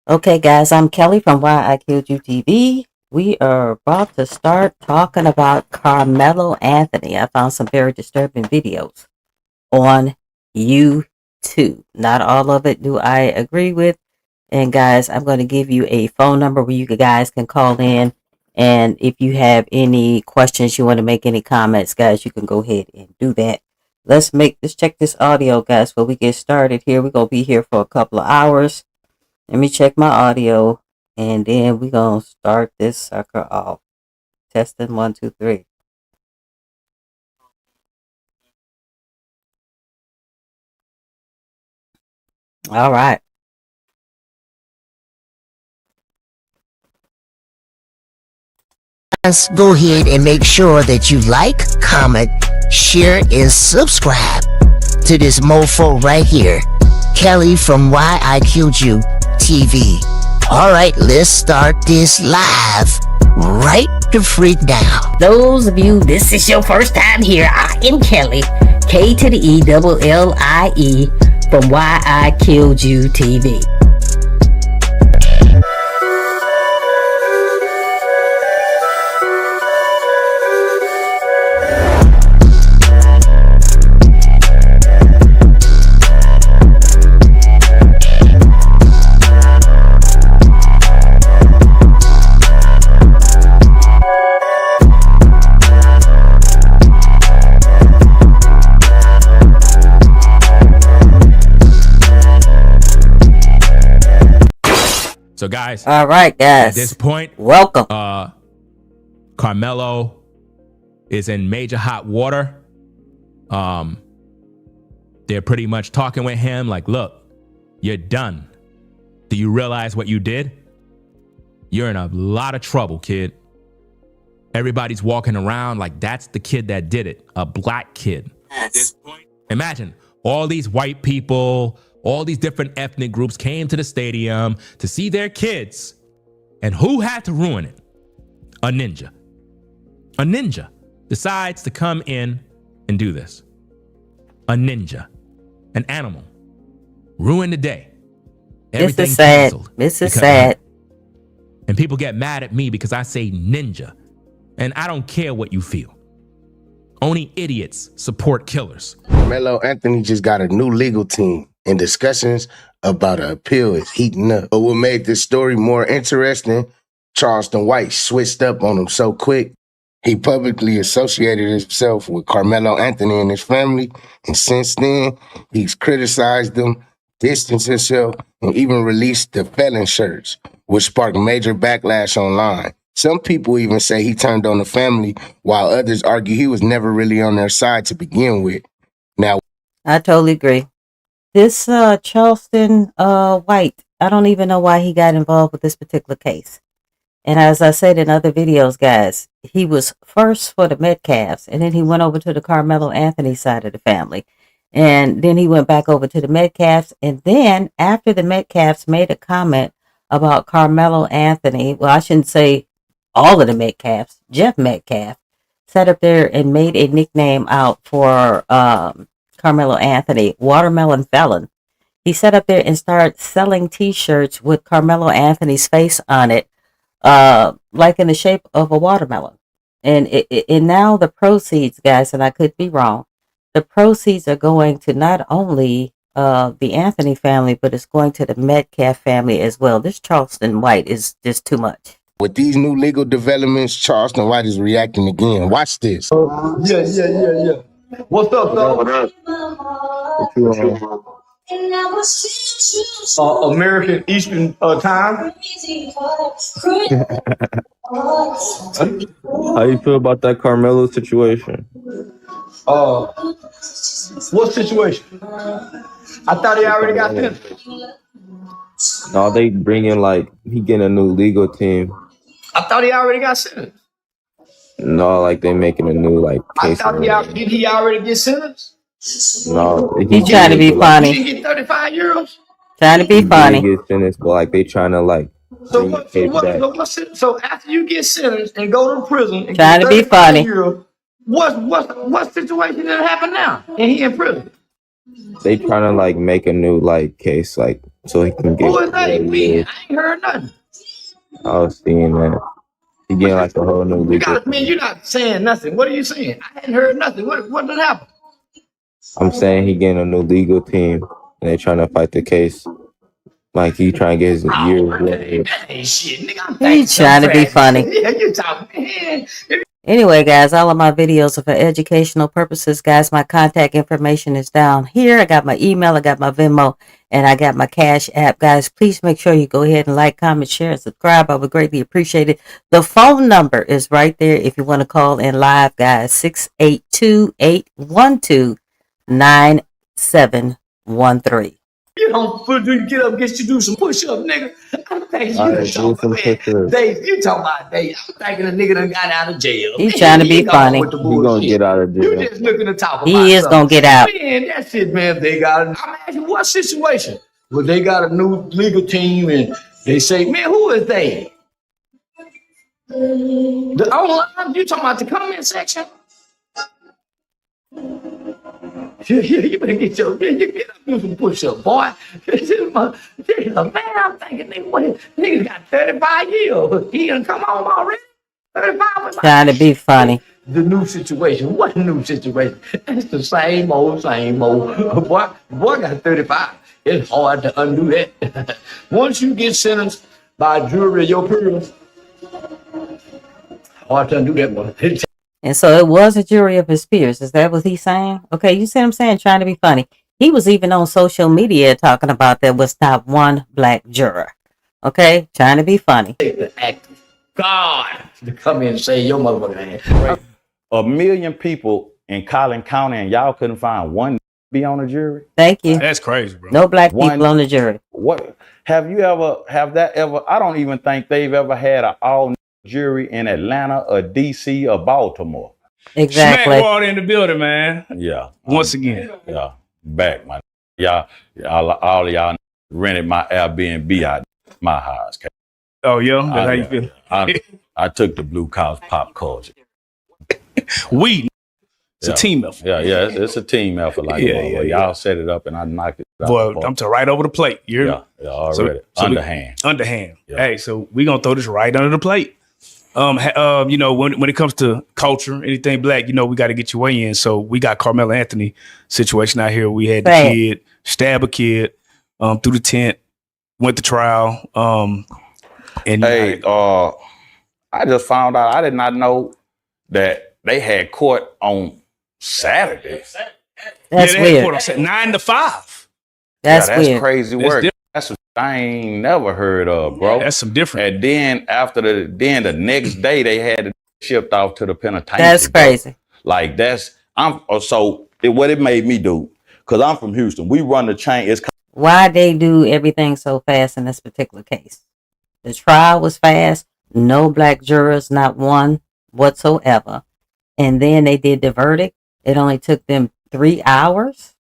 Okay, guys, I'm Kelly from Why I Killed You TV. We are about to start talking about Karmelo Anthony. I found some very disturbing videos on YouTube. Not all of it do I agree with. And guys, I'm going to give you a phone number where you guys can call in. And if you have any questions, you want to make any comments, guys, you can go ahead and do that. Let's check this audio, guys, before we get started here. We're going to be here for a couple of hours. Let me check my audio, and then we're going to start this sucker off. Testing 1, 2, 3. All right. Go ahead and make sure that you like, comment, share, and subscribe to this mofo right here, Kelly from Why I Killed You TV. Alright, let's start this live right the freak now. Those of you, this is your first time here, I am Kelly, K to the E double L-I-E, from Why I Killed You TV. So guys, all right, guys, at this point, welcome. Karmelo is in major hot water. They're pretty much talking with him like, look, you're done. Do you realize what you did? You're in a lot of trouble, kid. Everybody's walking around like that's the kid that did it, a black kid. At this point, imagine all these white people, all these different ethnic groups came to the stadium to see their kids. And who had to ruin it? A ninja. A ninja decides to come in and do this. A ninja, an animal, ruin the day. Everything this is sad. This is sad. And people get mad at me because I say ninja. And I don't care what you feel. Only idiots support killers. Karmelo Anthony just got a new legal team, and discussions about an appeal is heating up. But what made this story more interesting, Charleston White switched up on him so quick. He publicly associated himself with Karmelo Anthony and his family, and since then, he's criticized them, distanced himself, and even released the felon shirts, which sparked major backlash online. Some people even say he turned on the family, while others argue he was never really on their side to begin with. Now, I totally agree. This Charleston White, I don't even know why he got involved with this particular case. And as I said in other videos, guys, he was first for the Metcalfs, and then he went over to the Karmelo Anthony side of the family. And then he went back over to the Metcalfs. And then after the Metcalfs made a comment about Karmelo Anthony, well, I shouldn't say all of the Metcalfs, Jeff Metcalf sat up there and made a nickname out for Karmelo Anthony, Watermelon Felon. He sat up there and started selling t-shirts with Karmelo Anthony's face on it, like in the shape of a watermelon. And now the proceeds, guys, and I could be wrong, the proceeds are going to not only the Anthony family, but it's going to the Metcalf family as well. This Charleston White is just too much. With these new legal developments, Charleston White is reacting again. Watch this. Yeah. What's up, though? What you American Eastern Time. How you feel about that Karmelo situation? What situation? I thought he already got sentenced. No, they bringing like he getting a new legal team. I thought he already got sentenced. No, like they making a new like case. Did he already get sentenced? No, he's trying to be funny. Did he get 35 euros? Trying to be funny. Get sentenced, but like they trying to like. So after you get sentenced and go to prison, and trying to be funny. Euros, what situation that happened now? And he in prison. They trying to like make a new like case like so he can get. Who is that? Me? I ain't heard nothing. I was seeing that he getting like a whole new legal. You're not saying nothing. What are you saying? I hadn't heard nothing. What did happen? I'm saying he getting a new legal team, and they trying to fight the case. Like he trying to get his years. That ain't shit, nigga. He's trying to be funny. Yeah, you talking, man. Anyway, guys, all of my videos are for educational purposes. Guys, my contact information is down here. I got my email, I got my Venmo, and I got my Cash App. Guys, please make sure you go ahead and like, comment, share, and subscribe. I would greatly appreciate it. The phone number is right there if you want to call in live, guys. 682-812-9713. You don't get up, get you do some push-up, nigga. I'm thinking Dave, you talking about Dave. I'm thinking a nigga done got out of jail. He's trying to be funny. He gonna get out of jail. You just looking to talk about He is gonna get out. Man, that shit, man, they got I'm asking what situation? Well, they got a new legal team and they say, man, who is they? The online, you talking about the comment section? You better get you get up, do some push-up, boy. Man, I'm thinking, nigga got 35 years. He done come home already. 35 Trying to be funny. The new situation. What new situation? It's the same old. Boy got 35. It's hard to undo that. Once you get sentenced by a jury of your peers, hard to undo that one. And so it was a jury of his peers. Is that what he's saying? Okay, you see what I'm saying? Trying to be funny. He was even on social media talking about there was not one black juror. Okay, trying to be funny. The act of God to come in and say your motherfucking ass. 1 million people in Collin County and y'all couldn't find one be on the jury? Thank you. That's crazy, bro. No black people on the jury. What have that ever? I don't even think they've ever had an all jury in Atlanta or DC or Baltimore. Exactly. Smack water in the building, man. Yeah. Once again. Yeah. Back, man. Y'all, all of y'all rented my Airbnb out my house. Oh, yeah? That's how you feel? I took the blue collar pop culture. It's a team effort. Yeah, it's a team effort. Like y'all set it up and I knocked it out. Boy, I'm to right over the plate. Yeah, already. So underhand. Yeah. Hey, so we gonna throw this right under the plate. You know, when it comes to culture, anything black, you know, we got to get your way in. So we got Karmelo Anthony situation out here. We had the kid stab a kid through the tent, went to trial. And I just found out. I did not know that they had court on Saturday. That's weird. 9 to 5. That's weird. Crazy work. That's what I ain't never heard of, bro. That's some different. And then the next day they had it shipped off to the penitentiary. That's crazy. Like what it made me do, because I'm from Houston. We run the chain. Why they do everything so fast in this particular case? The trial was fast. No black jurors, not one whatsoever. And then they did the verdict. It only took them 3 hours.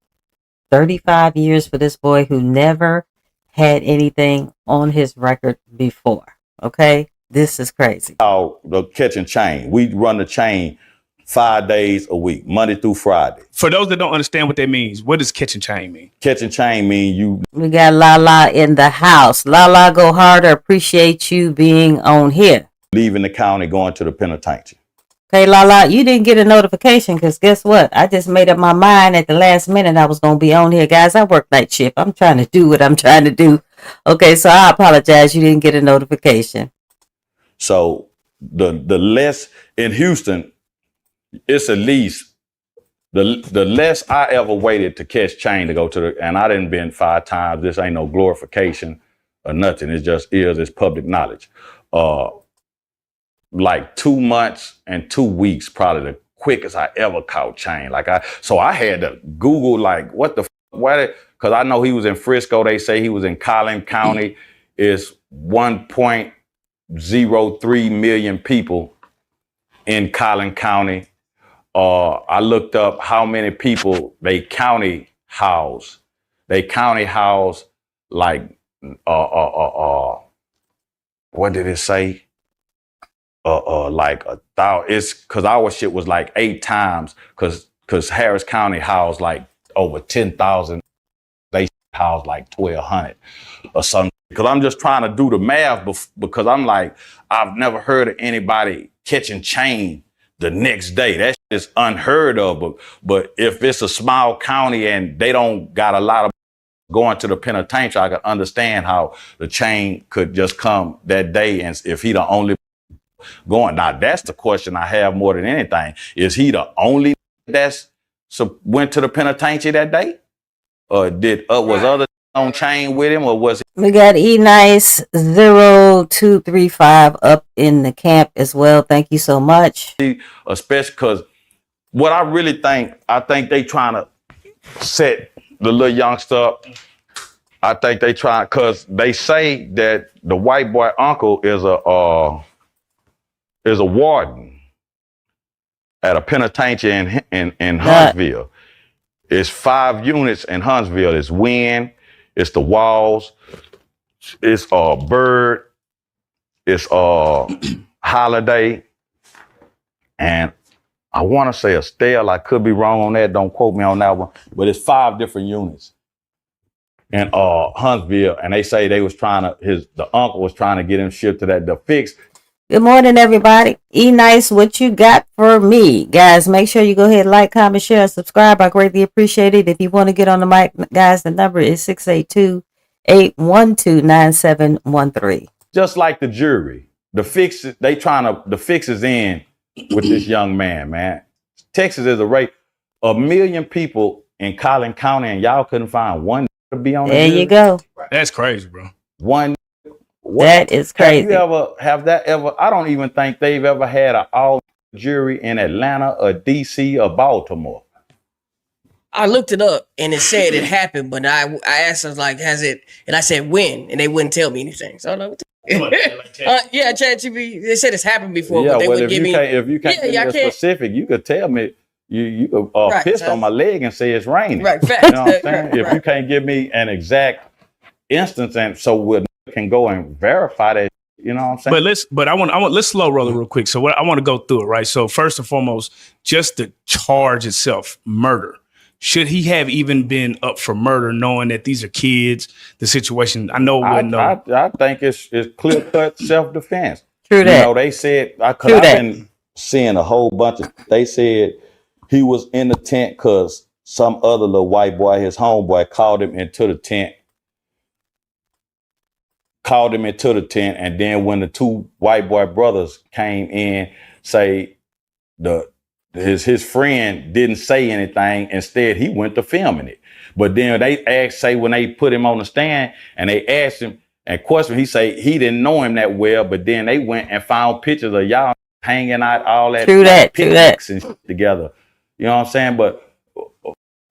35 years for this boy who never had anything on his record before. Okay? This is crazy. The catching chain. We run the chain 5 days a week, Monday through Friday. For those that don't understand what that means, what does catching chain mean? Catching chain mean we got Lala in the house. Lala, go harder. Appreciate you being on here. Leaving the county, going to the penitentiary. Okay, Lala, you didn't get a notification because guess what? I just made up my mind at the last minute I was going to be on here. Guys, I work night shift. I'm trying to do what I'm trying to do. Okay, so I apologize. You didn't get a notification. So the less in Houston, it's at least the less I ever waited to catch chain to go to and I didn't been 5 times. This ain't no glorification or nothing. It's public knowledge. Like 2 months and 2 weeks, probably the quickest I ever caught chain. So I had to Google like what the because I know he was in Frisco. They say he was in Collin County. It's 1.03 million people in Collin County. I looked up how many people they county house. They county house like what did it say? Like 1,000. It's because our shit was like 8 times because Harris County housed like over 10,000. house like 1,200 or something. Because I'm just trying to do the math because I'm like, I've never heard of anybody catching chain the next day. That is unheard of. But if it's a small county and they don't got a lot of going to the penitentiary, I can understand how the chain could just come that day. And if he the only going, now that's the question I have more than anything. Is he the only that's went to the penitentiary that day? Or was other on chain with him, or was it? We got E-Nice 0235 up in the camp as well. Thank you so much. Especially because what I really think, they trying to set the little youngster up. I think they trying, because they say that the white boy uncle is a warden at a penitentiary in Huntsville. It's 5 units in Huntsville. It's Wynn, it's the Walls, it's Bird, it's Holiday, and I want to say Estelle. I could be wrong on that. Don't quote me on that one. But it's 5 different units in Huntsville, and they say they was the uncle was trying to get him shipped to the fix. Good morning, everybody. E-Nice, what you got for me? Guys, make sure you go ahead, like, comment, share, and subscribe. I greatly appreciate it. If you want to get on the mic, guys, the number is 682-812-9713. Just like the jury, the fix is in with this young man. Texas is a race. 1 million people in Collin County, and y'all couldn't find one to be on the jury. There you go. That's crazy, bro. One. That is crazy. Have that ever? I don't even think they've ever had an all jury in Atlanta or DC or Baltimore. I looked it up and it said it happened, but I asked them like, has it? And I said when, and they wouldn't tell me anything. So I'm like, yeah, ChatGPT. They said it's happened before, but they would give me. If you can't be specific, you could tell me. You could piss on my leg and say it's raining. Right, fact. You know what I'm saying? If you can't give me an exact instance, and so we can go and verify that. You know what I'm saying? Let's slow roll it real quick. So I want to go through it, right? So first and foremost, just the charge itself, murder. Should he have even been up for murder, knowing that these are kids? The situation, I know. I think it's clear cut self defense. True that. You know, they said I've been seeing a whole bunch of. They said he was in the tent because some other little white boy, his homeboy, called him into the tent. And then when the 2 white boy brothers came in, say his friend didn't say anything. Instead, he went to filming it. But then when they put him on the stand and they asked him and questioned, he say he didn't know him that well. But then they went and found pictures of y'all hanging out all that picnics and shit together. You know what I'm saying? But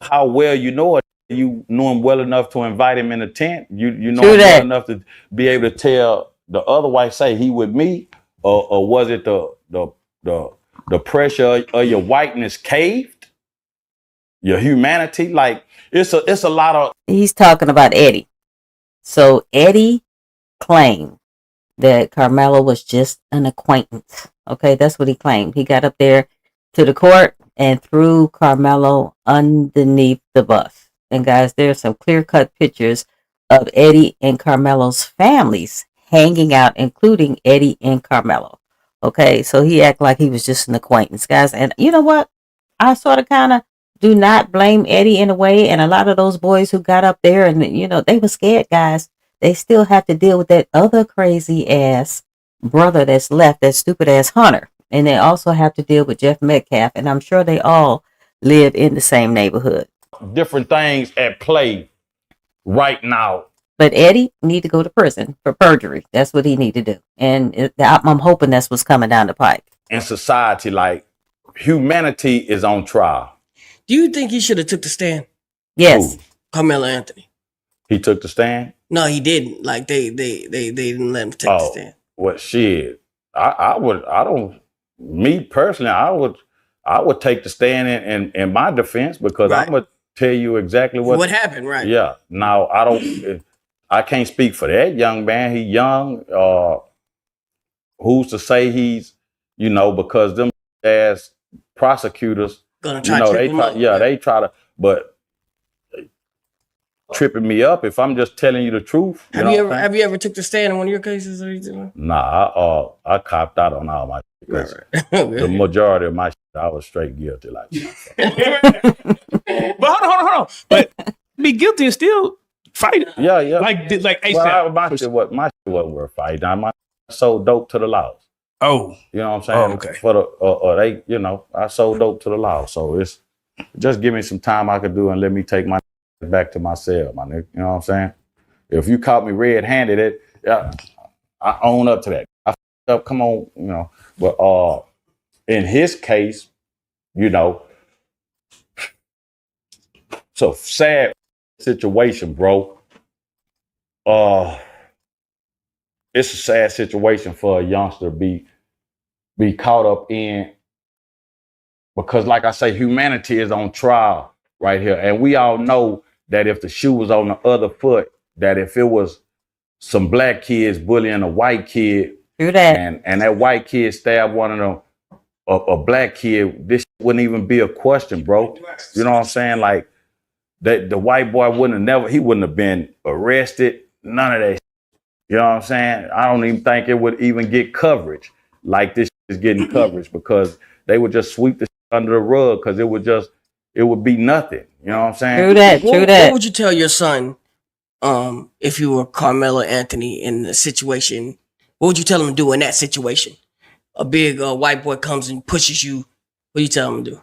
how well you know it? You knew him well enough to invite him in the tent. You know him well enough to be able to tell the other white, say he with me, or was it the pressure of your whiteness caved, your humanity? Like it's a lot of. He's talking about Eddie. So Eddie claimed that Karmelo was just an acquaintance. Okay, that's what he claimed. He got up there to the court and threw Karmelo underneath the bus. And guys, there's some clear-cut pictures of Eddie and Karmelo's families hanging out, including Eddie and Karmelo. Okay, so he acted like he was just an acquaintance, guys. And you know what? I sort of kind of do not blame Eddie in a way. And a lot of those boys who got up there and, they were scared, guys. They still have to deal with that other crazy-ass brother that's left, that stupid-ass Hunter. And they also have to deal with Jeff Metcalf. And I'm sure they all live in the same neighborhood. Different things at play right now. But Eddie need to go to prison for perjury. That's what he need to do. And I'm hoping that's what's coming down the pike. In society, like humanity is on trial. Do you think he should have took the stand? Yes. Karmelo Anthony. He took the stand? No, he didn't. Like they didn't let him take the stand. Well, shit. Me personally, I would take the stand in my defense because I'm gonna tell you exactly what happened, right? Yeah. Now I can't speak for that young man. He young. Who's to say he's, because them ass prosecutors gonna try to they try to, but tripping me up if I'm just telling you the truth. Have you ever took the stand in one of your cases or anything? Nah, I copped out on all my shit. Right. The majority of my shit, I was straight guilty. Like, but hold on. But be guilty and still fight. Yeah. Like ASAP. Well, my shit wasn't worth fighting. I sold dope to the laws. Oh, you know what I'm saying? Oh, okay. For the I sold dope to the law. So it's just give me some time I could do and let me take my back to my cell, my nigga. You know what I'm saying? If you caught me red-handed, I own up to that. I f***ed up. Come on, you know. But in his case, you know, it's a sad situation, bro. It's a sad situation for a youngster to be caught up in, because like I say, humanity is on trial right here. And we all know that if the shoe was on the other foot, that if it was some black kids bullying a white kid, True that. and that white kid stabbed one of them, a black kid, this wouldn't even be a question, bro. You know what I'm saying? Like, the white boy wouldn't have been arrested, none of that shit. You know what I'm saying? I don't even think it would even get coverage like this is getting coverage, because they would just sweep the shit under the rug, because it would be nothing. You know what I'm saying? True that. What would you tell your son if you were Karmelo Anthony in the situation? What would you tell him to do in that situation? A big white boy comes and pushes you. What do you tell him to do?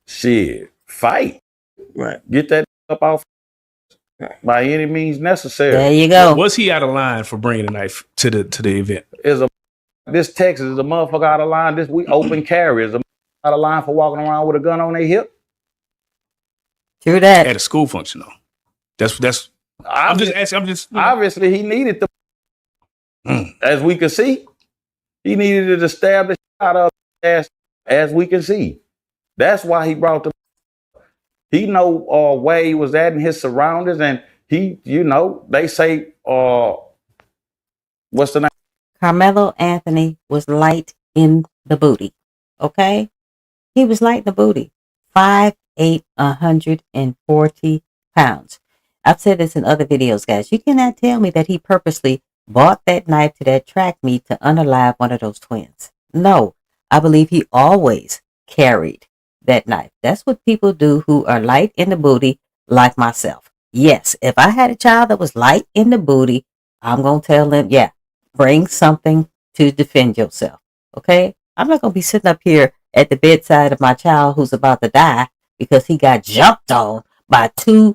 Shit, fight. Right. Get that up off by any means necessary. There you go. Was he out of line for bringing a knife to the event? This Texas is a motherfucker out of line. We open carry is a out of line for walking around with a gun on their hip. True that. At a school function though. That's. I'm just asking. Obviously, he needed to. As we can see, he needed to establish out of as we can see. That's why he brought the. He know where he was at in his surroundings, and he, you know, they say, what's the name? Karmelo Anthony was light in the booty. Okay? He was light in the booty. 5'8", 140 pounds. I've said this in other videos, guys. You cannot tell me that he purposely bought that knife to that track meet to unalive one of those twins. No, I believe he always carried that knife. That's what people do who are light in the booty, like myself. Yes, if I had a child that was light in the booty, I'm going to tell them, yeah, bring something to defend yourself. Okay? I'm not going to be sitting up here at the bedside of my child who's about to die because he got jumped on by 6'1",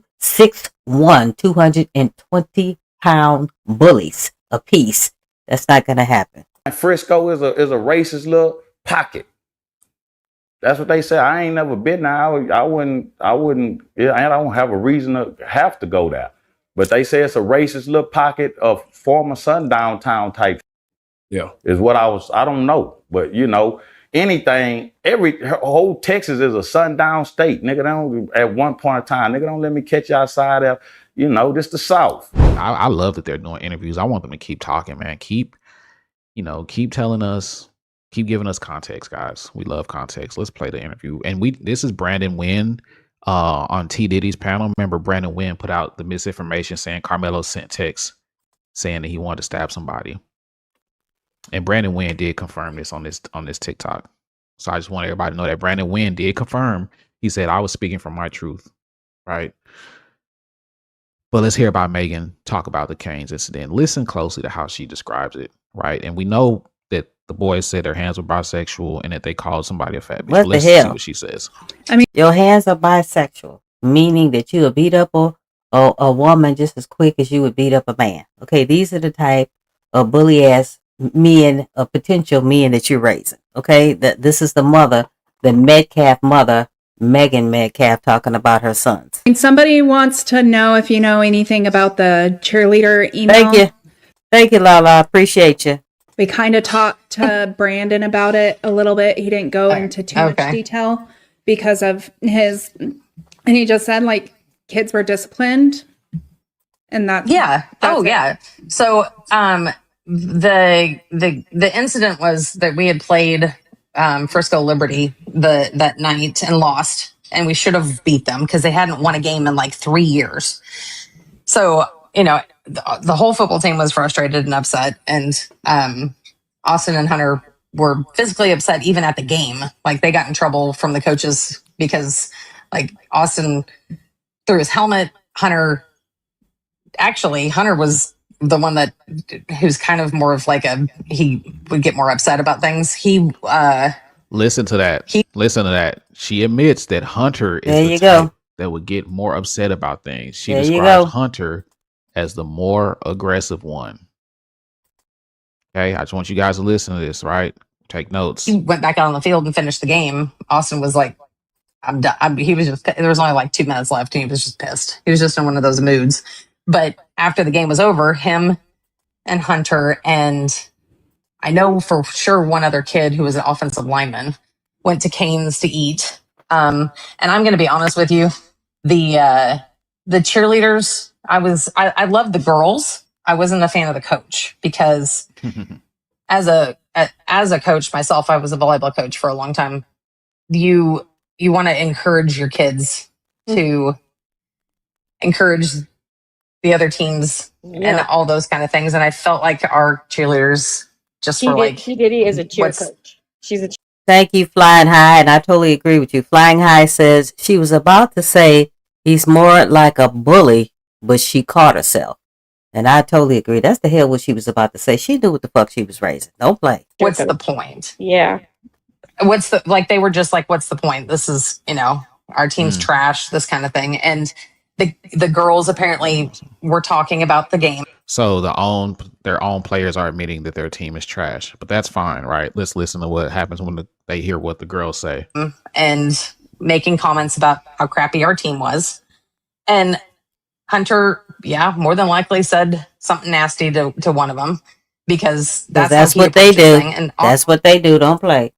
220-pound bullies apiece. That's not going to happen. Frisco is a racist little pocket. That's what they say. I ain't never been there. I wouldn't, yeah, I don't have a reason to have to go there. But they say it's a racist little pocket of former sundown town type. Yeah. Is what I don't know. But, you know, anything, whole Texas is a sundown state. Nigga, don't, at one point in time, nigga, don't let me catch you outside of, you know, this the South. I love that they're doing interviews. I want them to keep talking, man. Keep telling us, keep giving us context, guys. We love context. Let's play the interview. And this is Brandon Wynn on T. Diddy's panel. Remember, Brandon Wynn put out the misinformation saying Karmelo sent texts saying that he wanted to stab somebody. And Brandon Wynn did confirm this on this TikTok. So I just want everybody to know that Brandon Wynn did confirm. He said, I was speaking from my truth, right? But let's hear about Megan talk about the Canes incident. Listen closely to how she describes it, right? And we know that the boys said their hands were bisexual and that they called somebody a fat bitch. What Let's the hell? see what she says. I mean, your hands are bisexual, meaning that you will beat up a woman just as quick as you would beat up a man. Okay, these are the type of bully ass men, potential men that you're raising. Okay, this is the mother, the Metcalf mother, Megan Metcalf, talking about her sons. And somebody wants to know if you know anything about the cheerleader email. Thank you, Lala. I appreciate you. We kind of talked to Brandon about it a little bit. He didn't go into too much detail because of and he just said like kids were disciplined, and that's yeah. So the incident was that we had played Frisco Liberty that night and lost, and we should have beat them because they hadn't won a game in like 3 years. So, the whole football team was frustrated and upset. And Austin and Hunter were physically upset even at the game. Like, they got in trouble from the coaches because, like, Austin threw his helmet. Hunter was the one who's kind of more of like he would get more upset about things. Listen to that. She admits that Hunter is There the you type go. that would get more upset about things. She There you describes go. Hunter as the more aggressive one. Okay, I just want you guys to listen to this, right? Take notes. He went back out on the field and finished the game. Austin was like, I'm done. He was just, there was only like 2 minutes left and he was just pissed. He was just in one of those moods. But after the game was over, him and Hunter and I know for sure one other kid who was an offensive lineman went to Cane's to eat. And I'm going to be honest with you, the cheerleaders, I loved the girls. I wasn't a fan of the coach because as a coach myself, I was a volleyball coach for a long time. You want to encourage your kids to encourage the other teams and all those kind of things. And I felt like our cheerleaders She did it as a cheer coach. She's a Thank you, Flying High, and I totally agree with you. Flying High says she was about to say he's more like a bully, but she caught herself. And I totally agree. That's the hell what she was about to say. She knew what the fuck she was raising. Don't play. What's the point? Yeah. They were just like, what's the point? This is, our team's trash, this kind of thing. And the girls apparently were talking about the game. So their own players are admitting that their team is trash, but that's fine, right? Let's listen to what happens when they hear what the girls say. And making comments about how crappy our team was. And Hunter, more than likely said something nasty to one of them because that's what they do. And that's what they do. Don't play.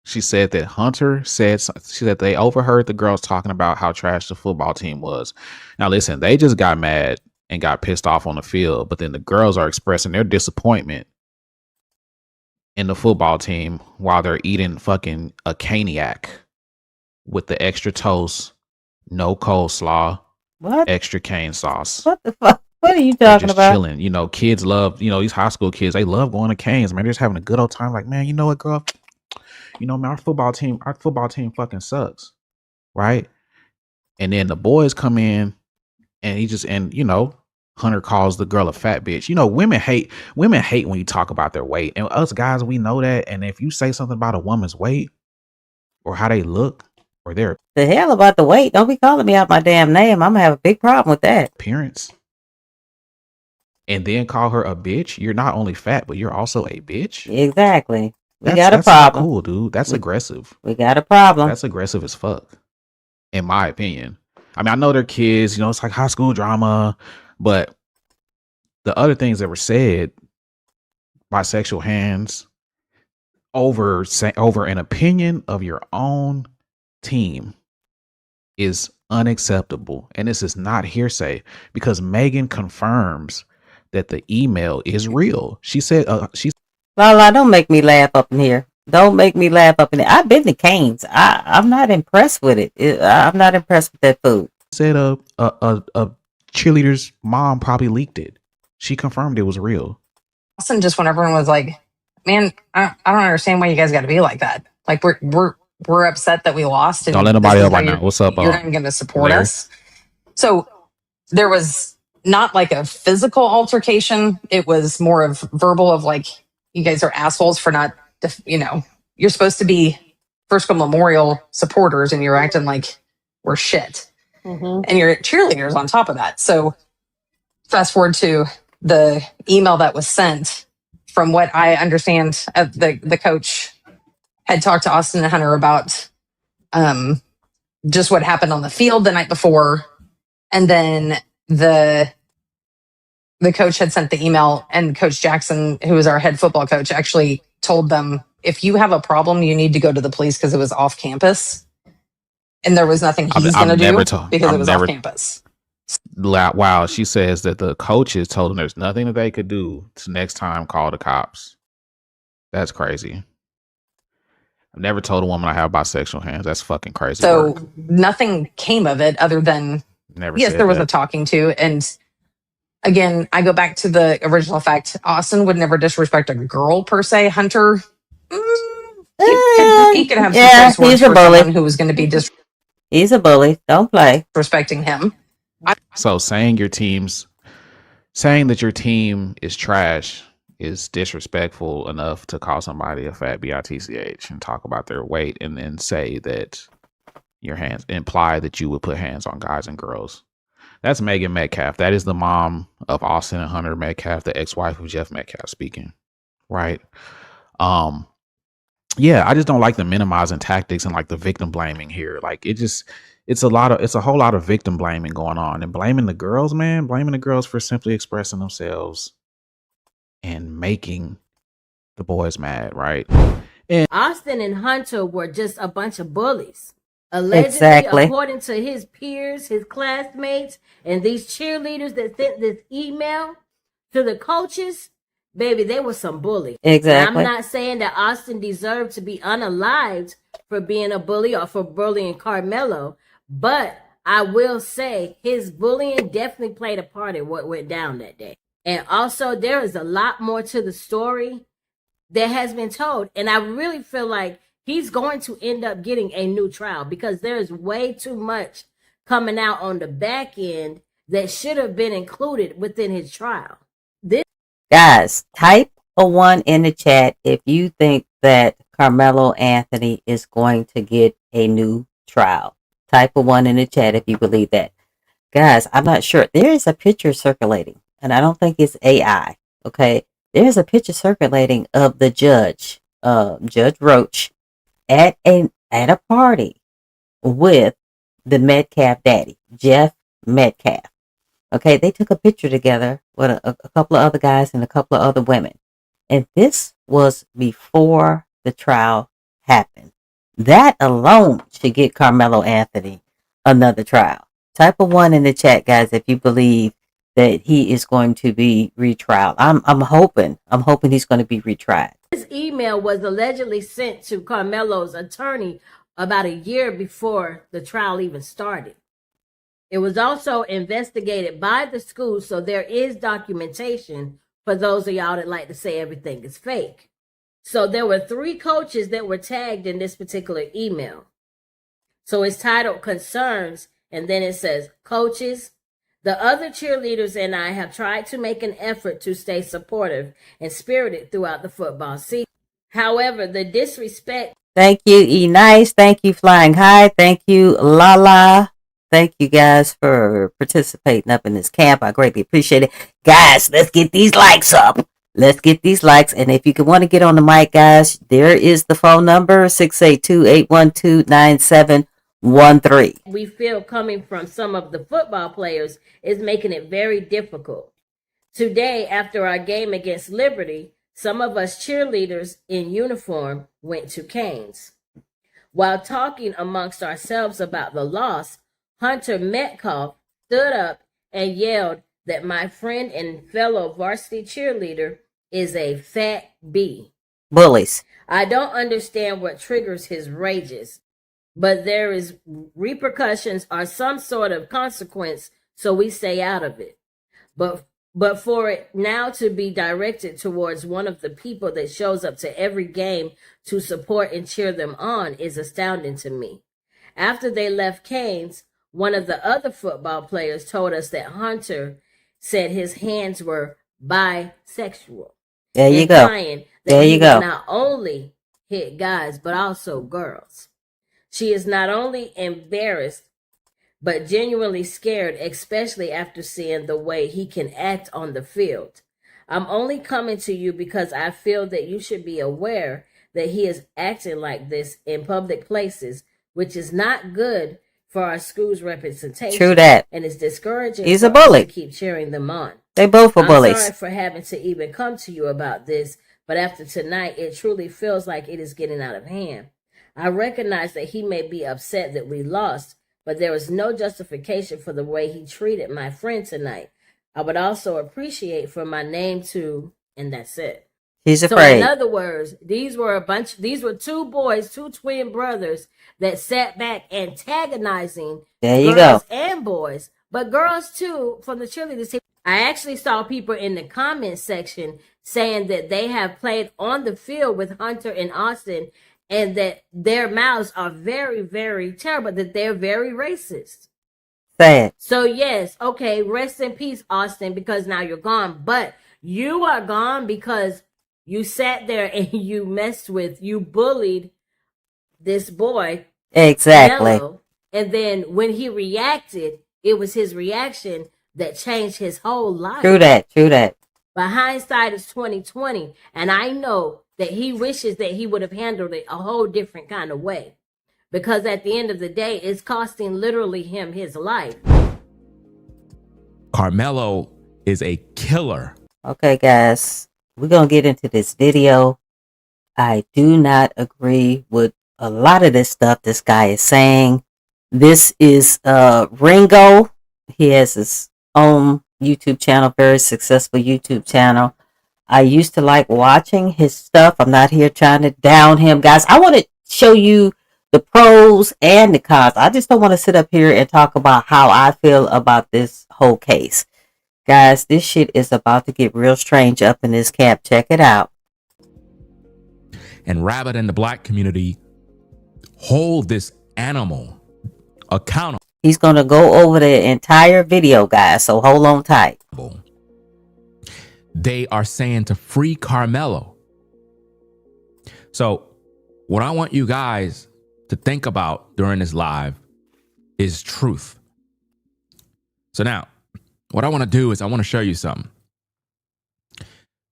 She said that Hunter said they overheard the girls talking about how trash the football team was. Now, listen, they just got mad and got pissed off on the field, but then the girls are expressing their disappointment in the football team while they're eating fucking a caniac with the extra toast, no coleslaw, extra cane sauce. What the fuck? What are you talking about? Chilling. Kids love, these high school kids, they love going to Cane's, man. They're just having a good old time. Like, man, you know what, girl? Man, our football team fucking sucks. Right? And then the boys come in and Hunter calls the girl a fat bitch. Women hate when you talk about their weight. And us guys, we know that. And if you say something about a woman's weight or how they look or their the hell about the weight, don't be calling me out my damn name. I'm gonna have a big problem with that. Appearance. And then call her a bitch, you're not only fat, but you're also a bitch. Exactly. We got a problem. That's not cool, dude. That's aggressive. We got a problem. That's aggressive as fuck, in my opinion. I mean, I know they're kids, it's like high school drama, but the other things that were said by sexual hands over an opinion of your own team is unacceptable. And this is not hearsay because Megan confirms that the email is real. She said, La, don't make me laugh up in here. Don't make me laugh up in here. I've been to Cane's. I'm not impressed with it. I'm not impressed with that food. Said a cheerleader's mom probably leaked it. She confirmed it was real. Austin just when everyone was like, man, I don't understand why you guys got to be like that. Like we're upset that we lost. And don't let nobody up right now. What's up? You're not even going to support us. So there was not like a physical altercation. It was more of verbal of like, you guys are assholes for not, you're supposed to be First School Memorial supporters and you're acting like we're shit. Mm-hmm. And you're cheerleaders on top of that. So fast forward to the email that was sent. From what I understand, the coach had talked to Austin and Hunter about just what happened on the field the night before. And then the coach had sent the email, and Coach Jackson, who was our head football coach, actually told them, if you have a problem, you need to go to the police because it was off campus. And there was nothing he's going to do because it was off campus. Wow. She says that the coaches told them there's nothing that they could do to next time call the cops. That's crazy. I've never told a woman I have bisexual hands. That's fucking crazy. So nothing came of it other than, there was a talking to. And again, I go back to the original fact. Austin would never disrespect a girl per se. Hunter, he could have some choice words for someone who was going to be He's a bully. Don't play. disrespecting him. So saying that your team is trash is disrespectful enough to call somebody a fat bitch and talk about their weight and then say that imply that you would put hands on guys and girls. That's Megan Metcalf. That is the mom of Austin and Hunter Metcalf, the ex-wife of Jeff Metcalf speaking. Right. Yeah, I just don't like the minimizing tactics and like the victim blaming here. Like it's a whole lot of victim blaming going on and blaming the girls, man, blaming the girls for simply expressing themselves and making the boys mad, right? And Austin and Hunter were just a bunch of bullies. Allegedly, according to his peers, his classmates, and these cheerleaders that sent this email to the coaches, baby, they were some bullies. Exactly. And I'm not saying that Austin deserved to be unalived for being a bully or for bullying Karmelo, but I will say his bullying definitely played a part in what went down that day. And also, there is a lot more to the story that has been told. And I really feel like he's going to end up getting a new trial because there is way too much coming out on the back end that should have been included within his trial. Guys, type a 1 in the chat if you think that Karmelo Anthony is going to get a new trial. Type a 1 in the chat if you believe that. Guys, I'm not sure. There is a picture circulating, and I don't think it's AI. Okay, there is a picture circulating of the judge, Judge Roach, at a party with the Metcalf daddy, Jeff Metcalf. Okay, they took a picture together with a couple of other guys and a couple of other women. And this was before the trial happened. That alone should get Karmelo Anthony another trial. Type a 1 in the chat, guys, if you believe that he is going to be retried. I'm hoping he's going to be retried. This email was allegedly sent to Karmelo's attorney about a year before the trial even started. It was also investigated by the school, so there is documentation for those of y'all that like to say everything is fake. So there were 3 coaches that were tagged in this particular email. So it's titled Concerns, and then it says, Coaches, the other cheerleaders and I have tried to make an effort to stay supportive and spirited throughout the football season. However, the disrespect. Thank you, E Nice. Thank you, Flying High. Thank you, Lala. Thank you guys for participating up in this camp. I greatly appreciate it. Guys, let's get these likes up. Let's get these likes. And if you want to get on the mic, guys, there is the phone number, 682-812-9713. We feel coming from some of the football players is making it very difficult. Today, after our game against Liberty, some of us cheerleaders in uniform went to Canes. While talking amongst ourselves about the loss, Hunter Metcalf stood up and yelled that my friend and fellow varsity cheerleader is a fat B. Bullies. I don't understand what triggers his rages, but there is repercussions or some sort of consequence, so we stay out of it. But for it now to be directed towards one of the people that shows up to every game to support and cheer them on is astounding to me. After they left Canes, one of the other football players told us that Hunter said his hands were bisexual. There you go. There you go. Not only hit guys, but also girls. She is not only embarrassed, but genuinely scared, especially after seeing the way he can act on the field. I'm only coming to you because I feel that you should be aware that he is acting like this in public places, which is not good for our school's representation. True that. And it's discouraging. He's a bully. To keep cheering them on. They both were bullies. I'm sorry for having to even come to you about this, but after tonight, it truly feels like it is getting out of hand. I recognize that he may be upset that we lost, but there is no justification for the way he treated my friend tonight. I would also appreciate for my name to, and that's it. He's afraid. So in other words, these were 2 boys, 2 twin brothers that sat back antagonizing there you girls go. and boys, but girls too from the cheerleaders team. I actually saw people in the comment section saying that they have played on the field with Hunter and Austin and that their mouths are very, very terrible, that they're very racist. Sad. So yes, okay, rest in peace, Austin, because now you're gone. But you are gone because you sat there and you bullied this boy. Exactly. Mello, and then when he reacted, it was his reaction that changed his whole life. True that. True that. But hindsight is 2020, and I know that he wishes that he would have handled it a whole different kind of way. Because at the end of the day, it's costing literally him his life. Karmelo is a killer. Okay, guys, we're going to get into this video. I do not agree with a lot of this stuff this guy is saying. This is Ringo. He has his own YouTube channel, very successful YouTube channel. I used to like watching his stuff. I'm not here trying to down him, guys. I want to show you the pros and the cons. I just don't want to sit up here and talk about how I feel about this whole case. Guys, this shit is about to get real strange up in this camp. Check it out. And Rabbit and the black community hold this animal accountable. He's going to go over the entire video, guys, so hold on tight. They are saying to free Karmelo. So what I want you guys to think about during this live is truth. So now, what I want to do is I want to show you something.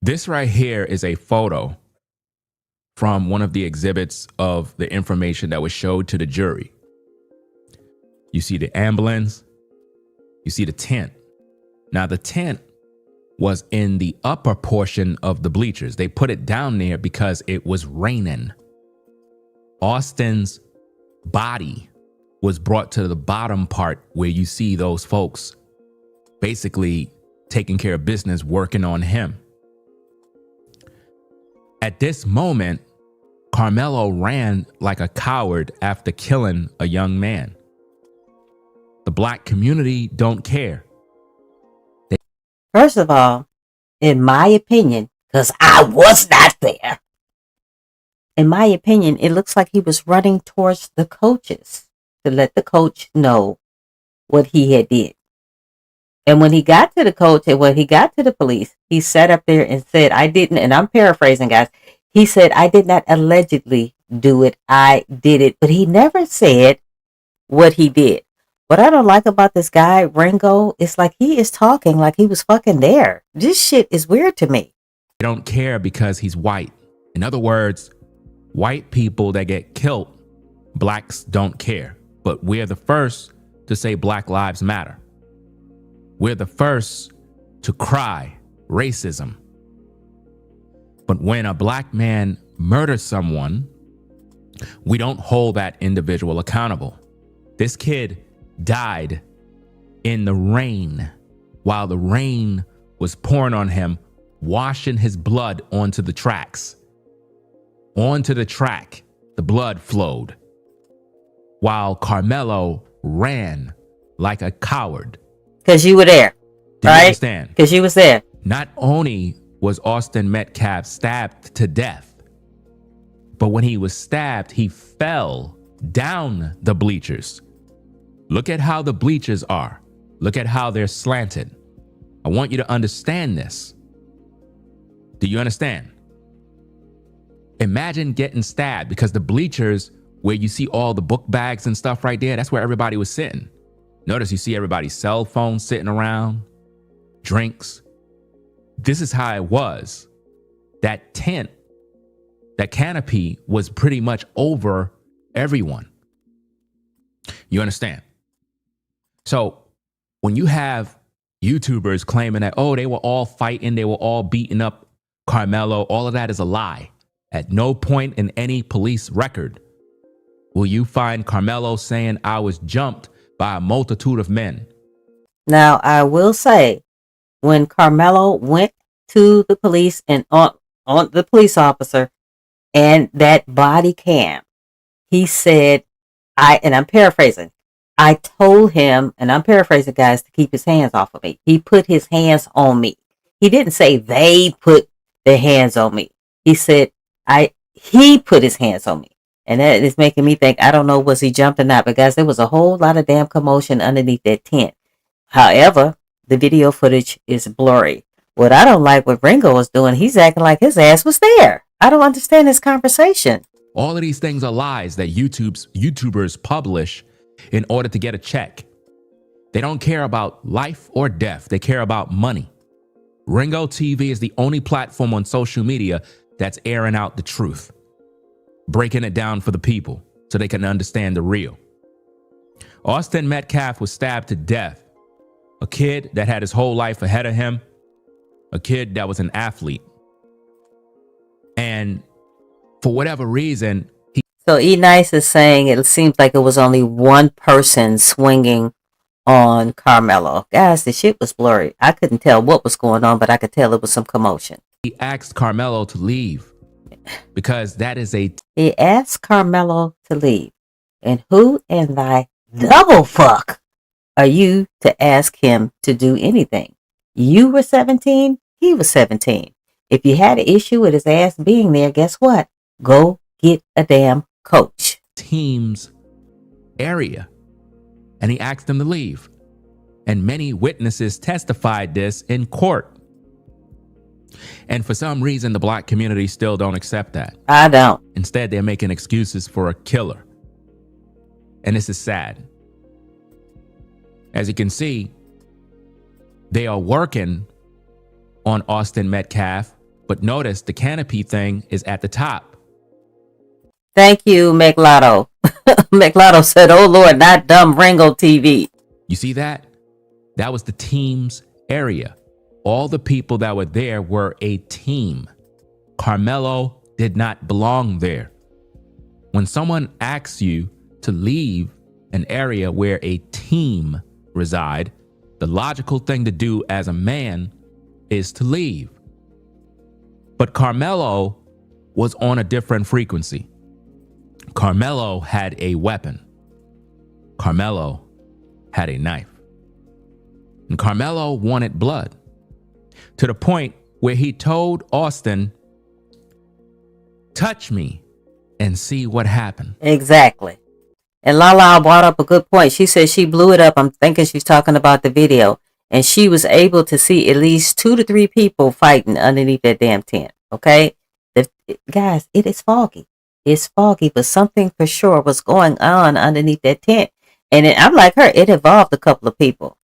This right here is a photo from one of the exhibits of the information that was showed to the jury. You see the ambulance, you see the tent. Now the tent was in the upper portion of the bleachers. They put it down there because it was raining. Austin's body was brought to the bottom part where you see those folks basically taking care of business, working on him. At this moment, Karmelo ran like a coward after killing a young man. The black community don't care. First of all, in my opinion, because I was not there, in my opinion, it looks like he was running towards the coaches to let the coach know what he had did. And when he got to the coach and when he got to the police, he sat up there and said, I didn't, and I'm paraphrasing, guys. He said, I did not allegedly do it. I did it. But he never said what he did. What I don't like about this guy, Ringo, is like he is talking like he was fucking there. This shit is weird to me. They don't care because he's white. In other words, white people that get killed, blacks don't care. But we're the first to say Black Lives Matter. We're the first to cry racism. But when a black man murders someone, we don't hold that individual accountable. This kid died in the rain while the rain was pouring on him, washing his blood onto the tracks. Onto the track, the blood flowed. While Karmelo ran like a coward. Because you were there, Do right? you understand? Because you was there. Not only was Austin Metcalf stabbed to death, but when he was stabbed, he fell down the bleachers. Look at how the bleachers are. Look at how they're slanted. I want you to understand this. Do you understand? Imagine getting stabbed because the bleachers where you see all the book bags and stuff right there, that's where everybody was sitting. Notice you see everybody's cell phones sitting around, drinks. This is how it was. That tent, that canopy was pretty much over everyone. You understand? So when you have YouTubers claiming that, oh, they were all fighting, they were all beating up Karmelo, all of that is a lie. At no point in any police record will you find Karmelo saying I was jumped by a multitude of men. Now, I will say, when Karmelo went to the police and on the police officer and that body cam, he said, and I'm paraphrasing, I told him, and I'm paraphrasing, guys, to keep his hands off of me. He put his hands on me. He didn't say they put their hands on me. He said he put his hands on me. And that is making me think, I don't know, was he jumped or not? But guys, there was a whole lot of damn commotion underneath that tent. However, the video footage is blurry. What I don't like what Ringo is doing, he's acting like his ass was there. I don't understand this conversation. All of these things are lies that YouTubers publish in order to get a check. They don't care about life or death. They care about money. Ringo TV is the only platform on social media that's airing out the truth, breaking it down for the people so they can understand the real. Austin Metcalf was stabbed to death. A kid that had his whole life ahead of him. A kid that was an athlete. And for whatever reason, So E-Nice is saying it seems like it was only one person swinging on Karmelo. Guys, the shit was blurry. I couldn't tell what was going on, but I could tell it was some commotion. he asked Karmelo to leave because that is He asked Karmelo to leave. And who in thy double fuck are you to ask him to do anything? You were 17, he was 17. If you had an issue with his ass being there, guess what? Go get a damn coach. team's area. And he asked them to leave. And many witnesses testified this in court. And for some reason, the black community still don't accept that. I don't. Instead, they're making excuses for a killer. And this is sad. As you can see, they are working on Austin Metcalf, but notice the canopy thing is at the top. Thank you, McLotto. McLotto said, oh Lord, not dumb Ringo TV. You see that? That was the team's area. All the people that were there were a team. Karmelo did not belong there. When someone asks you to leave an area where a team reside, the logical thing to do as a man is to leave. But Karmelo was on a different frequency. Karmelo had a weapon. Karmelo had a knife. And Karmelo wanted blood to the point where he told Austin, touch me and see what happened. Exactly. And Lala brought up a good point. She said she blew it up. I'm thinking she's talking about the video. And she was able to see at least 2 to 3 people fighting underneath that damn tent. Okay? Guys, it is foggy. It's foggy, but something for sure was going on underneath that tent. And I'm like her, it involved a couple of people.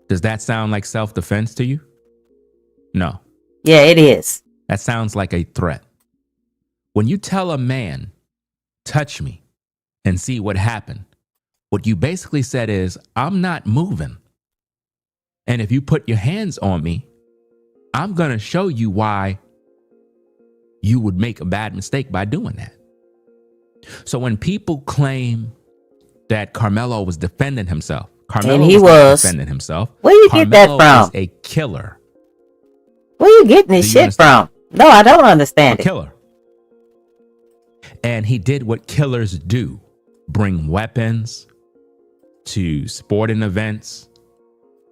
Does that sound like self-defense to you? No. Yeah, it is. That sounds like a threat. When you tell a man, touch me and see what happened, what you basically said is, I'm not moving. And if you put your hands on me, I'm going to show you why you would make a bad mistake by doing that. So when people claim that Karmelo was defending himself, Karmelo and he was defending himself. Where you Karmelo get that from? Is a killer. Where you getting this shit from? No, I don't understand it. Killer. And he did what killers do. Bring weapons to sporting events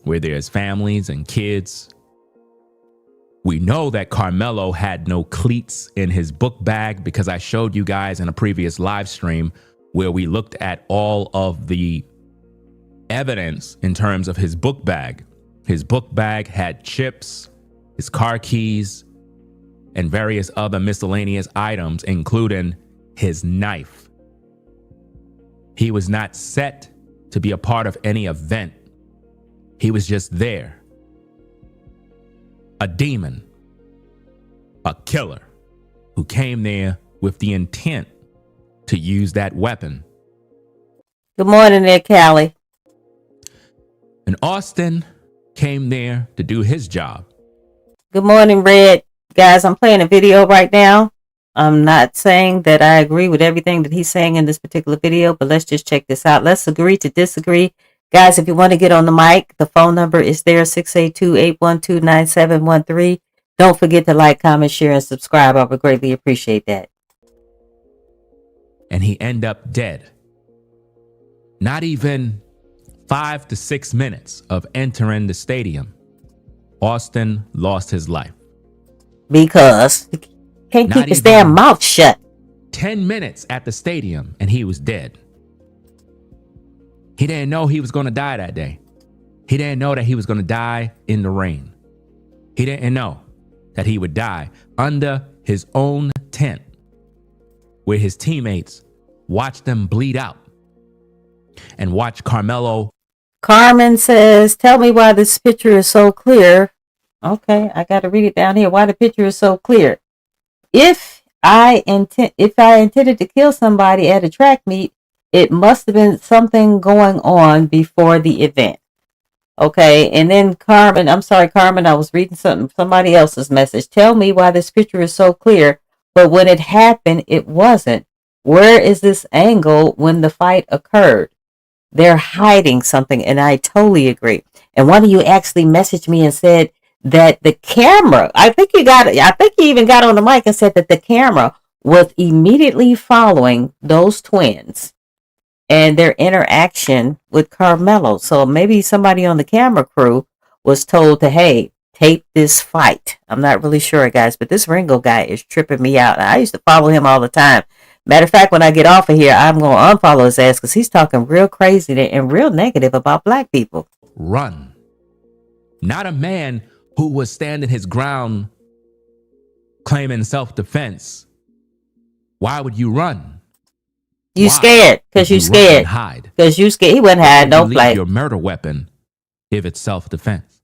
where there's families and kids. We know that Karmelo had no cleats in his book bag because I showed you guys in a previous live stream where we looked at all of the evidence in terms of his book bag. His book bag had chips, his car keys, and various other miscellaneous items, including his knife. He was not set to be a part of any event. He was just there. A demon, a killer who came there with the intent to use that weapon. Good morning there, Callie. And Austin came there to do his job. Good morning, Red. Guys, I'm playing a video right now. I'm not saying that I agree with everything that he's saying in this particular video, but let's just check this out. Let's agree to disagree. Guys, if you want to get on the mic, the phone number is there, 682-812-9713. Don't forget to like, comment, share, and subscribe. I would greatly appreciate that. And he ended up dead. Not even 5 to 6 minutes of entering the stadium, Austin lost his life. Because he can't Not keep his even damn mouth shut. 10 minutes at the stadium and he was dead. He didn't know he was going to die that day. He didn't know that he was going to die in the rain. He didn't know that he would die under his own tent where his teammates watched them bleed out and watch Karmelo. Carmen says, tell me why this picture is so clear. Okay, I got to read it down here. Why the picture is so clear. If I intended to kill somebody at a track meet, it must have been something going on before the event. Okay, and then Carmen, I'm sorry, Carmen, I was reading somebody else's message. Tell me why this picture is so clear, but when it happened, it wasn't. Where is this angle when the fight occurred? They're hiding something, and I totally agree. And one of you actually messaged me and said that the camera, I think you even got on the mic and said that the camera was immediately following those twins and their interaction with Karmelo. So maybe somebody on the camera crew was told to, hey, tape this fight. I'm not really sure, guys, but this Ringo guy is tripping me out. I used to follow him all the time. Matter of fact, when I get off of here, I'm going to unfollow his ass because he's talking real crazy and real negative about black people. Run. Not a man who was standing his ground claiming self-defense. Why would you run? You scared because you scared. Hide. Because you scared. He wouldn't hide. No play. Your murder weapon if it's self-defense.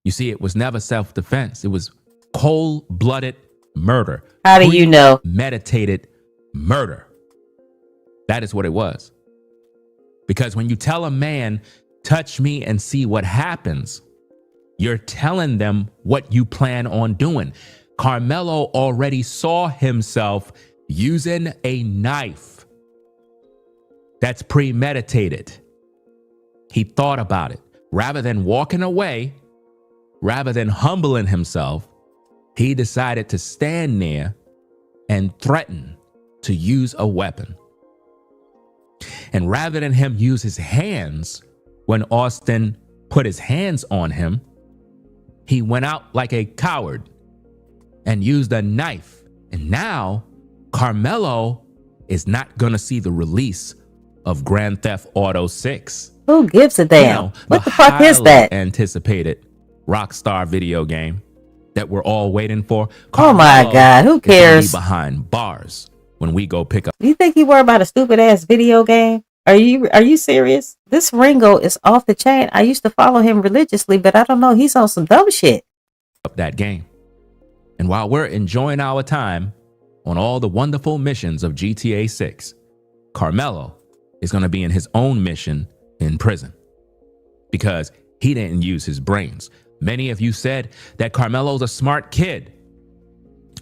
You see, it was never self-defense. It was cold-blooded murder. How do you know? Meditated murder. That is what it was. Because when you tell a man, touch me and see what happens, you're telling them what you plan on doing. Karmelo already saw himself using a knife. That's premeditated. He thought about it. Rather than walking away, rather than humbling himself, he decided to stand there and threaten to use a weapon. And rather than him use his hands, when Austin put his hands on him, he went out like a coward and used a knife. And now Karmelo is not going to see the release of Grand Theft Auto 6. Who gives a damn? You know, what the fuck is that? Anticipated Rockstar video game that we're all waiting for. Oh my God, who cares? Behind bars when we go pick up. You think he worried about a stupid ass video game? Are you serious? This Ringo is off the chain. I used to follow him religiously, but I don't know. He's on some dumb shit. That game. And while we're enjoying our time on all the wonderful missions of GTA 6, Karmelo is going to be in his own mission in prison because he didn't use his brains. Many of you said that Karmelo's a smart kid,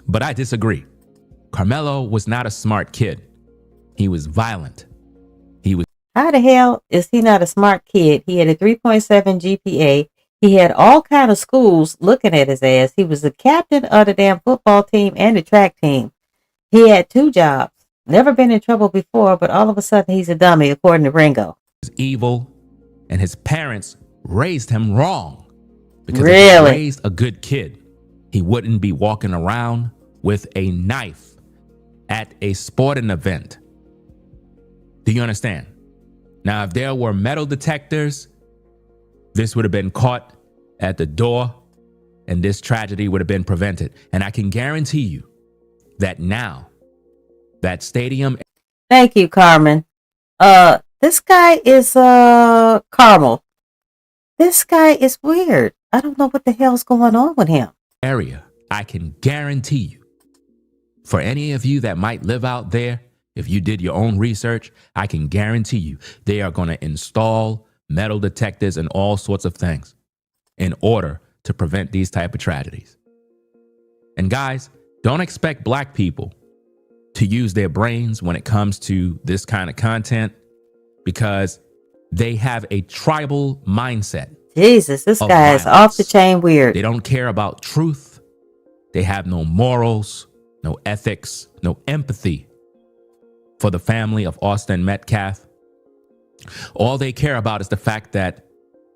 but I disagree. Karmelo was not a smart kid. He was violent. How the hell is he not a smart kid? He had a 3.7 GPA. He had all kind of schools looking at his ass. He was the captain of the damn football team and the track team. He had 2 jobs. Never been in trouble before, but all of a sudden he's a dummy, according to Ringo. He's evil, and his parents raised him wrong. Because really? If he raised a good kid, he wouldn't be walking around with a knife at a sporting event. Do you understand? Now, if there were metal detectors, this would have been caught at the door and this tragedy would have been prevented. And I can guarantee you that now that stadium. Thank you, Carmen. This guy is Carmel. This guy is weird. I don't know what the hell's going on with him. Area, I can guarantee you, for any of you that might live out there, if you did your own research, I can guarantee you they are going to install metal detectors and all sorts of things in order to prevent these type of tragedies. And guys, don't expect black people to use their brains when it comes to this kind of content because they have a tribal mindset. Jesus, this guy is off the chain weird. They don't care about truth. They have no morals, no ethics, no empathy for the family of Austin Metcalf. All they care about is the fact that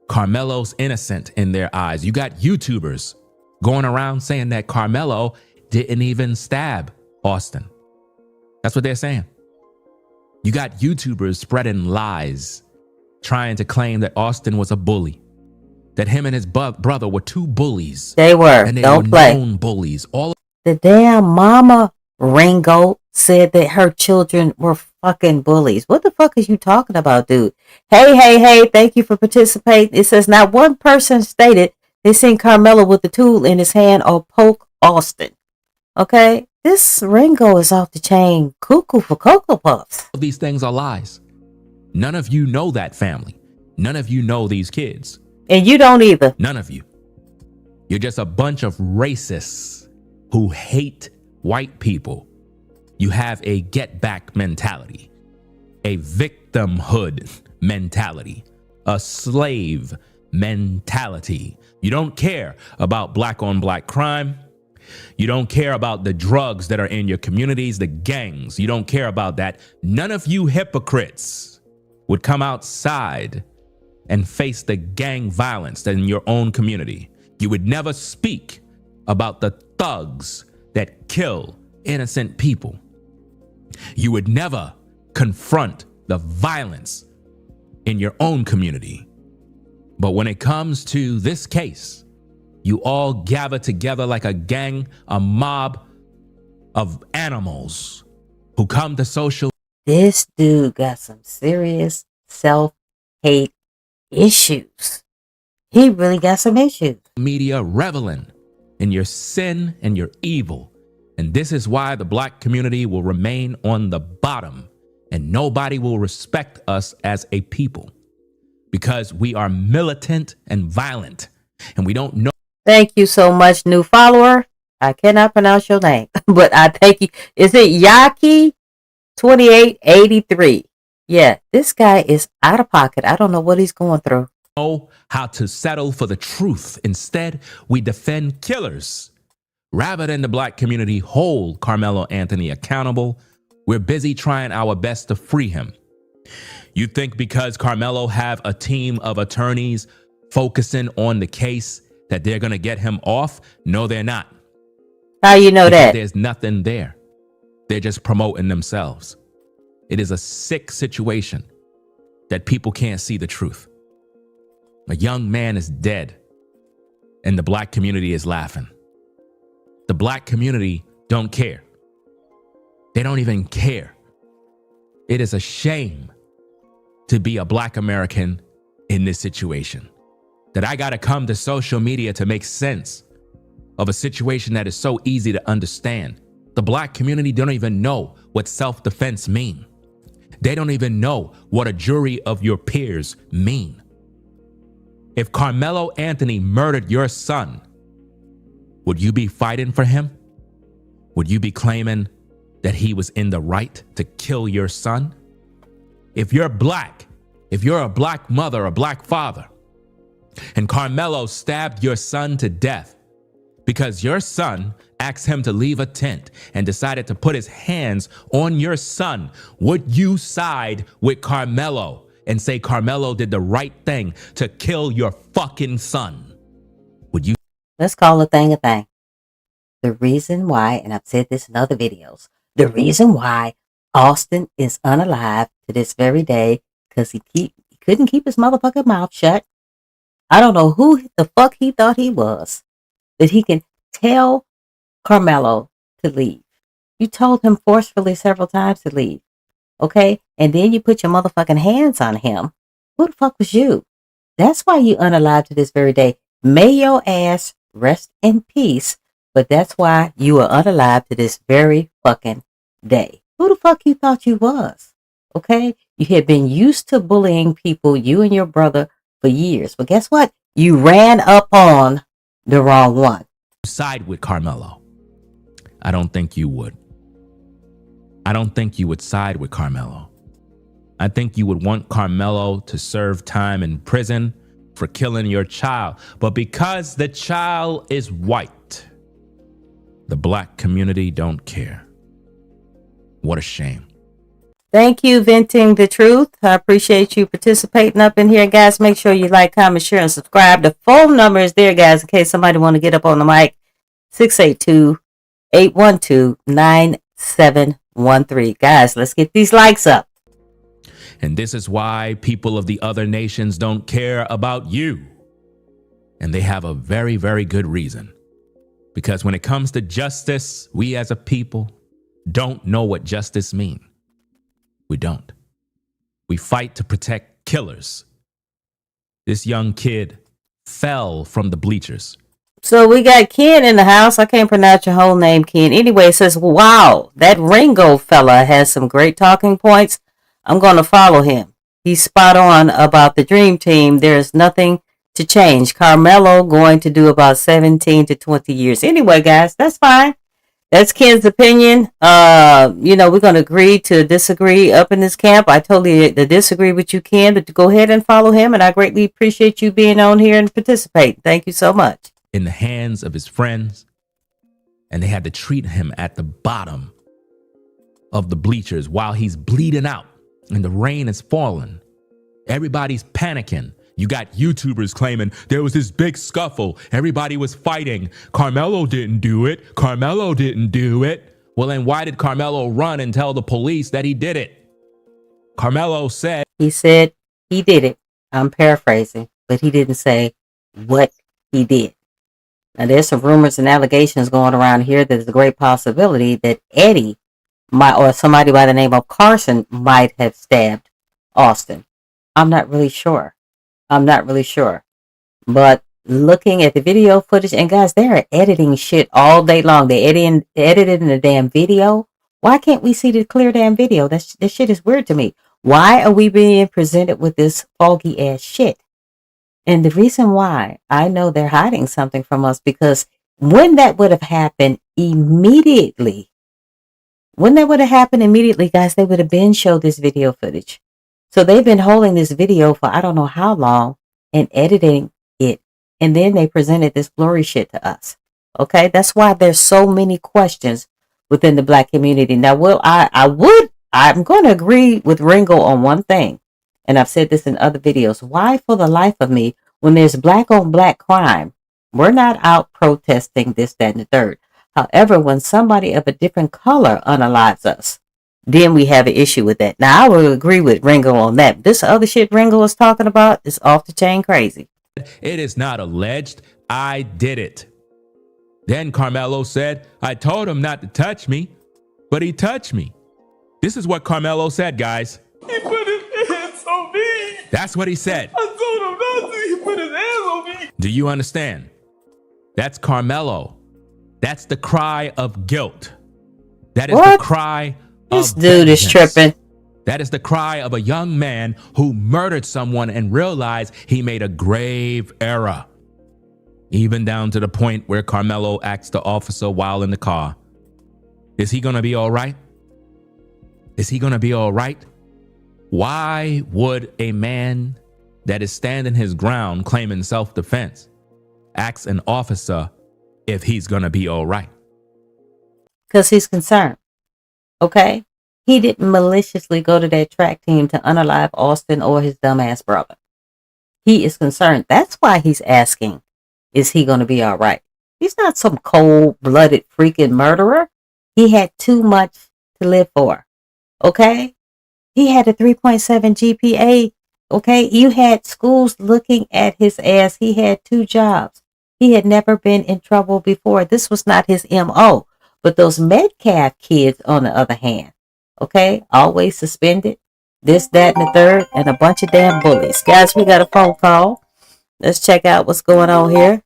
Karmelo's innocent in their eyes. You got YouTubers going around saying that Karmelo didn't even stab Austin. That's what they're saying. You got YouTubers spreading lies, trying to claim that Austin was a bully, that him and his brother were two bullies. They were. And they Don't were play. known bullies. The damn mama Ringo said that her children were fucking bullies. What the fuck is you talking about, dude? Hey, thank you for participating. It says not one person stated they seen Karmelo with the tool in his hand or poke Austin. Okay? This Ringo is off the chain cuckoo for Cocoa Puffs. These things are lies. None of you know that family. None of you know these kids. And you don't either. None of you. You're just a bunch of racists who hate white people. You have a get back mentality, a victimhood mentality, a slave mentality. You don't care about black on black crime. You don't care about the drugs that are in your communities, the gangs. You don't care about that. None of you hypocrites would come outside and face the gang violence in your own community. You would never speak about the thugs that kill innocent people. You would never confront the violence in your own community. But when it comes to this case, you all gather together like a gang, a mob of animals who come to social. This dude got some serious self-hate issues. He really got some issues. Media reveling in your sin and your evil. And this is why the black community will remain on the bottom and nobody will respect us as a people because we are militant and violent and we don't know. Thank you so much, new follower. I cannot pronounce your name, but I thank you. Is it Yaki2883? Yeah, this guy is out of pocket. I don't know what he's going through. Know how to settle for the truth. Instead, we defend killers. Rather than the black community hold Karmelo Anthony accountable, we're busy trying our best to free him. You think because Karmelo have a team of attorneys focusing on the case that they're going to get him off? No, they're not. How you know Because that? there's nothing there. They're just promoting themselves. It is a sick situation that people can't see the truth. A young man is dead and the black community is laughing. The black community don't care. They don't even care. It is a shame to be a black American in this situation. That I got to come to social media to make sense of a situation that is so easy to understand. The black community don't even know what self-defense mean. They don't even know what a jury of your peers mean. If Karmelo Anthony murdered your son, would you be fighting for him? Would you be claiming that he was in the right to kill your son? If you're black, if you're a black mother, a black father, and Karmelo stabbed your son to death because your son asked him to leave a tent and decided to put his hands on your son, would you side with Karmelo and say Karmelo did the right thing to kill your fucking son? Would you? Let's call a thing a thing. The reason why, and I've said this in other videos, the reason why Austin is unalive to this very day, because he couldn't keep his motherfucking mouth shut. I don't know who the fuck he thought he was, that he can tell Karmelo to leave. You told him forcefully several times to leave, okay? And then you put your motherfucking hands on him. Who the fuck was you? That's why you unalive to this very day. May your ass rest in peace, but that's why you are unalive to this very fucking day. Who the fuck you thought you was, okay? You had been used to bullying people, you and your brother, for years. But guess what? You ran up on the wrong one. Side with Karmelo? I don't think you would. I don't think you would side with Karmelo. I think you would want Karmelo to serve time in prison for killing your child. But because the child is white, the black community don't care. What a shame. Thank you, Venting the Truth. I appreciate you participating up in here, guys. Make sure you like, comment, share, and subscribe. The phone number is there, guys, in case somebody want to get up on the mic. 682-812-9713. Guys, let's get these likes up. And this is why people of the other nations don't care about you. And they have a very, very good reason. Because when it comes to justice, we as a people don't know what justice means. We don't. We fight to protect killers. This young kid fell from the bleachers. So we got Ken in the house. I can't pronounce your whole name, Ken. Anyway, it says, wow, that Ringo fella has some great talking points. I'm going to follow him. He's spot on about the dream team. There's nothing to change. Karmelo going to do about 17 to 20 years. Anyway, guys, that's fine. That's Ken's opinion. We're going to agree to disagree up in this camp. I totally disagree with you, Ken, but go ahead and follow him. And I greatly appreciate you being on here and participating. Thank you so much. In the hands of his friends, and they had to treat him at the bottom of the bleachers while he's bleeding out and the rain is falling. Everybody's panicking. You got YouTubers claiming there was this big scuffle. Everybody was fighting. Karmelo didn't do it. Karmelo didn't do it. Well, then why did Karmelo run and tell the police that he did it? Karmelo said... He said he did it. I'm paraphrasing, but he didn't say what he did. Now, there's some rumors and allegations going around here that there's a great possibility that Eddie or somebody by the name of Carson might have stabbed Austin. I'm not really sure. But looking at the video footage, and guys, they're editing shit all day long. They edited in the damn video. Why can't we see the clear damn video? This shit is weird to me. Why are we being presented with this foggy ass shit? And the reason why I know they're hiding something from us, because when that would have happened immediately, guys, they would have been showed this video footage. So they've been holding this video for I don't know how long and editing it. And then they presented this blurry shit to us. Okay. That's why there's so many questions within the black community. Now, I'm going to agree with Ringo on one thing. And I've said this in other videos. Why, for the life of me, when there's black on black crime, we're not out protesting this, that, and the third. However, when somebody of a different color unalives us, then we have an issue with that. Now, I will agree with Ringo on that. This other shit Ringo is talking about is off the chain crazy. It is not alleged. I did it. Then Karmelo said, I told him not to touch me, but he touched me. This is what Karmelo said, guys. He put his hands on me. That's what he said. I told him not to. He put his hands on me. Do you understand? That's Karmelo. That's the cry of guilt. That is the cry this dude is tripping. That is the cry of a young man who murdered someone and realized he made a grave error. Even down to the point where Karmelo asked the officer while in the car, is he going to be all right? Is he going to be all right? Why would a man that is standing his ground claiming self-defense ask an officer if he's going to be all right? Because he's concerned. Okay? He didn't maliciously go to that track team to unalive Austin or his dumbass brother. He is concerned. That's why he's asking, is he going to be all right? He's not some cold-blooded freaking murderer. He had too much to live for. Okay? He had a 3.7 GPA. Okay? You had schools looking at his ass. He had 2 jobs. He had never been in trouble before. This was not his MO. But those Metcalf kids, on the other hand, okay, always suspended, this, that, and the third, and a bunch of damn bullies. Guys, we got a phone call. Let's check out what's going on here.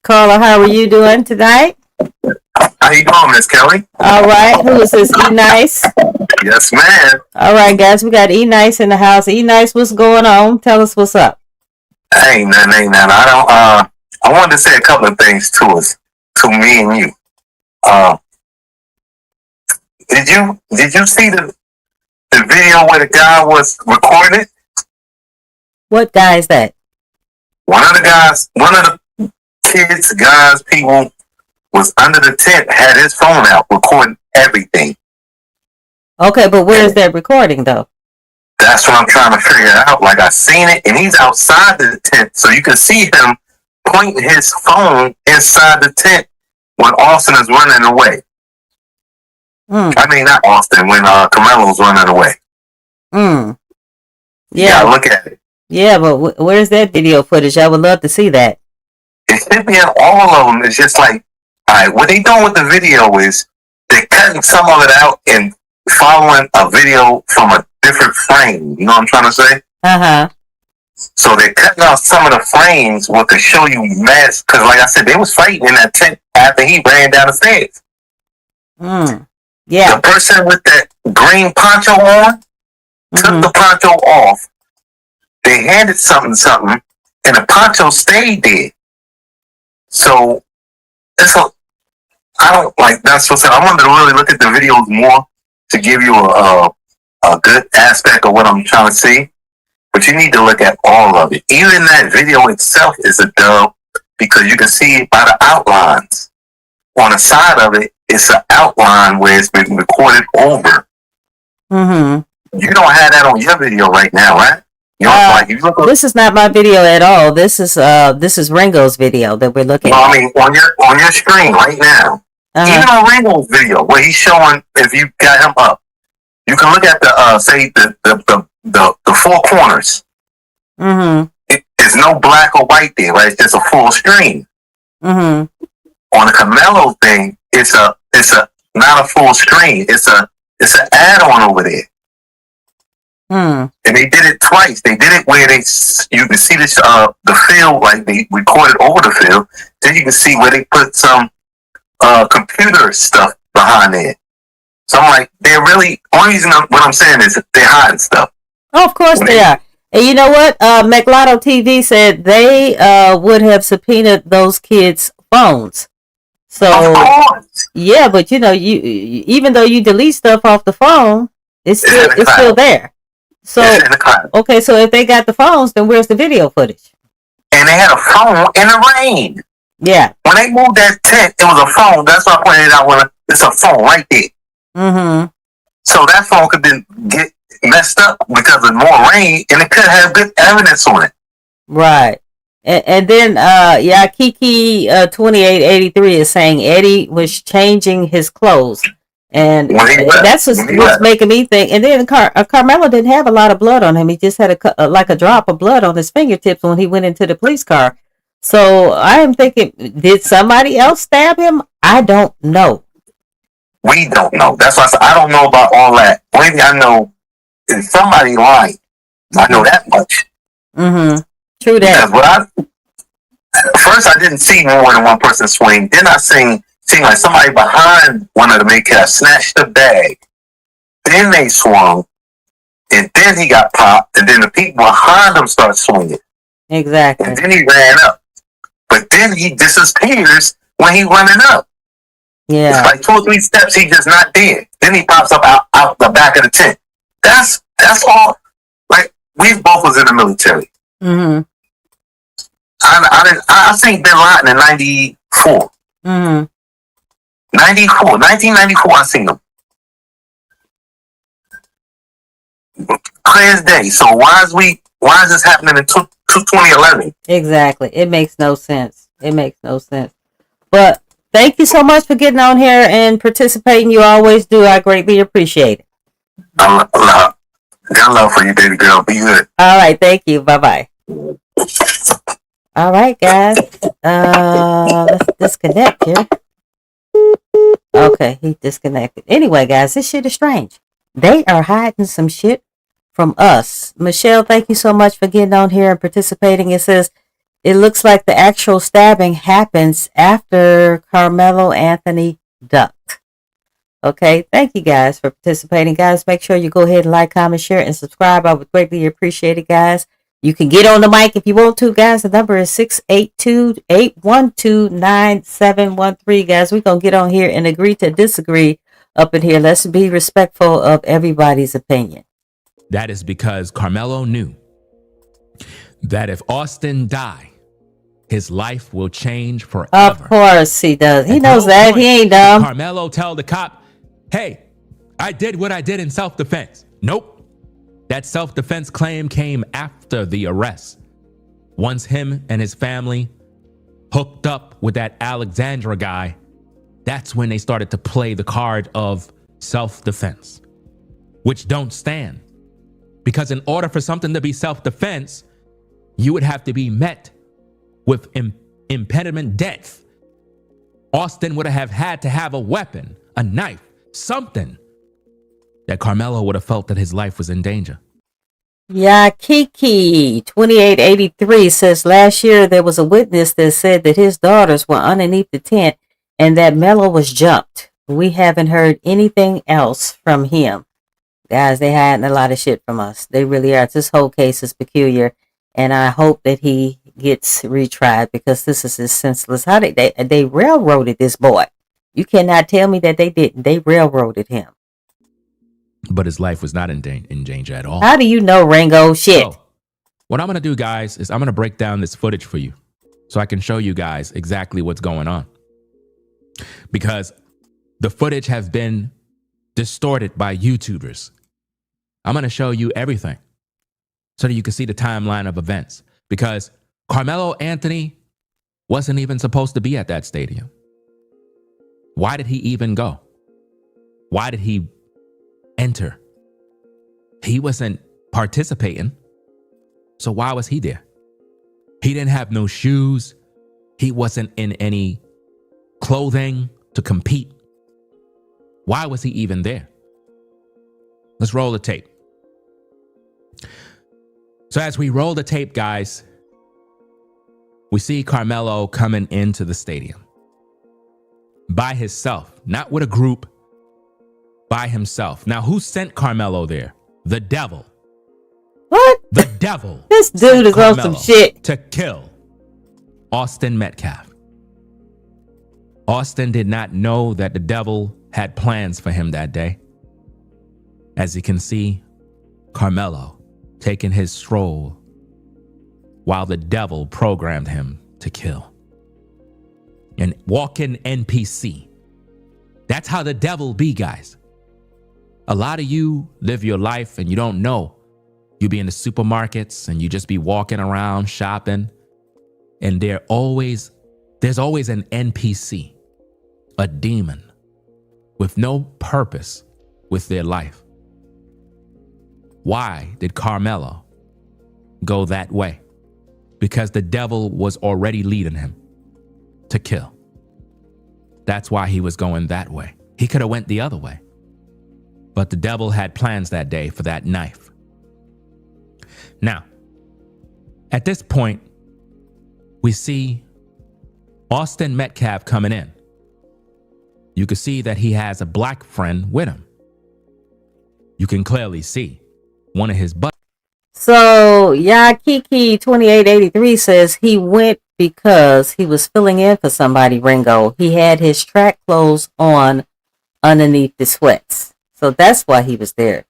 Carla, how are you doing tonight? How you doing, Miss Kelly? All right. Who is this? E-Nice? Yes, ma'am. All right, guys. We got E-Nice in the house. E-Nice, what's going on? Tell us what's up. Ain't nothing. I wanted to say a couple of things to me and you. Did you see the video where the guy was recorded? What guy is that? One of the kids, people was under the tent, had his phone out, recording everything. Okay, but where's that recording though? That's what I'm trying to figure out. Like, I seen it, and he's outside the tent, so you can see him pointing his phone inside the tent when Austin is running away. I mean, not Austin, when Carmelo's running away. Yeah, look at it. Yeah, but where's that video footage? I would love to see that. It should be in all of them. It's just like, all right, what they doing with the video is they're cutting some of it out and following a video from a different frame. You know what I'm trying to say? So they're cutting out some of the frames what to show you mass, because like I said, they was fighting in that tent after he ran down the stairs. Yeah. The person with that green poncho on took the poncho off. They handed something, and the poncho stayed there. So that's a, I don't like. That's what I said. I wanted to really look at the videos more to give you a good aspect of what I'm trying to see. But you need to look at all of it. Even that video itself is a dub because you can see by the outlines. On the side of it, it's an outline where it's been recorded over. You don't have that on your video right now, right? You know, this is not my video at all. This is Ringo's video that we're looking at. I mean, on your screen right now. Even on Ringo's video, where he's showing, if you got him up, you can look at the say the four corners. There's no black or white there, right? It's just a full screen. On the Karmelo thing, it's a not a full screen. It's an add-on over there. And they did it twice. They did it where you can see this the field, like they recorded over the field. Then you can see where they put some computer stuff behind there. So I'm like, they're really, only reason what I'm saying is they're hiding stuff. Oh, of course they are. And you know what? McLotto TV said they would have subpoenaed those kids' phones. So yeah, but you know, you even though you delete stuff off the phone, it's still there. So okay, so if they got the phones, then where's the video footage? And they had a phone in the rain. Yeah. When they moved that tent, it was a phone. That's why I pointed it out. When it's a phone right there. So that phone could then get messed up because of more rain, and it could have good evidence on it. Right. And then Kiki 2883 is saying Eddie was changing his clothes. And that's what's making me think. And then Carmelo didn't have a lot of blood on him. He just had a drop of blood on his fingertips when he went into the police car. So I am thinking, did somebody else stab him? I don't know. We don't know. That's why I said I don't know about all that. Only thing I know is somebody lied. I know that much. True that. Because first I didn't see more than one person swing. Then I seen like somebody behind one of the main cats snatched the bag. Then they swung, and then he got popped, and then the people behind him start swinging. Exactly. And then he ran up. But then he disappears when he running up. Yeah. It's like 2 or 3 steps, he just not there. Then he pops up out the back of the tent. That's all. Like, we both was in the military. I seen Bin Laden in 94. 1994, I seen him. Clear as day. So why is this happening in 2011? Exactly. It makes no sense. But thank you so much for getting on here and participating. You always do. I greatly appreciate it. Got love for you, baby girl. Be good. All right. Thank you. Bye-bye. All right, guys. Let's disconnect here. Okay, he disconnected. Anyway, guys, this shit is strange. They are hiding some shit from us. Michelle, thank you so much for getting on here and participating. It says, it looks like the actual stabbing happens after Karmelo Anthony ducked. Okay, thank you guys for participating. Guys, make sure you go ahead and like, comment, share, and subscribe. I would greatly appreciate it, guys. You can get on the mic if you want to, guys. The number is 682-812-9713. Guys, we're going to get on here and agree to disagree up in here. Let's be respectful of everybody's opinion. That is because Karmelo knew that if Austin died, his life will change forever. Of course he does. He At knows no that. point He ain't did dumb. Karmelo tell the cop, hey, I did what I did in self-defense. Nope. That self-defense claim came after the arrest. Once him and his family hooked up with that Alexandra guy, that's when they started to play the card of self-defense, which don't stand. Because in order for something to be self-defense, you would have to be met with impediment death. Austin would have had to have a weapon, a knife, something that Karmelo would have felt that his life was in danger. Yeah, Kiki 2883 says last year there was a witness that said that his daughters were underneath the tent and that Mello was jumped. We haven't heard anything else from him. Guys, they hiding a lot of shit from us. They really are. This whole case is peculiar, and I hope that he gets retried because this is just senseless. How they railroaded this boy? You cannot tell me that they didn't. They railroaded him. But his life was not in danger at all. How do you know, Ringo? Shit. So, what I'm going to do, guys, is I'm going to break down this footage for you so I can show you guys exactly what's going on. Because the footage has been distorted by YouTubers. I'm going to show you everything so that you can see the timeline of events. Because Karmelo Anthony wasn't even supposed to be at that stadium. Why did he even go? Why did he enter? He wasn't participating. So why was he there? He didn't have no shoes. He wasn't in any clothing to compete. Why was he even there? Let's roll the tape. So as we roll the tape, guys, we see Karmelo coming into the stadium by himself, not with a group, by himself. Now, who sent Karmelo there? The devil. What? The devil. This dude is on some shit. To kill Austin Metcalf. Austin did not know that the devil had plans for him that day. As you can see, Karmelo taking his stroll while the devil programmed him to kill. An walking NPC. That's how the devil be, guys. A lot of you live your life and you don't know. You be in the supermarkets and you just be walking around shopping, and there's always an NPC, a demon with no purpose with their life. Why did Karmelo go that way? Because the devil was already leading him to kill. That's why he was going that way. He could have went the other way. But the devil had plans that day for that knife. Now, at this point, we see Austin Metcalf coming in. You can see that he has a black friend with him. You can clearly see one of his buddies. So, Kiki 2883 says he went because he was filling in for somebody, Ringo. He had his track clothes on underneath the sweats. So that's why he was there.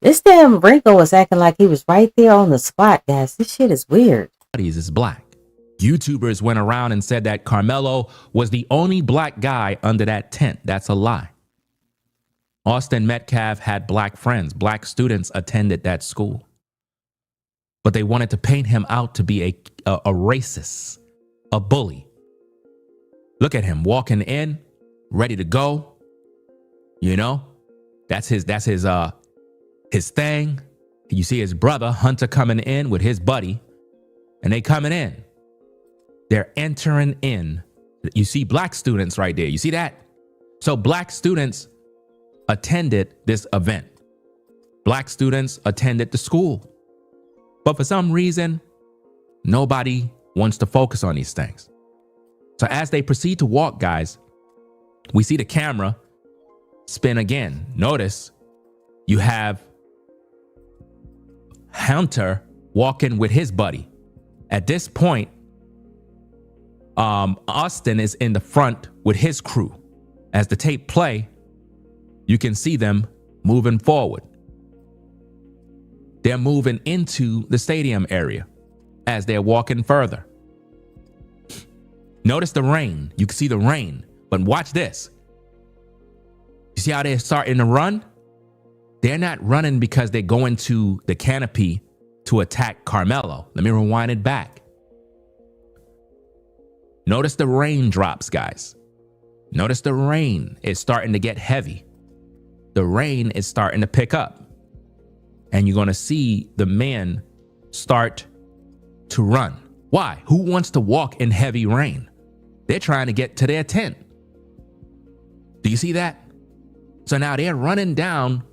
This damn Ringo was acting like he was right there on the spot, guys. This shit is weird. Is black. YouTubers went around and said that Karmelo was the only black guy under that tent. That's a lie. Austin Metcalf had black friends. Black students attended that school. But they wanted to paint him out to be a racist, a bully. Look at him walking in, ready to go. You know, that's his thing. You see his brother Hunter coming in with his buddy, and they coming in. They're entering in. You see black students right there. You see that? So black students attended this event. Black students attended the school. But for some reason, nobody wants to focus on these things. So as they proceed to walk, guys, we see the camera spin again. Notice you have Hunter walking with his buddy. At this point, Austin is in the front with his crew. As the tape play, you can see them moving forward. They're moving into the stadium area as they're walking further. Notice the rain. You can see the rain. But watch this. You see how they're starting to run? They're not running because they're going to the canopy to attack Karmelo. Let me rewind it back. Notice the raindrops, guys. Notice the rain is starting to get heavy. The rain is starting to pick up. And you're going to see the men start to run. Why? Who wants to walk in heavy rain? They're trying to get to their tent. Do you see that? So now they're running down,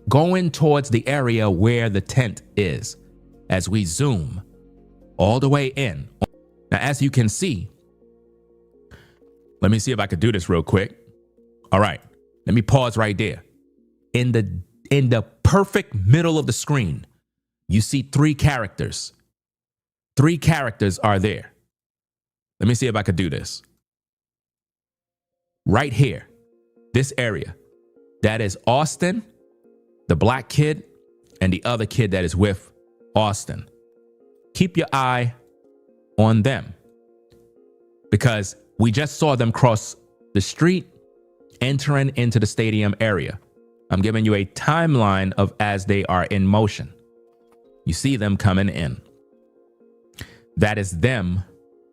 going towards the area where the tent is as we zoom all the way in. Now, as you can see, let me see if I could do this real quick. All right, let me pause right there. In the perfect middle of the screen, you see 3 characters. 3 characters are there. Let me see if I could do this. Right here, this area. That is Austin, the black kid, and the other kid that is with Austin. Keep your eye on them because we just saw them cross the street, entering into the stadium area. I'm giving you a timeline of as they are in motion. You see them coming in. That is them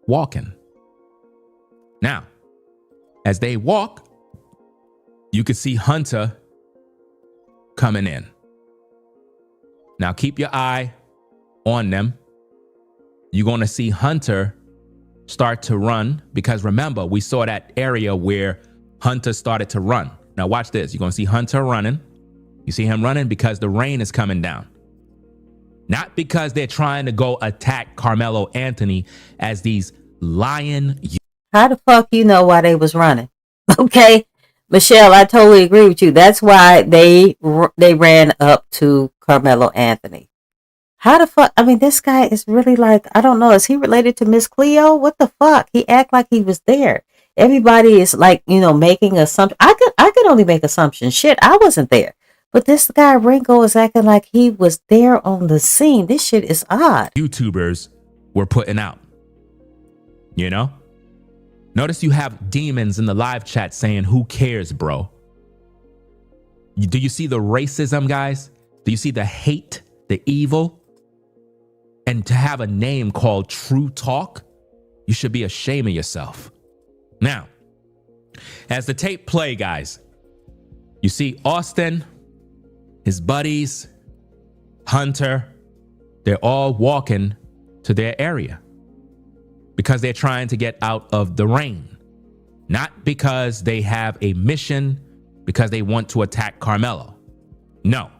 walking. Now, as they walk, you can see Hunter coming in. Now keep your eye on them. You're going to see Hunter start to run because remember, we saw that area where Hunter started to run. Now watch this. You're going to see Hunter running. You see him running because the rain is coming down. Not because they're trying to go attack Karmelo Anthony as these lying. How the fuck you know why they was running? Okay, Michelle, I totally agree with you. That's why they ran up to Karmelo Anthony. How the fuck? I mean, this guy is really like, I don't know. Is he related to Miss Cleo? What the fuck? He act like he was there. Everybody is like, you know, making assumptions. I could only make assumptions. Shit, I wasn't there. But this guy Ringo is acting like he was there on the scene. This shit is odd. YouTubers were putting out. You know? Notice you have demons in the live chat saying, who cares, bro? Do you see the racism, guys? Do you see the hate, the evil? And to have a name called True Talk, you should be ashamed of yourself. Now, as the tape play, guys, you see Austin, his buddies, Hunter, they're all walking to their area because they're trying to get out of the rain, not because they have a mission, because they want to attack Karmelo. No,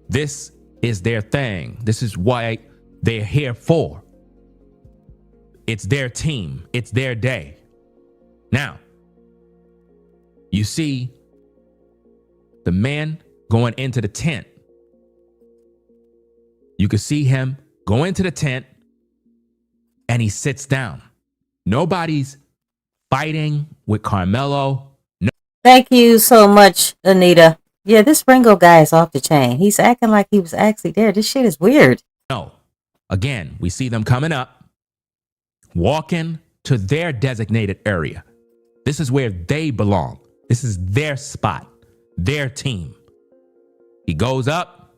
this is their thing. This is why they're here for. It's their team. It's their day. Now, you see the man going into the tent. You can see him go into the tent and he sits down. Nobody's fighting with Karmelo. No. Thank you so much, Anita. Yeah, this Ringo guy is off the chain. He's acting like he was actually there. This shit is weird. No. Again, we see them coming up, walking to their designated area. This is where they belong. This is their spot, their team. He goes up.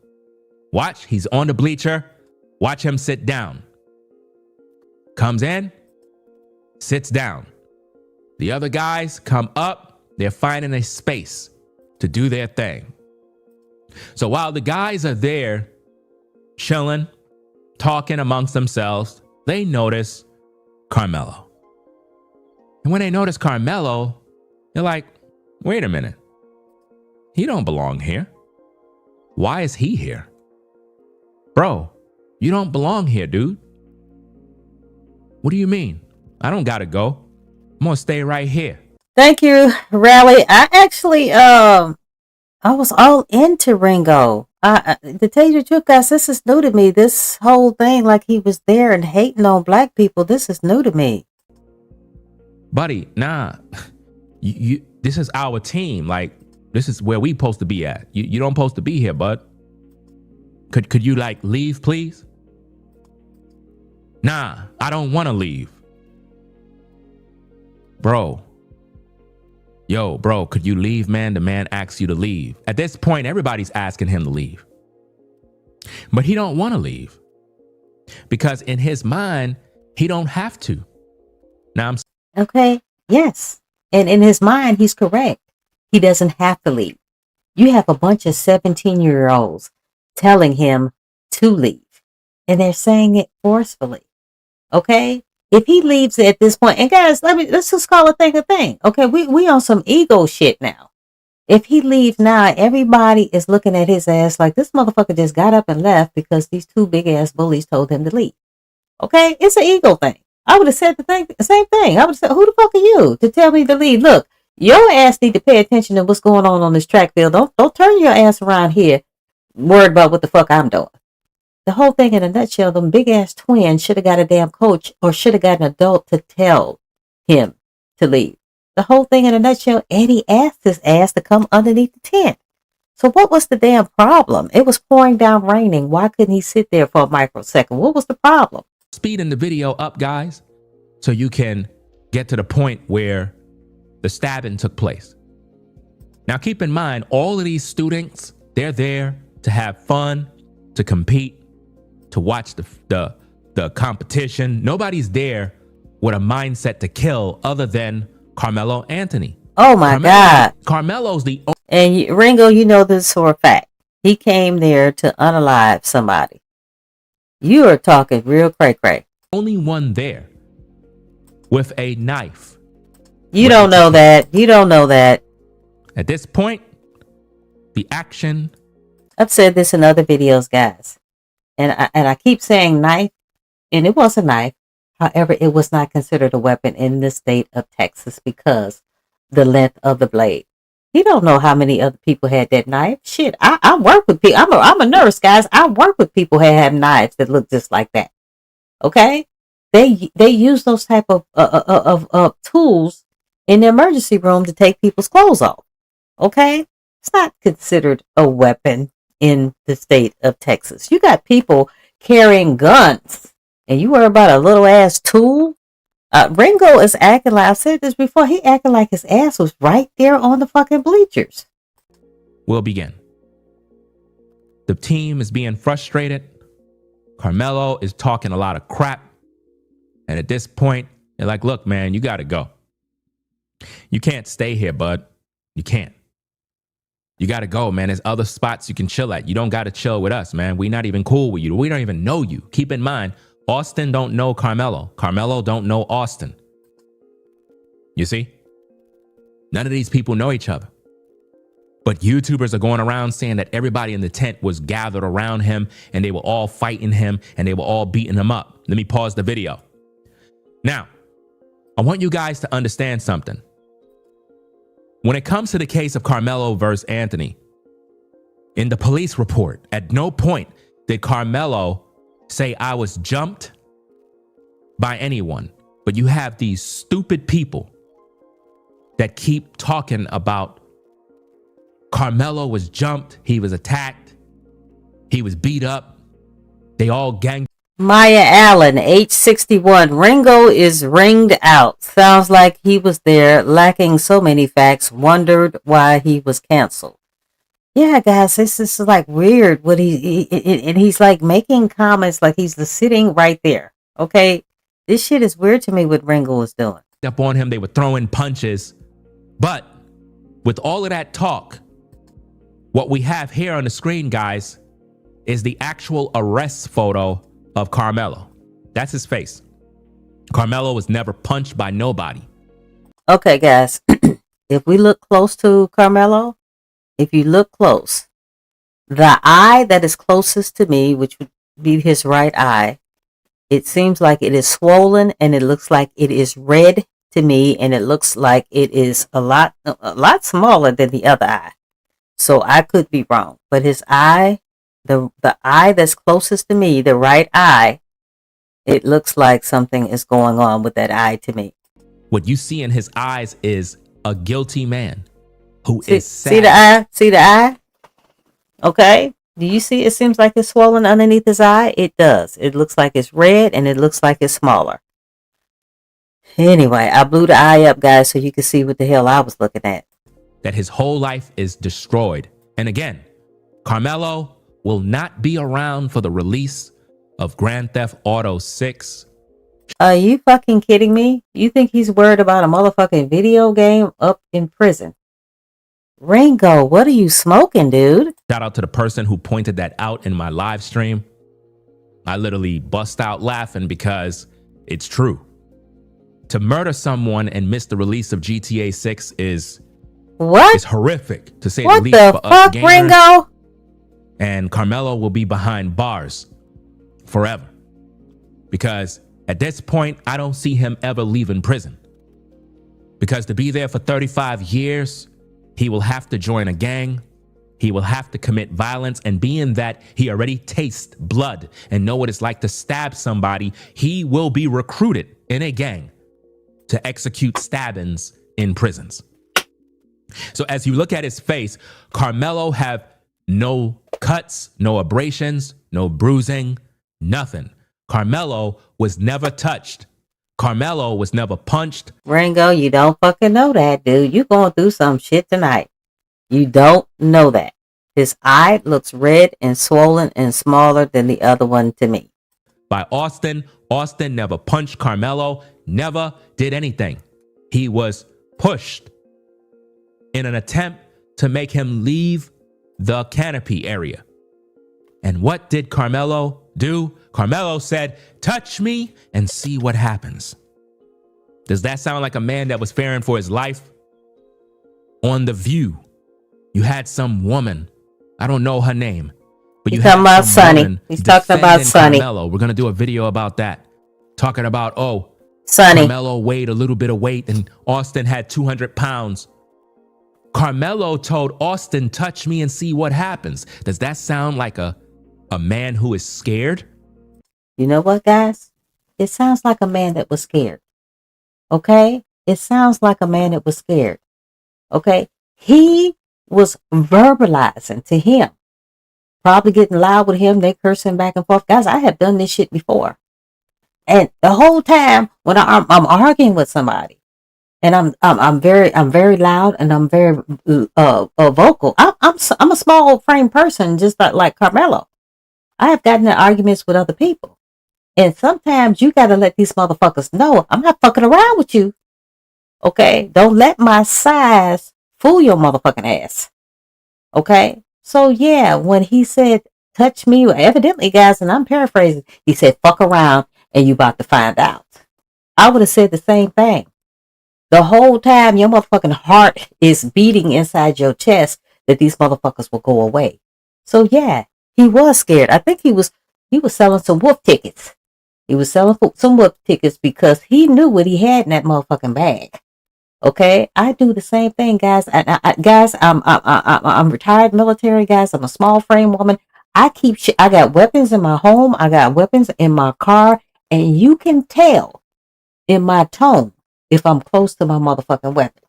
Watch, he's on the bleacher. Watch him sit down. Comes in, sits down. The other guys come up. They're finding a space to do their thing. So while the guys are there chilling, talking amongst themselves, they notice Karmelo. And when they notice Karmelo, they're like, wait a minute. He don't belong here. Why is he here? Bro, you don't belong here, dude. What do you mean? I don't gotta go. I'm gonna stay right here. Thank you, Rally. I actually, I was all into Ringo. To tell you the truth, guys, this is new to me. This whole thing, like he was there and hating on black people, this is new to me. Buddy, nah. This is our team. Like, this is where we supposed to be at. You don't supposed to be here, bud. Could you like leave, please? Nah, I don't want to leave. bro, yo, bro, could you leave, man? The man asks you to leave. At this point, everybody's asking him to leave. But he don't want to leave. Because in his mind, he don't have to. Now I'm Okay. Yes. And in his mind, he's correct. He doesn't have to leave. You have a bunch of 17-year-olds telling him to leave. And they're saying it forcefully. Okay? If he leaves at this point, and guys, let's just call a thing a thing. Okay, we on some ego shit now. If he leaves now, everybody is looking at his ass like this motherfucker just got up and left because these two big ass bullies told him to leave. Okay? It's an ego thing. I would have said the same thing. I would have said, who the fuck are you to tell me to leave? Look, your ass need to pay attention to what's going on this track field. Don't turn your ass around here worried about what the fuck I'm doing. The whole thing in a nutshell, them big ass twins should have got a damn coach or should have got an adult to tell him to leave. The whole thing in a nutshell, Eddie asked his ass to come underneath the tent. So what was the damn problem? It was pouring down raining. Why couldn't he sit there for a microsecond? What was the problem? speeding the video up, guys, so you can get to the point where the stabbing took place. Now, keep in mind, all of these students, they're there to have fun, to compete, to watch the competition. Nobody's there with a mindset to kill other than Karmelo Anthony. Oh my God. Carmelo's the And Ringo, you know this for a fact. He came there to unalive somebody. You are talking real cray-cray. only one there with a knife. You don't know that. You don't know that. At this point, the action. I've said this in other videos, guys. And I keep saying knife, and it was a knife. However, it was not considered a weapon in the state of Texas because the length of the blade. You don't know how many other people had that knife. Shit, I work with people. I'm a nurse, guys. I work with people who have knives that look just like that. Okay, they use those type of tools in the emergency room to take people's clothes off. Okay, it's not considered a weapon in the state of Texas. You got people carrying guns, and you worry about a little ass tool. Ringo is acting like, I've said this before, he acting like his ass was right there on the fucking bleachers. Will begin. The team is being frustrated. Karmelo is talking a lot of crap. And at this point, they're like, look, man, you got to go. You can't stay here, bud. You can't. You got to go, man. There's other spots you can chill at. You don't got to chill with us, man. We're not even cool with you. We don't even know you. Keep in mind, Austin don't know Karmelo. Karmelo don't know Austin. You see? None of these people know each other. But YouTubers are going around saying that everybody in the tent was gathered around him and they were all fighting him and they were all beating him up. Let me pause the video. Now, I want you guys to understand something. When it comes to the case of Karmelo versus Anthony, in the police report, at no point did Karmelo say I was jumped by anyone. But you have these stupid people that keep talking about Karmelo was jumped, he was attacked, he was beat up, they all gang. Maya Allen, age 61. Ringo is ringed out. Sounds like he was there, lacking so many facts, wondered why he was canceled. Yeah, guys, this is like weird. What and he's like making comments like he's sitting right there. Okay, this shit is weird to me. What Ringo was doing. Up on him, they were throwing punches, but with all of that talk, what we have here on the screen, guys, is the actual arrest photo of Karmelo. That's his face. Karmelo was never punched by nobody. Okay, guys, if we look close to Karmelo. If you look close, the eye that is closest to me, which would be his right eye, it seems like it is swollen and it looks like it is red to me, and it looks like it is a lot smaller than the other eye. So I could be wrong, but his eye, the eye that's closest to me, the right eye, it looks like something is going on with that eye to me. What you see in his eyes is a guilty man. Who is sad. See the eye? See the eye? Okay. Do you see? It seems like it's swollen underneath his eye. It does. It looks like it's red and it looks like it's smaller. Anyway, I blew the eye up, guys, so you can see what the hell I was looking at. That his whole life is destroyed. And again, Karmelo will not be around for the release of Grand Theft Auto 6. Are you fucking kidding me? You think he's worried about a motherfucking video game up in prison? Ringo, what are you smoking, dude? Shout out to the person who pointed that out in my live stream. I literally bust out laughing because it's true. To murder someone and miss the release of GTA 6 is horrific, to say the least, for us gamers. Ringo? And Karmelo will be behind bars forever. Because at this point, I don't see him ever leaving prison. Because to be there for 35 years, he will have to join a gang. He will have to commit violence. And being that he already tastes blood and know what it's like to stab somebody, he will be recruited in a gang to execute stabbings in prisons. So as you look at his face, Karmelo have no cuts, no abrasions, no bruising, nothing. Karmelo was never touched. Karmelo was never punched. Ringo, you don't fucking know that, dude. You going through some shit tonight. You don't know that. His eye looks red and swollen and smaller than the other one to me. By Austin. Austin never punched Karmelo, never did anything. He was pushed in an attempt to make him leave the canopy area. And what did Karmelo do? Karmelo said, touch me and see what happens. Does that sound like a man that was fearing for his life? On The View, you had some woman, I don't know her name, but you talking about Sonny. He's talking about Sonny. Karmelo. We're going to do a video about that. Talking about, Sonny. Karmelo weighed a little bit of weight and Austin had 200 pounds. Karmelo told Austin, touch me and see what happens. Does that sound like a man who is scared? You know what, guys? It sounds like a man that was scared. Okay? It sounds like a man that was scared. Okay? He was verbalizing to him. Probably getting loud with him. They cursing back and forth. Guys, I have done this shit before. And the whole time when I'm arguing with somebody, and I'm very loud and I'm very vocal. I'm a small frame person, just like Karmelo. I have gotten in arguments with other people, and sometimes you gotta let these motherfuckers know I'm not fucking around with you. Okay, don't let my size fool your motherfucking ass. Okay, so yeah, when he said touch me, evidently, guys, and I'm paraphrasing, he said fuck around and you about to find out. I would have said the same thing. The whole time your motherfucking heart is beating inside your chest that these motherfuckers will go away. So yeah, he was scared. I think he was selling some wolf tickets. He was selling some wolf tickets because he knew what he had in that motherfucking bag. Okay, I do the same thing, guys. Guys, I'm retired military, guys. I'm a small frame woman. I got weapons in my home. I got weapons in my car, and you can tell in my tone if I'm close to my motherfucking weapon.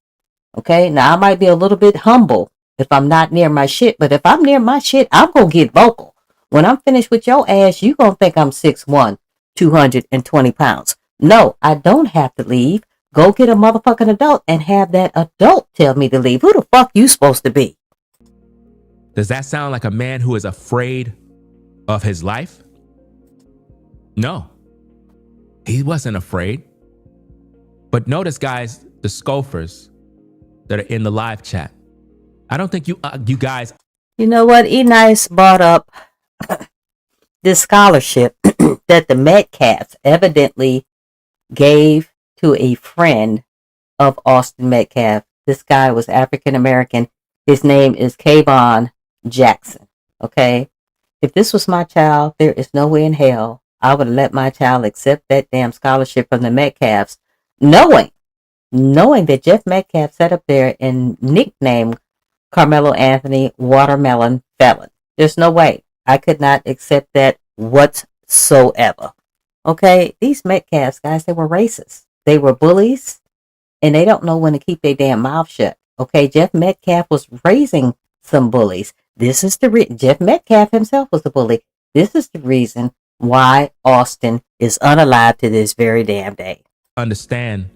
Okay, now I might be a little bit humble if I'm not near my shit, but if I'm near my shit, I'm gonna get vocal. When I'm finished with your ass, you gonna think I'm 6'1", 220 pounds. No, I don't have to leave. Go get a motherfucking adult and have that adult tell me to leave. Who the fuck you supposed to be? Does that sound like a man who is afraid of his life? No, he wasn't afraid. But notice, guys, the scoffers that are in the live chat. I don't think you guys. You know what? E-Nice brought up this scholarship that the Metcalfs evidently gave to a friend of Austin Metcalf. This guy was African American. His name is Kayvon Jackson. Okay? If this was my child, there is no way in hell I would have let my child accept that damn scholarship from the Metcalfs, knowing that Jeff Metcalf sat up there and nicknamed Karmelo Anthony Watermelon Felon. There's no way. I could not accept that whatsoever. Okay? These Metcalfs, guys, they were racist. They were bullies, and they don't know when to keep their damn mouth shut. Okay? Jeff Metcalf was raising some bullies. This is the reason. Jeff Metcalf himself was a bully. This is the reason why Austin is unalive to this very damn day. understand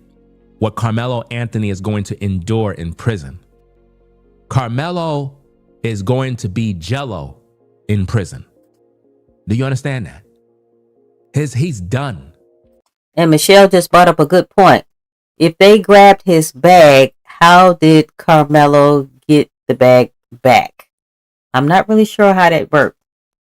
what Karmelo Anthony is going to endure in prison. Karmelo is going to be Jello in prison. Do you understand that? He's done. And Michelle just brought up a good point. If they grabbed his bag, how did Karmelo get the bag back? I'm not really sure how that worked,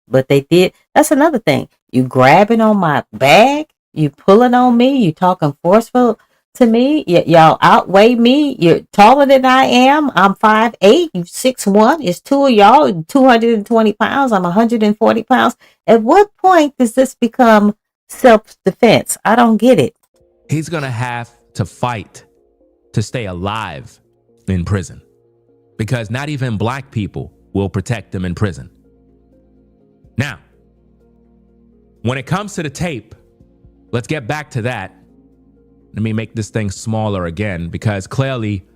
but they did. That's another thing. You grabbing on my bag, you pulling on me, you talking forceful to me. Y'all outweigh me. You're taller than I am. I'm 5'8", you 6'1". It's two of y'all, 220 pounds. I'm 140 pounds. At what point does this become self-defense? I don't get it. He's going to have to fight to stay alive in prison because not even black people will protect him in prison. Now, when it comes to the tape, let's get back to that. Let me make this thing smaller again because clearly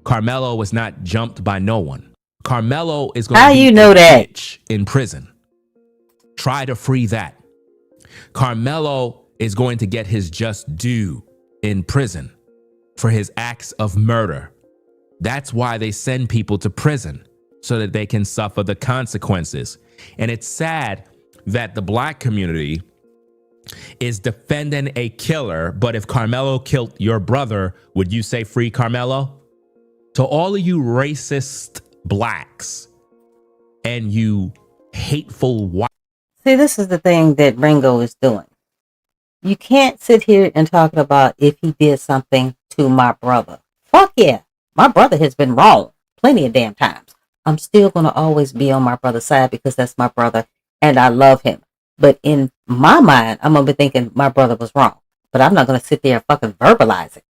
Karmelo was not jumped by no one. Karmelo is going to be a bitch in prison. Try to free that. Karmelo is going to get his just due in prison for his acts of murder. That's why they send people to prison, so that they can suffer the consequences. And it's sad that the black community is defending a killer, but if Karmelo killed your brother, would you say free Karmelo? To all of you racist blacks and you hateful white. See, this is the thing that Ringo is doing. You can't sit here and talk about if he did something to my brother. Fuck yeah. My brother has been wrong plenty of damn times. I'm still going to always be on my brother's side because that's my brother and I love him. But in my mind, I'm going to be thinking my brother was wrong. But I'm not going to sit there and fucking verbalize it.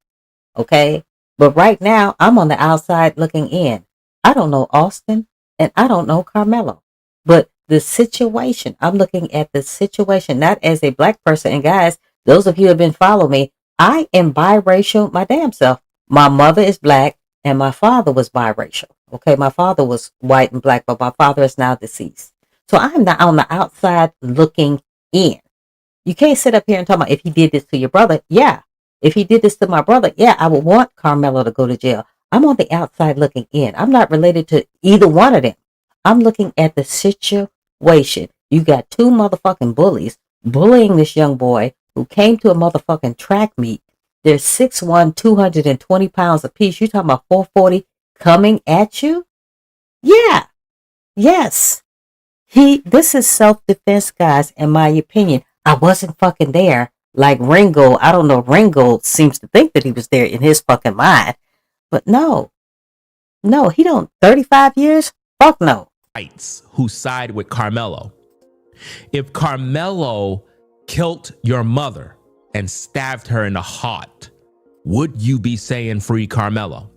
Okay? But right now, I'm on the outside looking in. I don't know Austin and I don't know Karmelo. But the situation, I'm looking at the situation, not as a black person. And guys, those of you who have been following me, I am biracial my damn self. My mother is black and my father was biracial. Okay, my father was white and black, but my father is now deceased. So I'm not on the outside looking in. You can't sit up here and talk about if he did this to your brother. Yeah. If he did this to my brother, yeah, I would want Karmelo to go to jail. I'm on the outside looking in. I'm not related to either one of them. I'm looking at the situation. You got two motherfucking bullies bullying this young boy who came to a motherfucking track meet. They're 6'1", 220 pounds apiece. You talking about 440 coming at you? Yeah. Yes. This is self-defense, guys, in my opinion. I wasn't fucking there. Like Ringo, I don't know, Ringo seems to think that he was there in his fucking mind. But no. No, he don't. 35 years? Fuck no. Who side with Karmelo. If Karmelo killed your mother and stabbed her in the heart, would you be saying free Karmelo?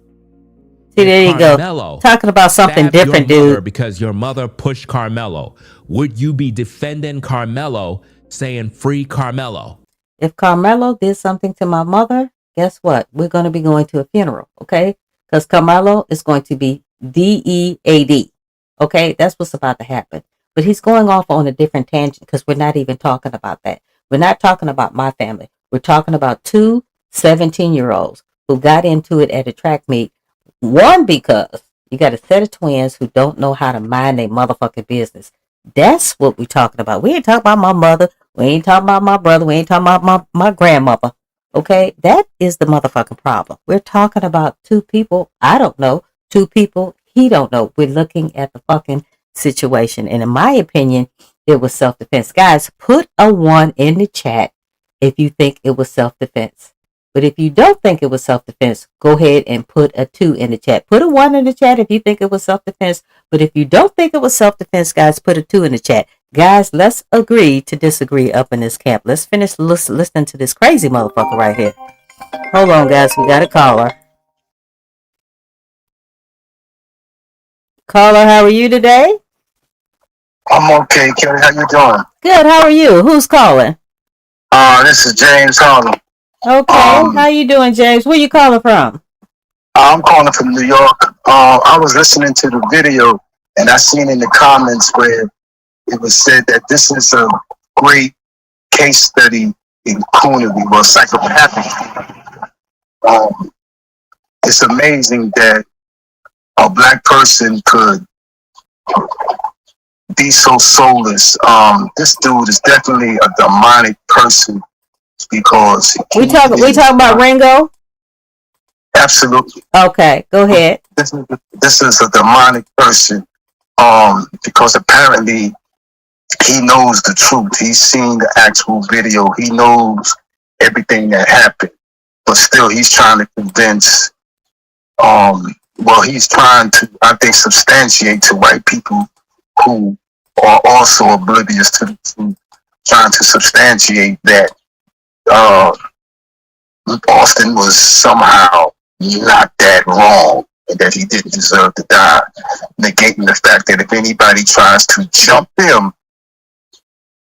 See, there you go. Talking about something different, dude. Because your mother pushed Karmelo, would you be defending Karmelo, saying free Karmelo? If Karmelo did something to my mother, guess what? We're going to be going to a funeral, okay? Because Karmelo is going to be DEAD. Okay, that's what's about to happen. But he's going off on a different tangent because we're not even talking about that. We're not talking about my family. We're talking about two 17-year-olds who got into it at a track meet. One, because you got a set of twins who don't know how to mind their motherfucking business. That's what we're talking about. We ain't talking about my mother. We ain't talking about my brother. We ain't talking about my grandmother. Okay, that is the motherfucking problem. We're talking about two people. I don't know. Two people. He don't know. We're looking at the fucking situation. And in my opinion, it was self-defense. Guys, put a 1 in the chat if you think it was self-defense. But if you don't think it was self-defense, go ahead and put a 2 in the chat. Put a 1 in the chat if you think it was self-defense. But if you don't think it was self-defense, guys, put a 2 in the chat. Guys, let's agree to disagree up in this camp. Let's finish listening to this crazy motherfucker right here. Hold on, guys. We got a caller. Caller, how are you today? I'm okay, Kelly. How you doing? Good. How are you? Who's calling? This is James Harlem. Okay. How you doing, James? Where you calling from? I'm calling from New York. I was listening to the video, and I seen in the comments where it was said that this is a great case study in coonery, well, psychopathic. It's amazing that a black person could be so soulless. This dude is definitely a demonic person because we talk about Ringo. Absolutely. Okay, go ahead. This is a demonic person. Because apparently he knows the truth. He's seen the actual video. He knows everything that happened, but still he's trying to convince. He's trying to, I think, substantiate to white people who are also oblivious to the truth, trying to substantiate that Austin was somehow not that wrong and that he didn't deserve to die, negating the fact that if anybody tries to jump him,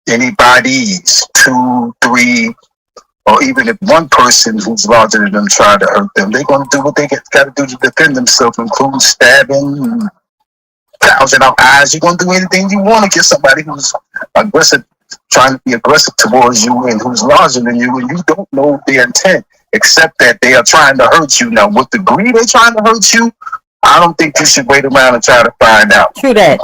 anybody's 2, 3, or even if one person who's larger than them try to hurt them, they're going to do what they got to do to defend themselves, including stabbing, gouging out eyes. You're going to do anything you want to get somebody who's aggressive, trying to be aggressive towards you and who's larger than you, and you don't know their intent, except that they are trying to hurt you. Now, what degree they're trying to hurt you, I don't think you should wait around and try to find out. True that.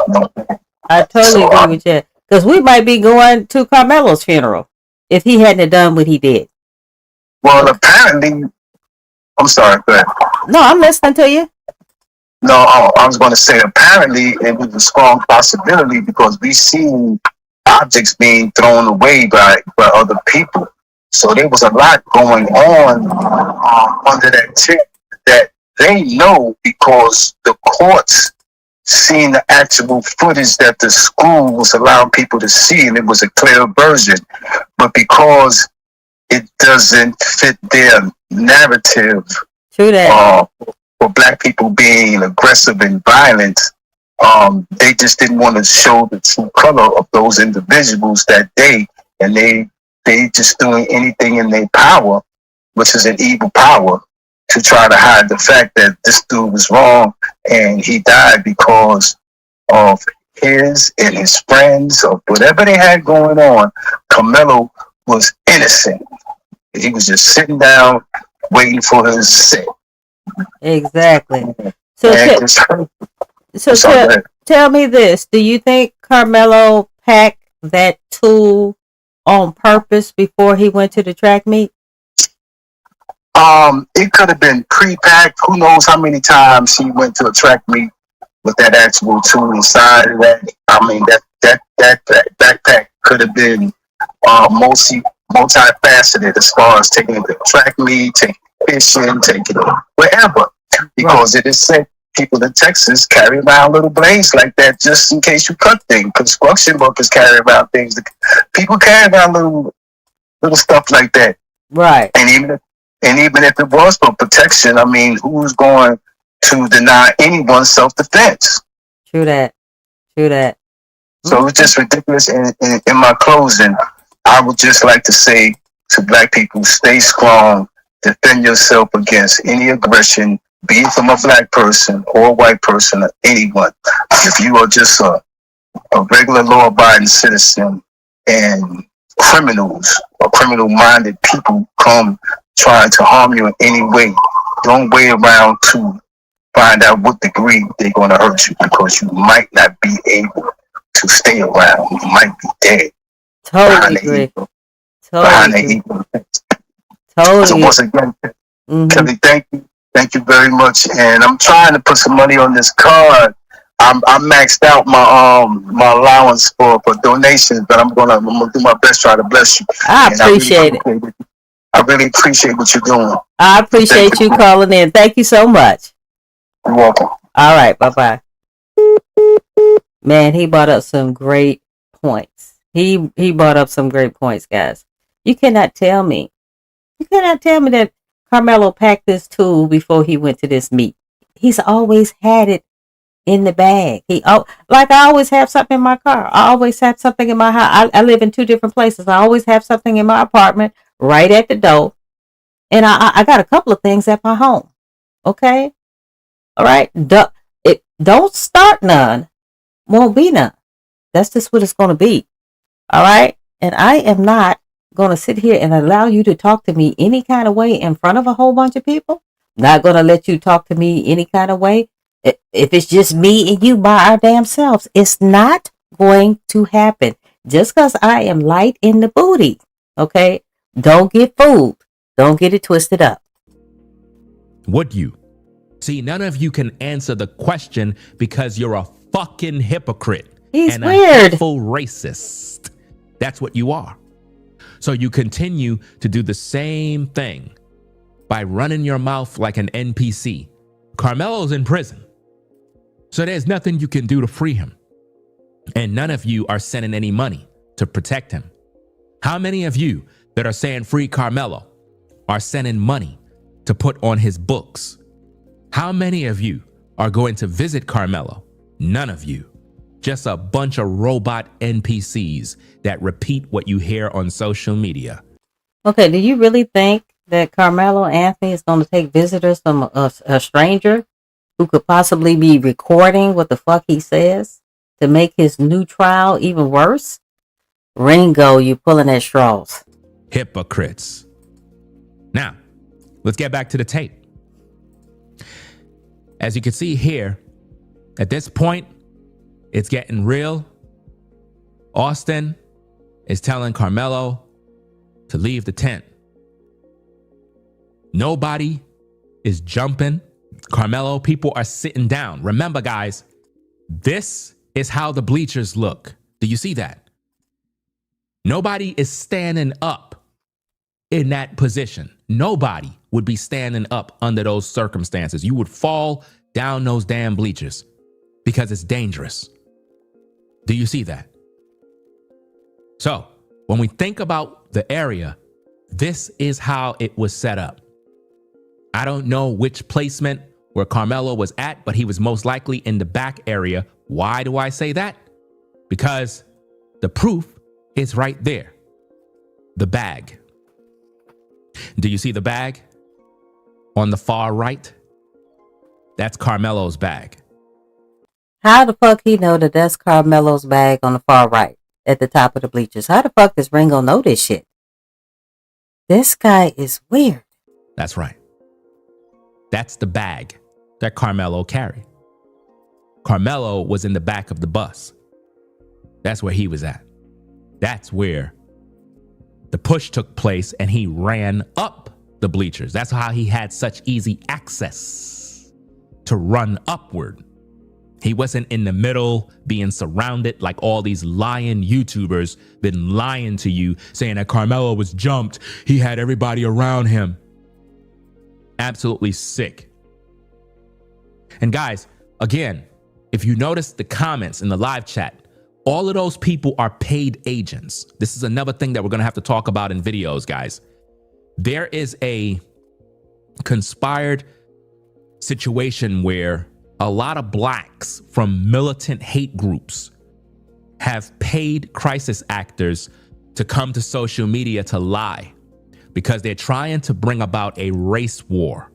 I totally agree with you. Because we might be going to Karmelo's funeral if he hadn't done what he did. Well, apparently, I'm sorry, go ahead. No, I'm listening to you. No, I was going to say apparently it was a strong possibility because we seen objects being thrown away by other people. So there was a lot going on under that tip that they know because the courts seen the actual footage that the school was allowing people to see, and it was a clear version. But because it doesn't fit their narrative, true that. For black people being aggressive and violent, they just didn't want to show the true color of those individuals that day, and they just doing anything in their power, which is an evil power, to try to hide the fact that this dude was wrong and he died because of his and his friends or whatever they had going on. Karmelo was innocent. He was just sitting down waiting for his set. Exactly. So tell me this. Do you think Karmelo packed that tool on purpose before he went to the track meet? It could have been pre-packed. Who knows how many times he went to a track meet with that actual tool inside of that. I mean, that backpack could have been multifaceted as far as taking it to track meet, taking fishing, taking it wherever. Because it is said people in Texas carry around little blades like that just in case you cut things. Construction workers carry around things. People carry around little stuff like that. Right. And even if it was for protection, I mean, who's going to deny anyone self-defense? True that. So it's just ridiculous. And in my closing, I would just like to say to black people, stay strong, defend yourself against any aggression, be it from a black person or a white person or anyone. If you are just a regular law-abiding citizen and criminals or criminal-minded people come trying to harm you in any way, don't wait around to find out what degree they're going to hurt you, because you might not be able to stay around. You might be dead. Totally agree. Totally. So once again, Kelly, thank you very much. And I'm trying to put some money on this card. I maxed out my allowance for donations, but I'm gonna do my best to try to bless you. I appreciate it. I really appreciate what you're doing. I appreciate you calling in. Thank you so much. You're welcome. All right, bye-bye. Man, he brought up some great points. He brought up some great points, guys. You cannot tell me that Karmelo packed this tool before he went to this meet. He's always had it in the bag. Like I always have something in my car. I always have something in my house. I live in 2 different places. I always have something in my apartment right at the door. And I got a couple of things at my home. Okay? All right? Don't start none. Won't be none. That's just what it's going to be. All right? And I am not going to sit here and allow you to talk to me any kind of way in front of a whole bunch of people. Not going to let you talk to me any kind of way. If it's just me and you by our damn selves, it's not going to happen. Just because I am light in the booty, okay? Don't get fooled. Don't get it twisted up. Would you? See, none of you can answer the question because you're a fucking hypocrite. He's and weird. A full racist. That's what you are. So you continue to do the same thing by running your mouth like an NPC. Karmelo's in prison. So there's nothing you can do to free him. And none of you are sending any money to protect him. How many of you that are saying free Karmelo are sending money to put on his books? How many of you are going to visit Karmelo? None of you. Just a bunch of robot NPCs that repeat what you hear on social media. Okay, do you really think that Karmelo Anthony is going to take visitors from a stranger who could possibly be recording what the fuck he says to make his new trial even worse? Ringo, you pulling at straws. Hypocrites. Now, let's get back to the tape. As you can see here, at this point, it's getting real. Austin is telling Karmelo to leave the tent. Nobody is jumping. Karmelo, people are sitting down. Remember, guys, this is how the bleachers look. Do you see that? Nobody is standing up in that position. Nobody would be standing up under those circumstances. You would fall down those damn bleachers because it's dangerous. Do you see that? So when we think about the area, this is how it was set up. I don't know which placement where Karmelo was at, but he was most likely in the back area. Why do I say that? Because the proof is right there. The bag. Do you see the bag on the far right? That's Karmelo's bag. How the fuck he know that that's Karmelo's bag on the far right at the top of the bleachers? How the fuck does Ringo know this shit? This guy is weird. That's right. That's the bag that Karmelo carried. Karmelo was in the back of the bus. That's where he was at. That's where the push took place and he ran up the bleachers. That's how he had such easy access to run upward. He wasn't in the middle being surrounded like all these lying YouTubers been lying to you, saying that Karmelo was jumped. He had everybody around him. Absolutely sick. And guys, again, if you notice the comments in the live chat, all of those people are paid agents. This is another thing that we're going to have to talk about in videos, guys. There is a conspired situation where a lot of blacks from militant hate groups have paid crisis actors to come to social media to lie because they're trying to bring about a race war.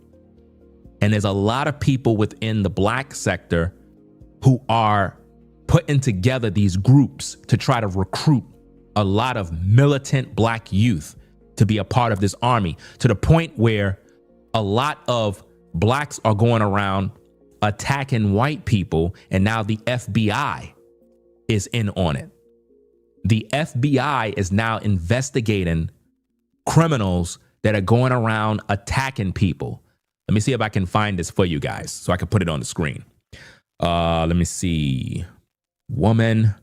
And there's a lot of people within the black sector who are putting together these groups to try to recruit a lot of militant black youth to be a part of this army, to the point where a lot of blacks are going around attacking white people, and now the FBI is in on it. The FBI is now investigating criminals that are going around attacking people. Let me see if I can find this for you guys so I can put it on the screen. Let me see. Woman.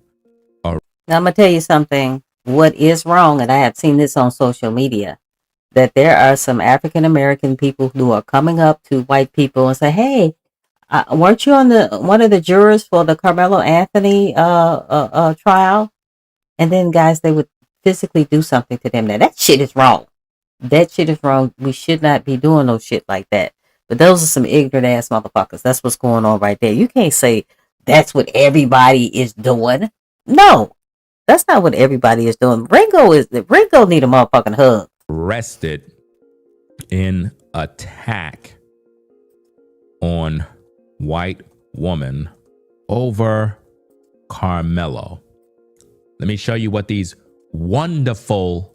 Now, I'm going to tell you something. What is wrong, and I have seen this on social media, that there are some African American people who are coming up to white people and say, hey, weren't you on one of the jurors for the Karmelo Anthony trial? And then, guys, they would physically do something to them. Now, that shit is wrong. That shit is wrong. We should not be doing no shit like that. But those are some ignorant ass motherfuckers. That's what's going on right there. You can't say that's what everybody is doing. No, that's not what everybody is doing. Ringo need a motherfucking hug. Arrested in attack on white woman over Karmelo. Let me show you what these wonderful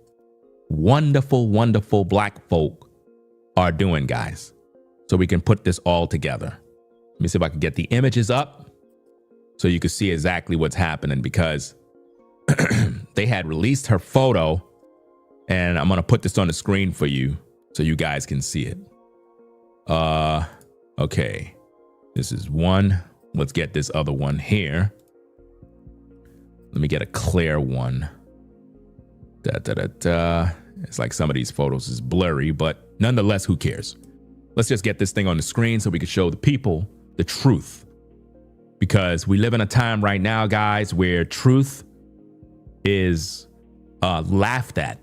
wonderful, wonderful black folk are doing, guys. So we can put this all together. Let me see if I can get the images up so you can see exactly what's happening, because they had released her photo, and I'm going to put this on the screen for you so you guys can see it. Okay. This is one. Let's get this other one here. Let me get a clear one. It's like some of these photos is blurry, but nonetheless, who cares? Let's just get this thing on the screen so we can show the people the truth. Because we live in a time right now, guys, where truth is laughed at.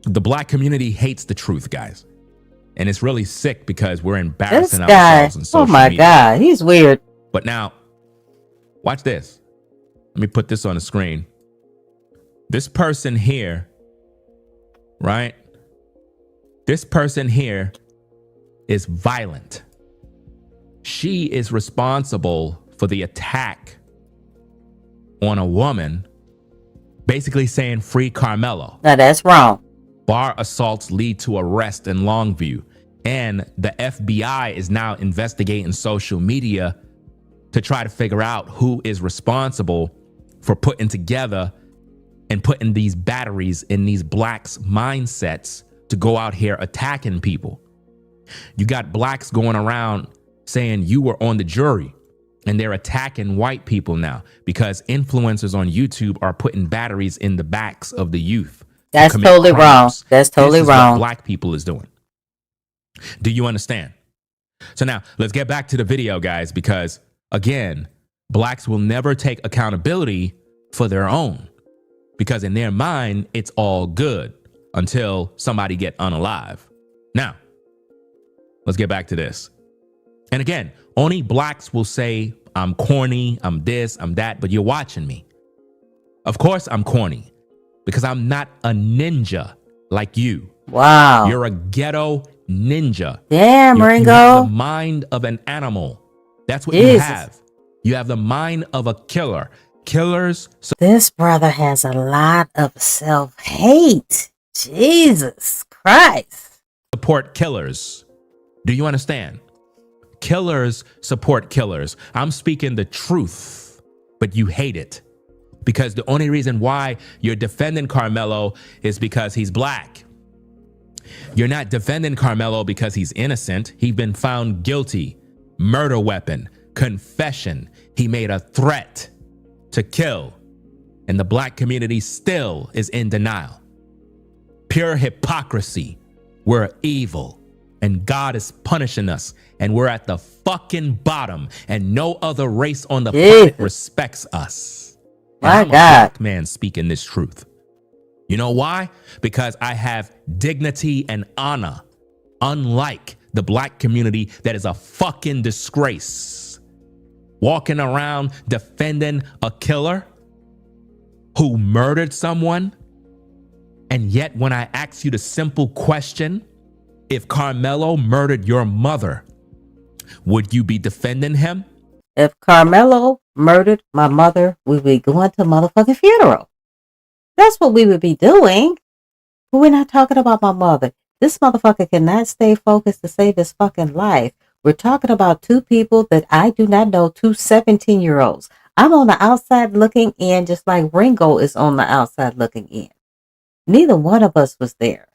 The black community hates the truth, guys. And it's really sick because we're embarrassing ourselves on social media. Oh my God, he's weird. But now, watch this. Let me put this on the screen. This person here, right? This person here is violent. She is responsible for the attack on a woman, basically saying free Karmelo. Now that's wrong. Bar assaults lead to arrest in Longview. And the FBI is now investigating social media to try to figure out who is responsible for putting together and putting these batteries in these blacks' mindsets to go out here attacking people. You got blacks going around saying you were on the jury, and they're attacking white people now because influencers on YouTube are putting batteries in the backs of the youth. That's totally wrong. That's totally wrong. What black people is doing. Do you understand? So now let's get back to the video, guys, because again, blacks will never take accountability for their own, because in their mind, it's all good until somebody get unalive. Now, let's get back to this. And again, only blacks will say, I'm corny, I'm this, I'm that, but you're watching me. Of course I'm corny, because I'm not a ninja like you. Wow. You're a ghetto ninja. Damn, Ringo. You have the mind of an animal. That's what you have. You have the mind of a killer. Killers. This brother has a lot of self-hate. Jesus Christ. Support killers. Do you understand? Killers support killers. I'm speaking the truth, but you hate it. Because the only reason why you're defending Karmelo is because he's black. You're not defending Karmelo because he's innocent. He's been found guilty. Murder weapon, confession. He made a threat to kill. And the black community still is in denial. Pure hypocrisy. We're evil. And God is punishing us. And we're at the fucking bottom. And no other race on the planet respects us. My I'm God. a black man speaking this truth. You know why? Because I have dignity and honor, unlike the black community that is a fucking disgrace. Walking around defending a killer who murdered someone. And yet when I ask you the simple question, if Karmelo murdered your mother, would you be defending him? If Karmelo murdered my mother, we would be going to a motherfucking funeral. That's what we would be doing. But we're not talking about my mother. This motherfucker cannot stay focused to save his fucking life. We're talking about two people that I do not know, two 17-year-olds. I'm on the outside looking in just like Ringo is on the outside looking in. Neither one of us was there.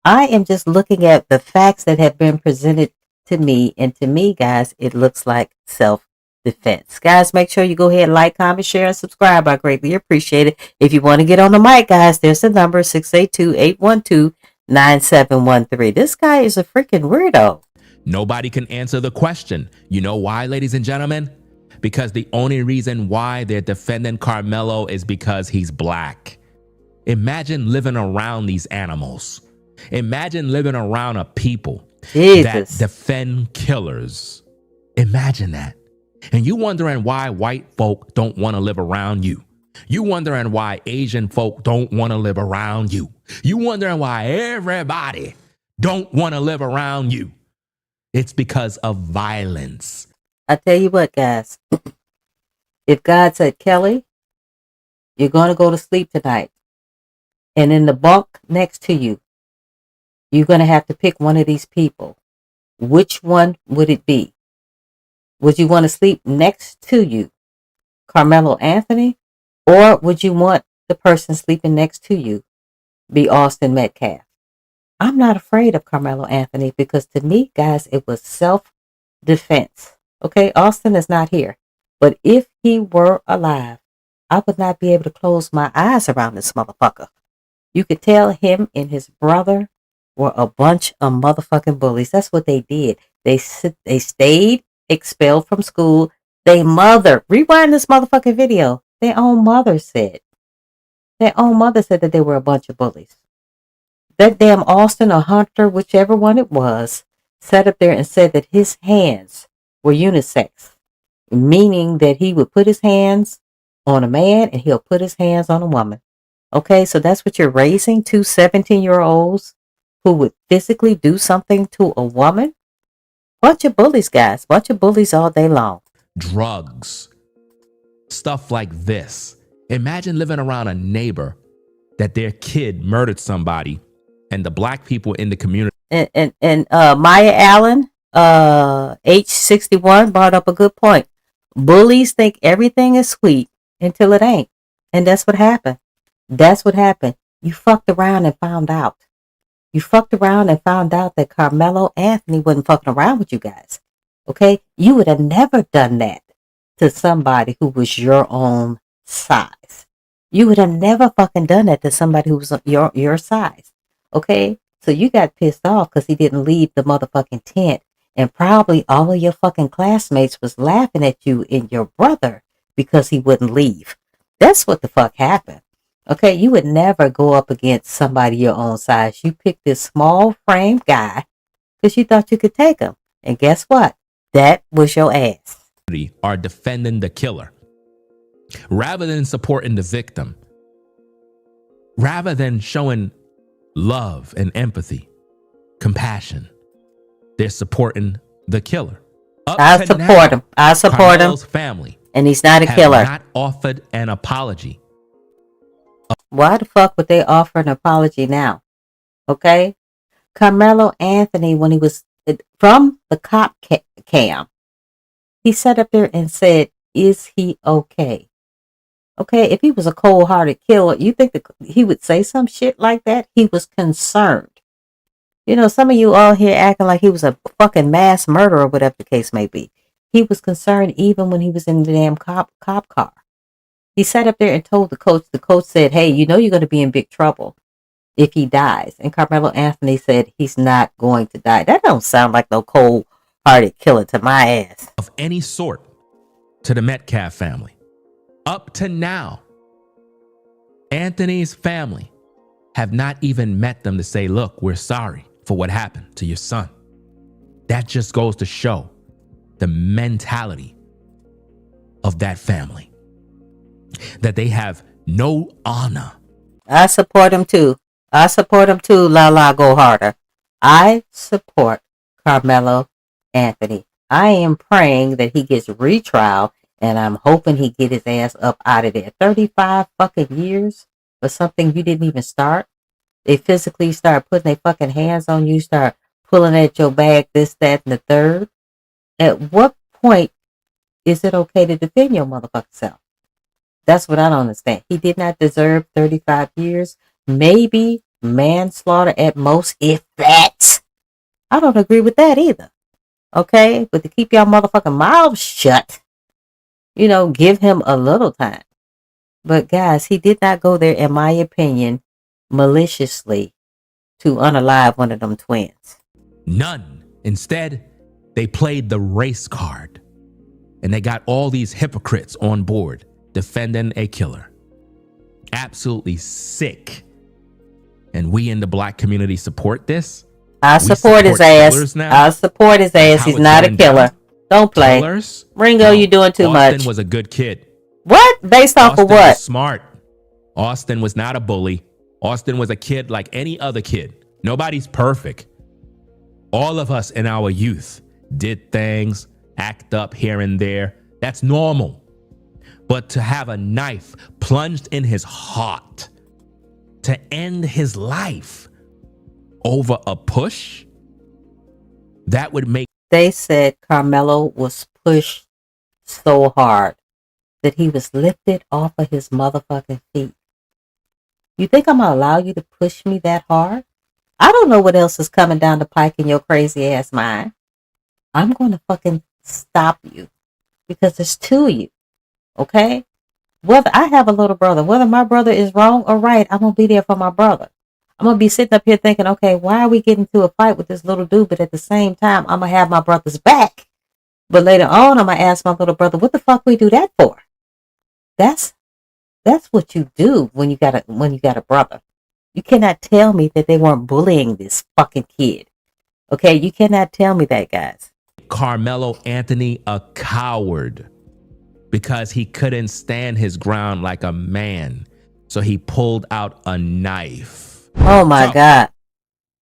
I am just looking at the facts that have been presented to me. And to me, guys, it looks like self-defense. Guys, make sure you go ahead and like, comment, share, and subscribe. I greatly appreciate it. If you want to get on the mic, guys, there's the number 682-812-9713. This guy is a freaking weirdo. Nobody can answer the question. You know why, ladies and gentlemen? Because the only reason why they're defending Karmelo is because he's black. Imagine living around these animals. Imagine living around a people that defend killers. Imagine that. And you wondering why white folk don't want to live around you. You wondering why Asian folk don't want to live around you. You wondering why everybody don't want to live around you. It's because of violence. I tell you what, guys. If God said, Kelly, you're going to go to sleep tonight, and in the bunk next to you, you're going to have to pick one of these people. Which one would it be? Would you want to sleep next to you, Karmelo Anthony, or would you want the person sleeping next to you be Austin Metcalf? I'm not afraid of Karmelo Anthony because to me, guys, it was self-defense. Okay, Austin is not here. But if he were alive, I would not be able to close my eyes around this motherfucker. You could tell him and his brother were a bunch of motherfucking bullies. That's what they did. They stayed expelled from school. They mother, rewind this motherfucking video. Their own mother said that they were a bunch of bullies. That damn Austin or Hunter, whichever one it was, sat up there and said that his hands were unisex, meaning that he would put his hands on a man and he'll put his hands on a woman. Okay, so that's what you're raising, 2 17-year-olds who would physically do something to a woman? Bunch of bullies, guys. Bunch of bullies all day long. Drugs. Stuff like this. Imagine living around a neighbor that their kid murdered somebody and the black people in the community. And Maya Allen, H61, brought up a good point. Bullies think everything is sweet until it ain't. And that's what happened. That's what happened. You fucked around and found out. You fucked around and found out that Karmelo Anthony wasn't fucking around with you guys. Okay? You would have never done that to somebody who was your own size. You would have never fucking done that to somebody who was your size. Okay? So you got pissed off because he didn't leave the motherfucking tent. And probably all of your fucking classmates was laughing at you and your brother because he wouldn't leave. That's what the fuck happened. Okay, you would never go up against somebody your own size. You picked this small frame guy because you thought you could take him. And guess what? That was your ass. Are defending the killer rather than supporting the victim, rather than showing love and empathy, compassion. They're supporting the killer. I support him. I support him. Family, and he's not a killer. Not offered an apology. Why the fuck would they offer an apology now? Okay? Karmelo Anthony, when he was from the cop cam, he sat up there and said, is he okay? Okay, if he was a cold-hearted killer, you think that he would say some shit like that? He was concerned. You know, some of you all here acting like he was a fucking mass murderer, whatever the case may be. He was concerned even when he was in the damn cop car. He sat up there and told the coach. The coach said, hey, you know you're going to be in big trouble if he dies. And Karmelo Anthony said he's not going to die. That don't sound like no cold-hearted killer to my ass. Of any sort to the Metcalf family. Up to now, Anthony's family have not even met them to say, look, we're sorry for what happened to your son. That just goes to show the mentality of that family. That they have no honor. I support him too. I support him too, Lala Go Harder. I support Karmelo Anthony. I am praying that he gets retrial, and I'm hoping he get his ass up out of there. 35 fucking years for something you didn't even start. They physically start putting their fucking hands on you, start pulling at your bag, this, that, and the third. At what point is it okay to defend your motherfucking self? That's what I don't understand. He did not deserve 35 years. Maybe manslaughter at most, if that. I don't agree with that either. Okay? But to keep y'all motherfucking mouths shut, you know, give him a little time. But guys, he did not go there, in my opinion, maliciously to unalive one of them twins. None. Instead, they played the race card. And they got all these hypocrites on board defending a killer. Absolutely sick. And we in the black community support this. I support his ass. I support his ass. He's not a killer. Don't play. Killers? Ringo, you're doing too much. Austin was a good kid. What? Based off of what? Was smart. Austin was not a bully. Austin was a kid like any other kid. Nobody's perfect. All of us in our youth did things, act up here and there. That's normal. But to have a knife plunged in his heart to end his life over a push? That would make... They said Karmelo was pushed so hard that he was lifted off of his motherfucking feet. You think I'm gonna allow you to push me that hard? I don't know what else is coming down the pike in your crazy ass mind. I'm gonna fucking stop you because there's two of you. Okay? Whether I have a little brother, whether my brother is wrong or right, I'm gonna be there for my brother. I'm gonna be sitting up here thinking, okay, why are we getting into a fight with this little dude? But at the same time, I'm gonna have my brother's back. But later on, I'm gonna ask my little brother, what the fuck we do that for? That's what you do when you got a brother. You cannot tell me that they weren't bullying this fucking kid. Okay, you cannot tell me that, guys. Karmelo Anthony a coward because he couldn't stand his ground like a man. So he pulled out a knife. Oh my God.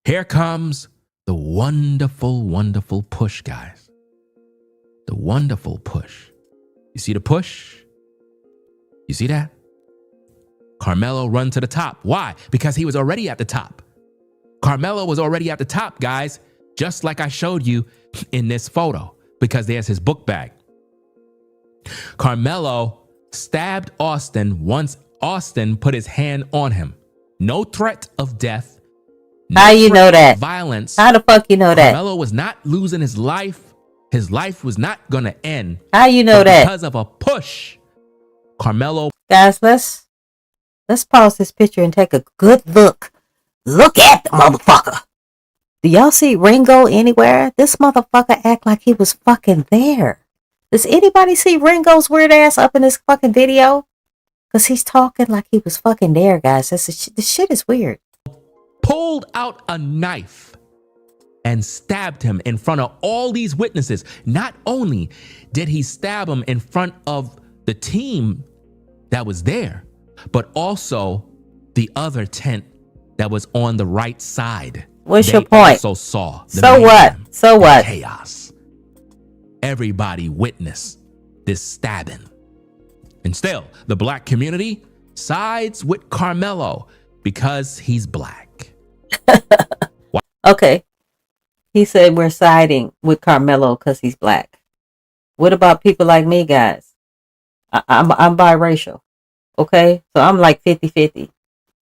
Here comes the wonderful, wonderful push, guys. The wonderful push. You see the push? You see that? Karmelo run to the top. Why? Because he was already at the top. Karmelo was already at the top, guys, just like I showed you in this photo, because there's his book bag. Karmelo stabbed Austin once Austin put his hand on him. No threat of death. No How you know that? Violence. How the fuck you know that? Karmelo was not losing his life. His life was not going to end. How you know that? Because of a push. Karmelo. Guys, let's pause this picture and take a good look. Look at the motherfucker. Do y'all see Ringo anywhere? This motherfucker act like he was fucking there. Does anybody see Ringo's weird ass up in this fucking video? Because he's talking like he was fucking there, guys. This shit is weird. Pulled out a knife and stabbed him in front of all these witnesses. Not only did he stab him in front of the team that was there, but also the other tent that was on the right side. What's your point? Also saw the So what? So what? Chaos. Everybody witnessed this stabbing. And still, the black community sides with Karmelo because he's black. Okay. He said we're siding with Karmelo because he's black. What about people like me, guys? I'm biracial. Okay? So I'm like 50-50.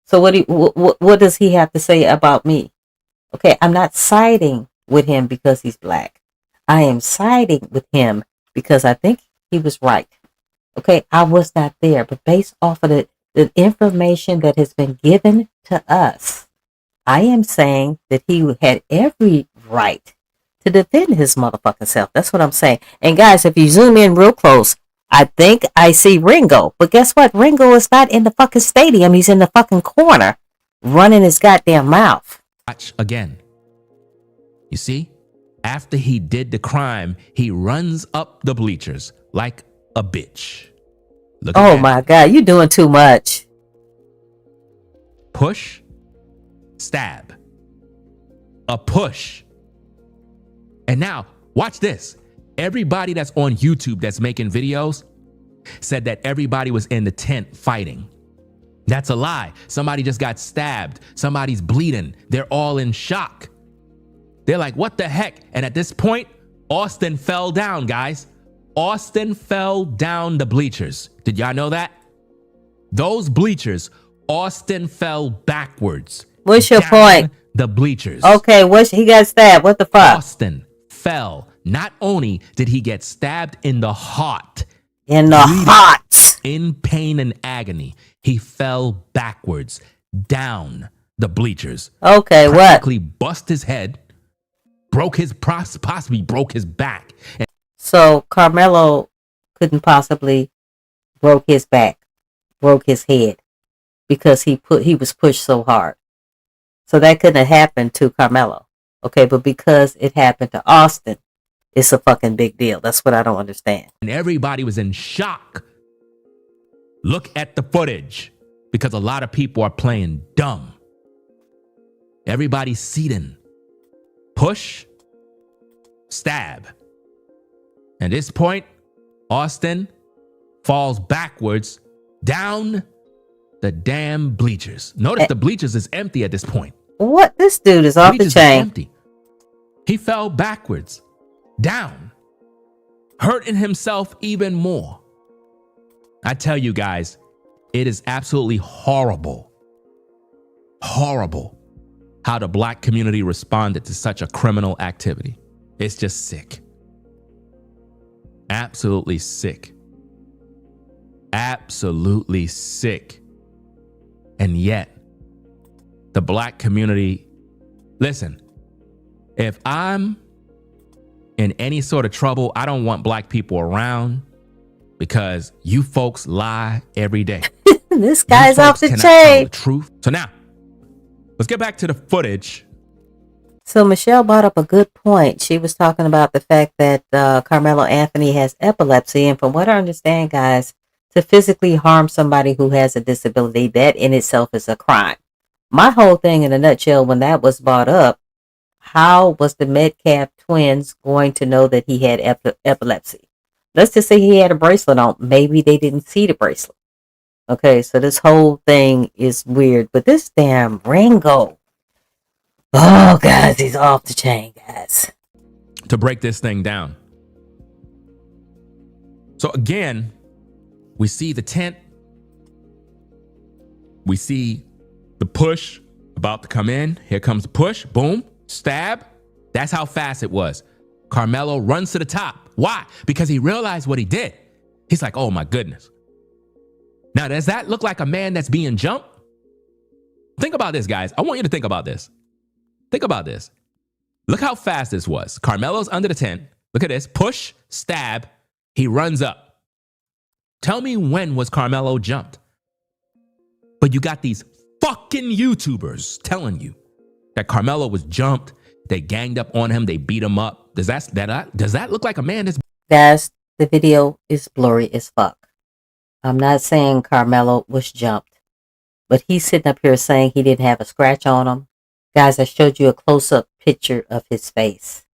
So what does he have to say about me? Okay, I'm not siding with him because he's black. I am siding with him because I think he was right. Okay, I was not there, but based off of the information that has been given to us, I am saying that he had every right to defend his motherfucking self. That's what I'm saying. And guys, if you zoom in real close, I think I see Ringo. But guess what? Ringo is not in the fucking stadium. He's in the fucking corner running his goddamn mouth. Watch again. You see? After he did the crime, he runs up the bleachers like a bitch. Look oh my God, you're doing too much. Push, stab, a push. And now, watch this. Everybody that's on YouTube that's making videos said that everybody was in the tent fighting. That's a lie. Somebody just got stabbed. Somebody's bleeding. They're all in shock. They're like, what the heck? And at this point, Austin fell down, guys. Austin fell down the bleachers. Did y'all know that? Those bleachers, Austin fell backwards. What's your point? The bleachers. Okay, he got stabbed. What the fuck? Austin fell. Not only did he get stabbed in the heart. In the heart. In pain and agony. He fell backwards down the bleachers. Okay, practically bust his head. Possibly broke his back. So Karmelo couldn't possibly broke his back, broke his head because he was pushed so hard. So that couldn't have happened to Karmelo. Okay, but because it happened to Austin, it's a fucking big deal. That's what I don't understand. And everybody was in shock. Look at the footage because a lot of people are playing dumb. Everybody's seating. Push, stab. At this point, Austin falls backwards down the damn bleachers. Notice the bleachers is empty at this point. What? This dude is off the Bleachers is chain. empty. He fell backwards, down, hurting himself even more. I tell you guys, it is absolutely horrible, horrible how the black community responded to such a criminal activity. It's just sick. Absolutely sick. Absolutely sick. And yet, the black community, listen, if I'm in any sort of trouble, I don't want black people around because you folks lie every day. This guy's off the cannot tell chain. the truth. So now, let's get back to the footage. So Michelle brought up a good point. She was talking about the fact that Karmelo Anthony has epilepsy. And from what I understand, guys, to physically harm somebody who has a disability, that in itself is a crime. My whole thing in a nutshell, when that was brought up, how was the Metcalf twins going to know that he had epilepsy? Let's just say he had a bracelet on. Maybe they didn't see the bracelet. Okay, so this whole thing is weird. But this damn Ringo. Oh, guys, he's off the chain, guys. To break this thing down. So again, we see the tent. We see the push about to come in. Here comes the push. Boom. Stab. That's how fast it was. Karmelo runs to the top. Why? Because he realized what he did. He's like, oh my goodness. Now, does that look like a man that's being jumped? Think about this, guys. I want you to think about this. Think about this. Look how fast this was. Karmelo's under the tent. Look at this. Push, stab. He runs up. Tell me, when was Karmelo jumped? But you got these fucking YouTubers telling you that Karmelo was jumped. They ganged up on him. They beat him up. Does that look like a man that's... Guys, the video is blurry as fuck. I'm not saying Karmelo was jumped, but he's sitting up here saying he didn't have a scratch on him. Guys, I showed you a close-up picture of his face.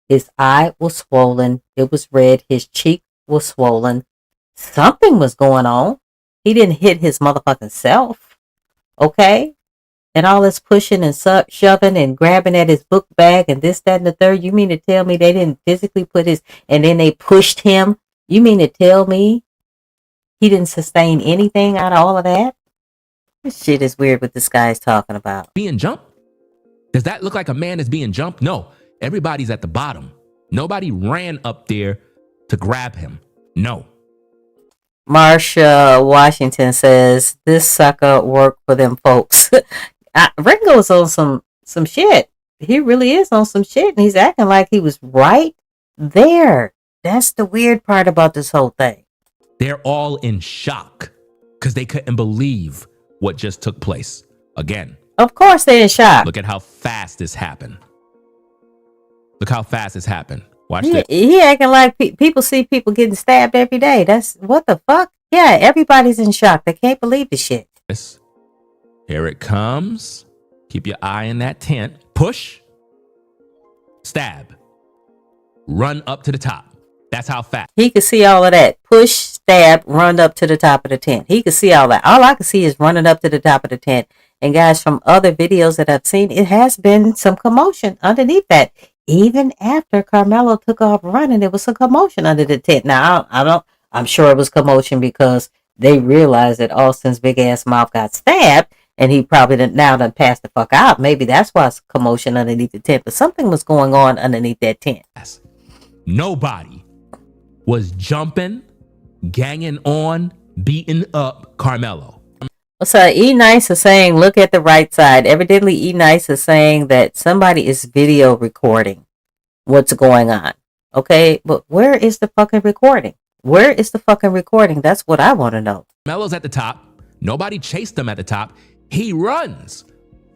His eye was swollen. It was red. His cheek was swollen. Something was going on. He didn't hit his motherfucking self. Okay? And all this pushing and shoving and grabbing at his book bag and this, that, and the third. You mean to tell me they didn't physically put his... And then they pushed him? You mean to tell me he didn't sustain anything out of all of that? This shit is weird what this guy's talking about. Being jumped? Does that look like a man that's being jumped? No. Everybody's at the bottom. Nobody ran up there to grab him. No. Marsha Washington says, this sucker worked for them folks. Ringo's on some shit. He really is on some shit. And he's acting like he was right there. That's the weird part about this whole thing. They're all in shock because they couldn't believe what just took place. Again. Of course they're in shock. Look at how fast this happened. Look how fast this happened. Watch this. He acting like people see people getting stabbed every day. That's what the fuck? Yeah, everybody's in shock. They can't believe the shit. Here it comes. Keep your eye in that tent. Push. Stab. Run up to the top. That's how fast. He could see all of that. Push, stab, run up to the top of the tent. He could see all that. All I could see is running up to the top of the tent. And guys, from other videos that I've seen, it has been some commotion underneath that. Even after Karmelo took off running, there was some commotion under the tent. Now, I'm sure it was commotion because they realized that Austin's big ass mouth got stabbed and he probably done passed the fuck out. Maybe that's why it's commotion underneath the tent. But something was going on underneath that tent. Nobody was jumping, ganging on, beating up Karmelo. So E Nice is saying, look at the right side. Evidently, E Nice is saying that somebody is video recording what's going on. Okay, but where is the fucking recording? Where is the fucking recording? That's what I want to know. Karmelo's at the top. Nobody chased him at the top. He runs,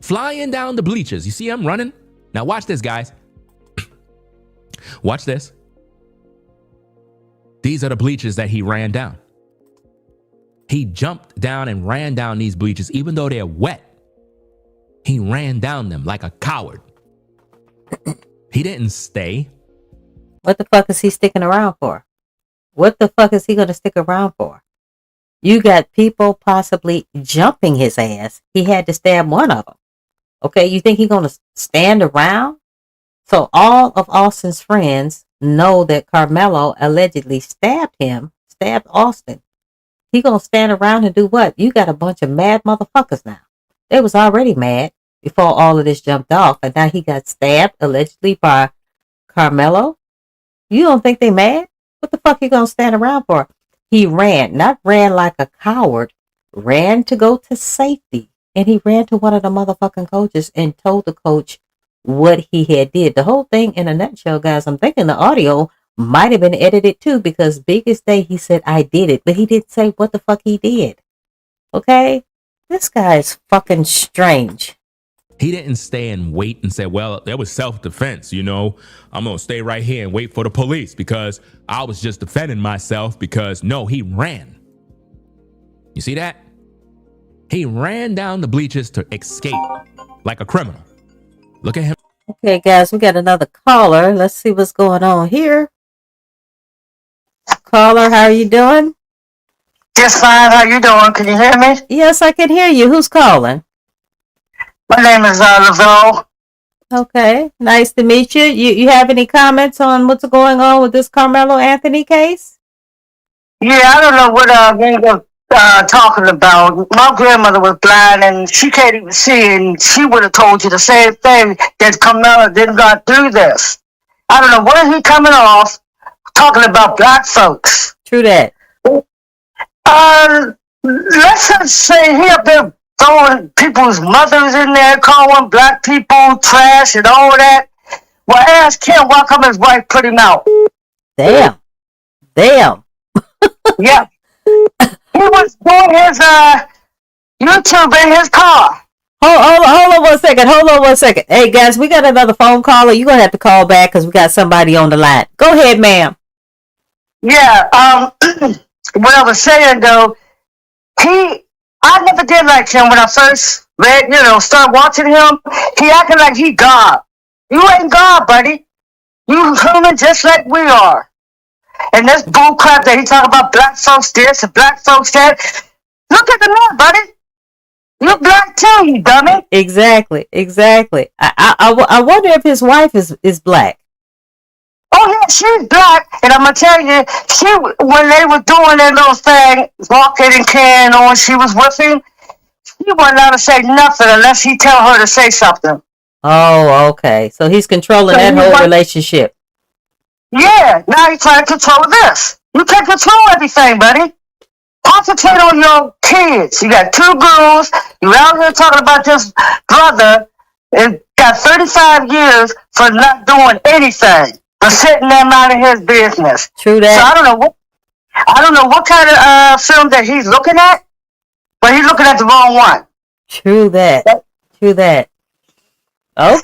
flying down the bleachers. You see him running? Now watch this, guys. Watch this. These are the bleachers that he ran down. He jumped down and ran down these bleachers, even though they're wet. He ran down them like a coward. He didn't stay. What the fuck is he sticking around for? What the fuck is he going to stick around for? You got people possibly jumping his ass. He had to stab one of them. Okay, you think he's going to stand around? So all of Austin's friends know that Karmelo allegedly stabbed Austin. He going to stand around and do what? You got a bunch of mad motherfuckers now. They was already mad before all of this jumped off, and now he got stabbed allegedly by Karmelo. You don't think they mad? What the fuck you going to stand around for? He ran, not ran like a coward, ran to go to safety. And he ran to one of the motherfucking coaches and told the coach what he had did. The whole thing in a nutshell, guys, I'm thinking the audio might have been edited too, because biggest day he said, I did it, but he didn't say what the fuck he did. Okay? This guy is fucking strange. He didn't stay and wait and say, well, that was self-defense, you know. I'm going to stay right here and wait for the police because I was just defending myself because, no, he ran. You see that? He ran down the bleachers to escape like a criminal. Look at him. Okay, guys, we got another caller. Let's see what's going on here. Caller, how are you doing? Just fine. How you doing? Can you hear me? Yes, I can hear you. Who's calling? My name is Lavelle. Okay, nice to meet you. You have any comments on what's going on with this Karmelo Anthony case? Yeah, I don't know what they were talking about. My grandmother was blind and she can't even see, and she would have told you the same thing, that Karmelo did not do this. I don't know where he coming off talking about black folks. True that. Let's just say he up there throwing people's mothers in there, calling black people trash and all that. Well, ask him why come his wife put him out. Damn. Yeah. He was doing his YouTube in his car. Hold on one second. Hey, guys, we got another phone caller. You're going to have to call back because we got somebody on the line. Go ahead, ma'am. Yeah, what I was saying, though, I never did like him when I first started watching him. He acted like he God. You ain't God, buddy. You human just like we are. And this bull crap that he talking about black folks this and black folks that. Look at the man, buddy. You're black too, you dummy. Exactly. I wonder if his wife is black. Oh yeah, she's black, and I'm gonna tell you, when they were doing that little thing, walking and carrying on, she was with him. She wasn't allowed to say nothing unless he tell her to say something. Oh, okay. So he's controlling that whole relationship. Yeah, now he's trying to control this. You can't control everything, buddy. Concentrate on your kids. You got 2 girls. You out here talking about this brother and got 35 years for not doing anything. But sitting there minding his business. True that. So I don't know what kind of film that he's looking at, but he's looking at the wrong one. True that. Okay.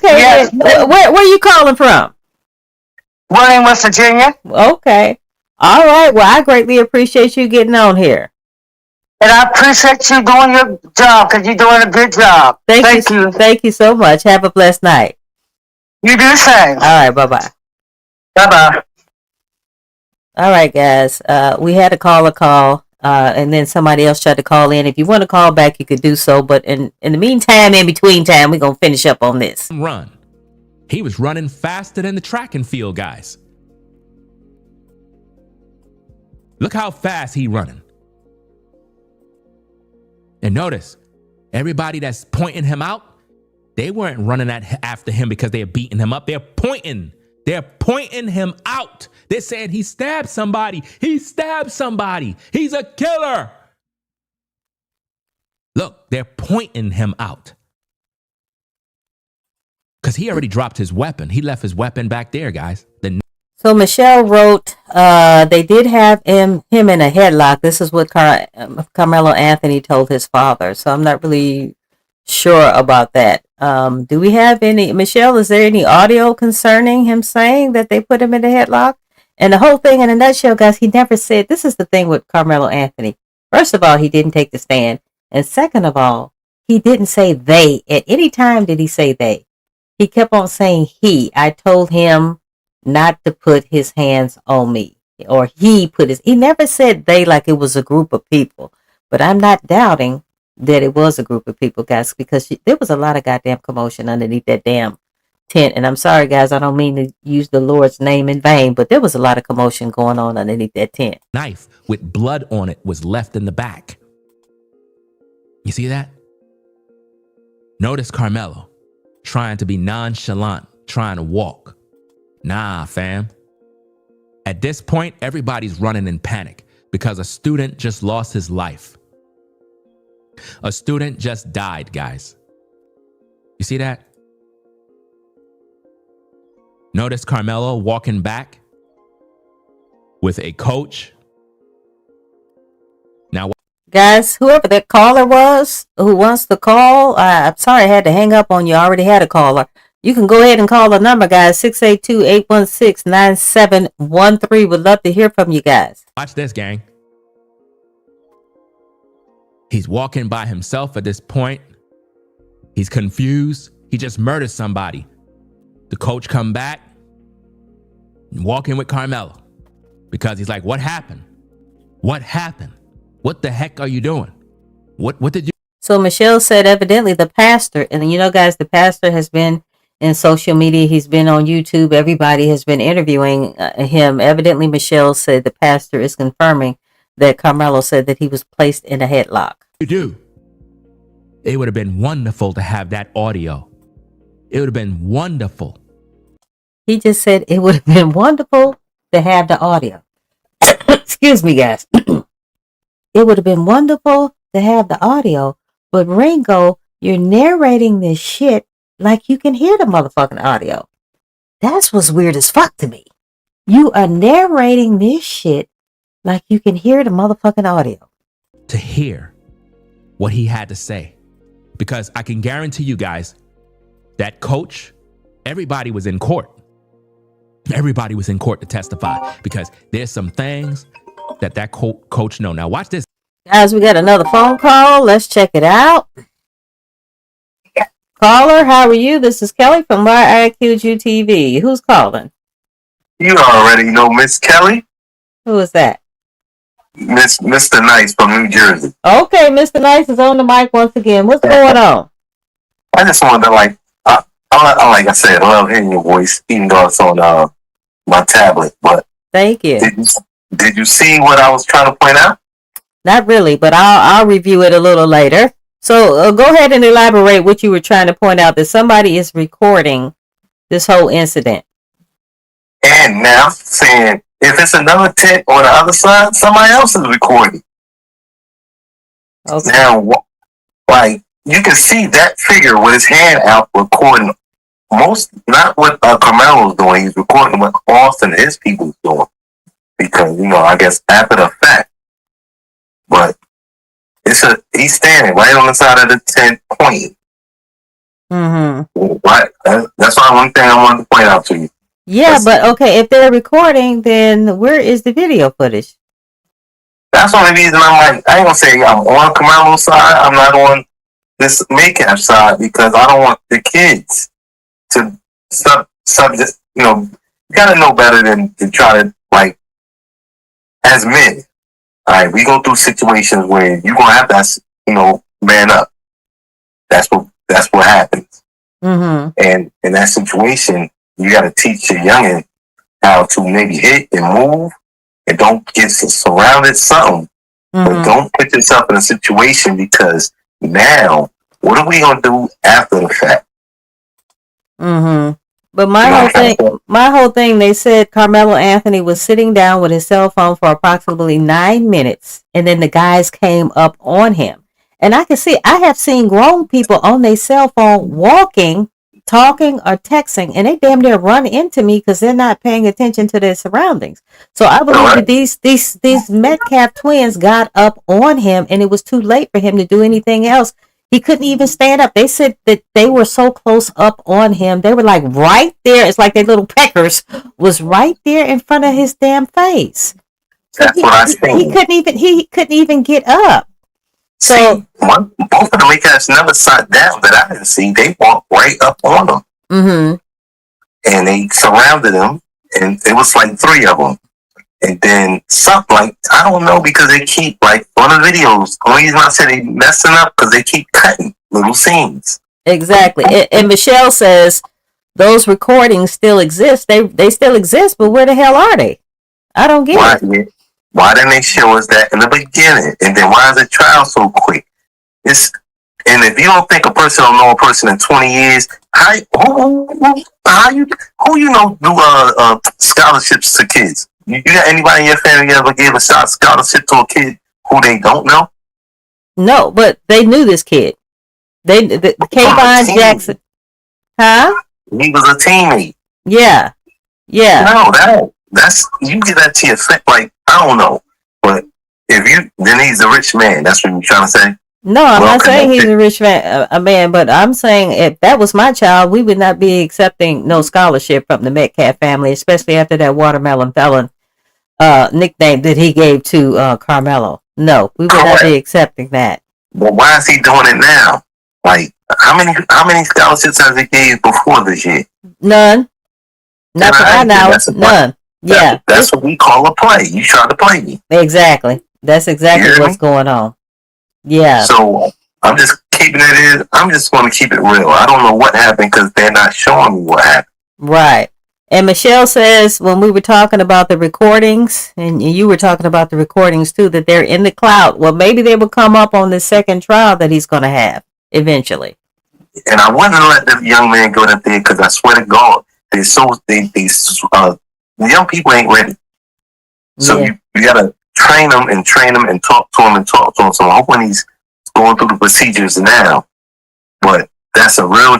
Yes. Where you calling from? William, West Virginia. Okay. All right. Well, I greatly appreciate you getting on here. And I appreciate you doing your job because you're doing a good job. Thank you. Thank you so much. Have a blessed night. You do the same. All right. Bye-bye. Bye-bye. All right, guys. We had a call, and then somebody else tried to call in. If you want to call back, you could do so. But in the meantime, in between time, we're going to finish up on this. Run. He was running faster than the track and field guys. Look how fast he running. And notice, everybody that's pointing him out, they weren't running after him because they're beating him up. They're pointing him out. They're saying he stabbed somebody. He's a killer. Look, they're pointing him out. Because he already dropped his weapon. He left his weapon back there, guys. So Michelle wrote, they did have him in a headlock. This is what Karmelo Anthony told his father. So I'm not really sure about that. Do we have any, Michelle, is there any audio concerning him saying that they put him in a headlock? And the whole thing in a nutshell, guys, he never said, this is the thing with Karmelo Anthony. First of all, he didn't take the stand. And second of all, he didn't say they. At any time did he say they. He kept on saying he. I told him not to put his hands on me. Or he never said they like it was a group of people. But I'm not doubting that it was a group of people, guys, because there was a lot of goddamn commotion underneath that damn tent. And I'm sorry, guys, I don't mean to use the Lord's name in vain, but there was a lot of commotion going on underneath that tent. Knife with blood on it was left in the back. You see that? Notice Karmelo trying to be nonchalant, trying to walk. Nah, fam. At this point, everybody's running in panic because a student just lost his life. A student just died, guys. You see that? Notice Karmelo walking back with a coach. Now, guys, whoever that caller was who wants to call, I'm sorry I had to hang up on you. I already had a caller. You can go ahead and call the number, guys, 682-816-9713. Would love to hear from you guys. Watch this, gang. He's walking by himself at this point. He's confused. He just murdered somebody. The coach come back, walking with Karmelo, because he's like, what happened? What happened? What the heck are you doing? What did you? So Michelle said evidently the pastor, and you know, guys, the pastor has been in social media. He's been on YouTube. Everybody has been interviewing him. Evidently, Michelle said the pastor is confirming that Karmelo said that he was placed in a headlock. You do. It would have been wonderful to have that audio. It would have been wonderful. He just said it would have been wonderful to have the audio. Excuse me, guys. It would have been wonderful to have the audio, but Ringo, you're narrating this shit like you can hear the motherfucking audio. That's what's weird as fuck to me. You are narrating this shit like you can hear the motherfucking audio. To hear what he had to say. Because I can guarantee you guys, that coach, everybody was in court. Everybody was in court to testify because there's some things that coach know. Now watch this. Guys, we got another phone call. Let's check it out. Caller, how are you? This is Kelly from YIQG TV. Who's calling? You already know Miss Kelly. Who is that? Mr. Nice from New Jersey. Okay, Mr. Nice is on the mic once again. What's going on? I just wanted to like I said, I love hearing your voice, even though it's on my tablet. But thank you. Did you see what I was trying to point out? Not really, but I'll review it a little later. So go ahead and elaborate what you were trying to point out, that somebody is recording this whole incident. And now saying if it's another tent on the other side, somebody else is recording. Okay. Now, like you can see that figure with his hand out recording not what Karmelo's doing. He's recording what Austin and his people's doing. Because, I guess after the fact. But he's standing right on the side of the tent pointing. Mm-hmm. Right. That's one thing I wanted to point out to you. Yeah, but okay, if they're recording, then where is the video footage? That's the only reason I'm like, I ain't gonna say I'm on Karmelo's side. I'm not on this makeup side because I don't want the kids to subject. You gotta know better than to try to like as men. All right, we go through situations where you're gonna have to, man up. That's what happens. Mm-hmm. And in that situation, you gotta teach your youngin how to maybe hit and move, and don't get surrounded something. Mm-hmm. But don't put yourself in a situation because now, what are we gonna do after the fact? Mm-hmm. But my whole thing, they said Karmelo Anthony was sitting down with his cell phone for approximately 9 minutes, and then the guys came up on him. And I have seen grown people on their cell phone walking, talking, or texting, and they damn near run into me because they're not paying attention to their surroundings. So I believe that these Metcalf twins got up on him, and it was too late for him to do anything else. He couldn't even stand up. They said that they were so close up on him. They were like right there. It's like their little peckers was right there in front of his damn face. So That's what I think. He couldn't even get up. So both of the Lakers never sat down that I didn't see. They walked right up on him. Mm-hmm. And they surrounded him, and it was like 3 of them. And then something like, I don't know, because they keep, like, on the videos, the only reason I said they messing up because they keep cutting little scenes. Exactly. And Michelle says those recordings still exist. They still exist, but where the hell are they? I don't get it. Why didn't they show us that in the beginning? And then why is the trial so quick? And if you don't think a person don't know a person in 20 years, who you know do scholarships to kids? You got anybody in your family ever gave a scholarship to a kid who they don't know? No, but they knew this kid. Kayvon Jackson. Huh? He was a teammate. Yeah. Yeah. No, that's you get that to your face. Like, I don't know. But then he's a rich man. That's what you're trying to say? No, I'm not saying he's a rich man, but I'm saying if that was my child, we would not be accepting no scholarship from the Metcalf family, especially after that watermelon felon nickname that he gave to Karmelo. No, we would not be accepting that. But why is he doing it now? Like, how many scholarships has he gave before this year? None. Not that I know. None. Yeah. That's what we call a play. You try to play me. Exactly. That's exactly what's going on. Yeah. So I'm just keeping it in. I'm just going to keep it real. I don't know what happened because they're not showing me what happened. Right. And Michelle says when we were talking about the recordings, and you were talking about the recordings too, that they're in the cloud. Well, maybe they will come up on the second trial that he's going to have eventually. And I wouldn't let the young man go up there because I swear to God, the young people ain't ready. So you got to train them and talk to them. So I'm hoping he's going through the procedures now. But that's a real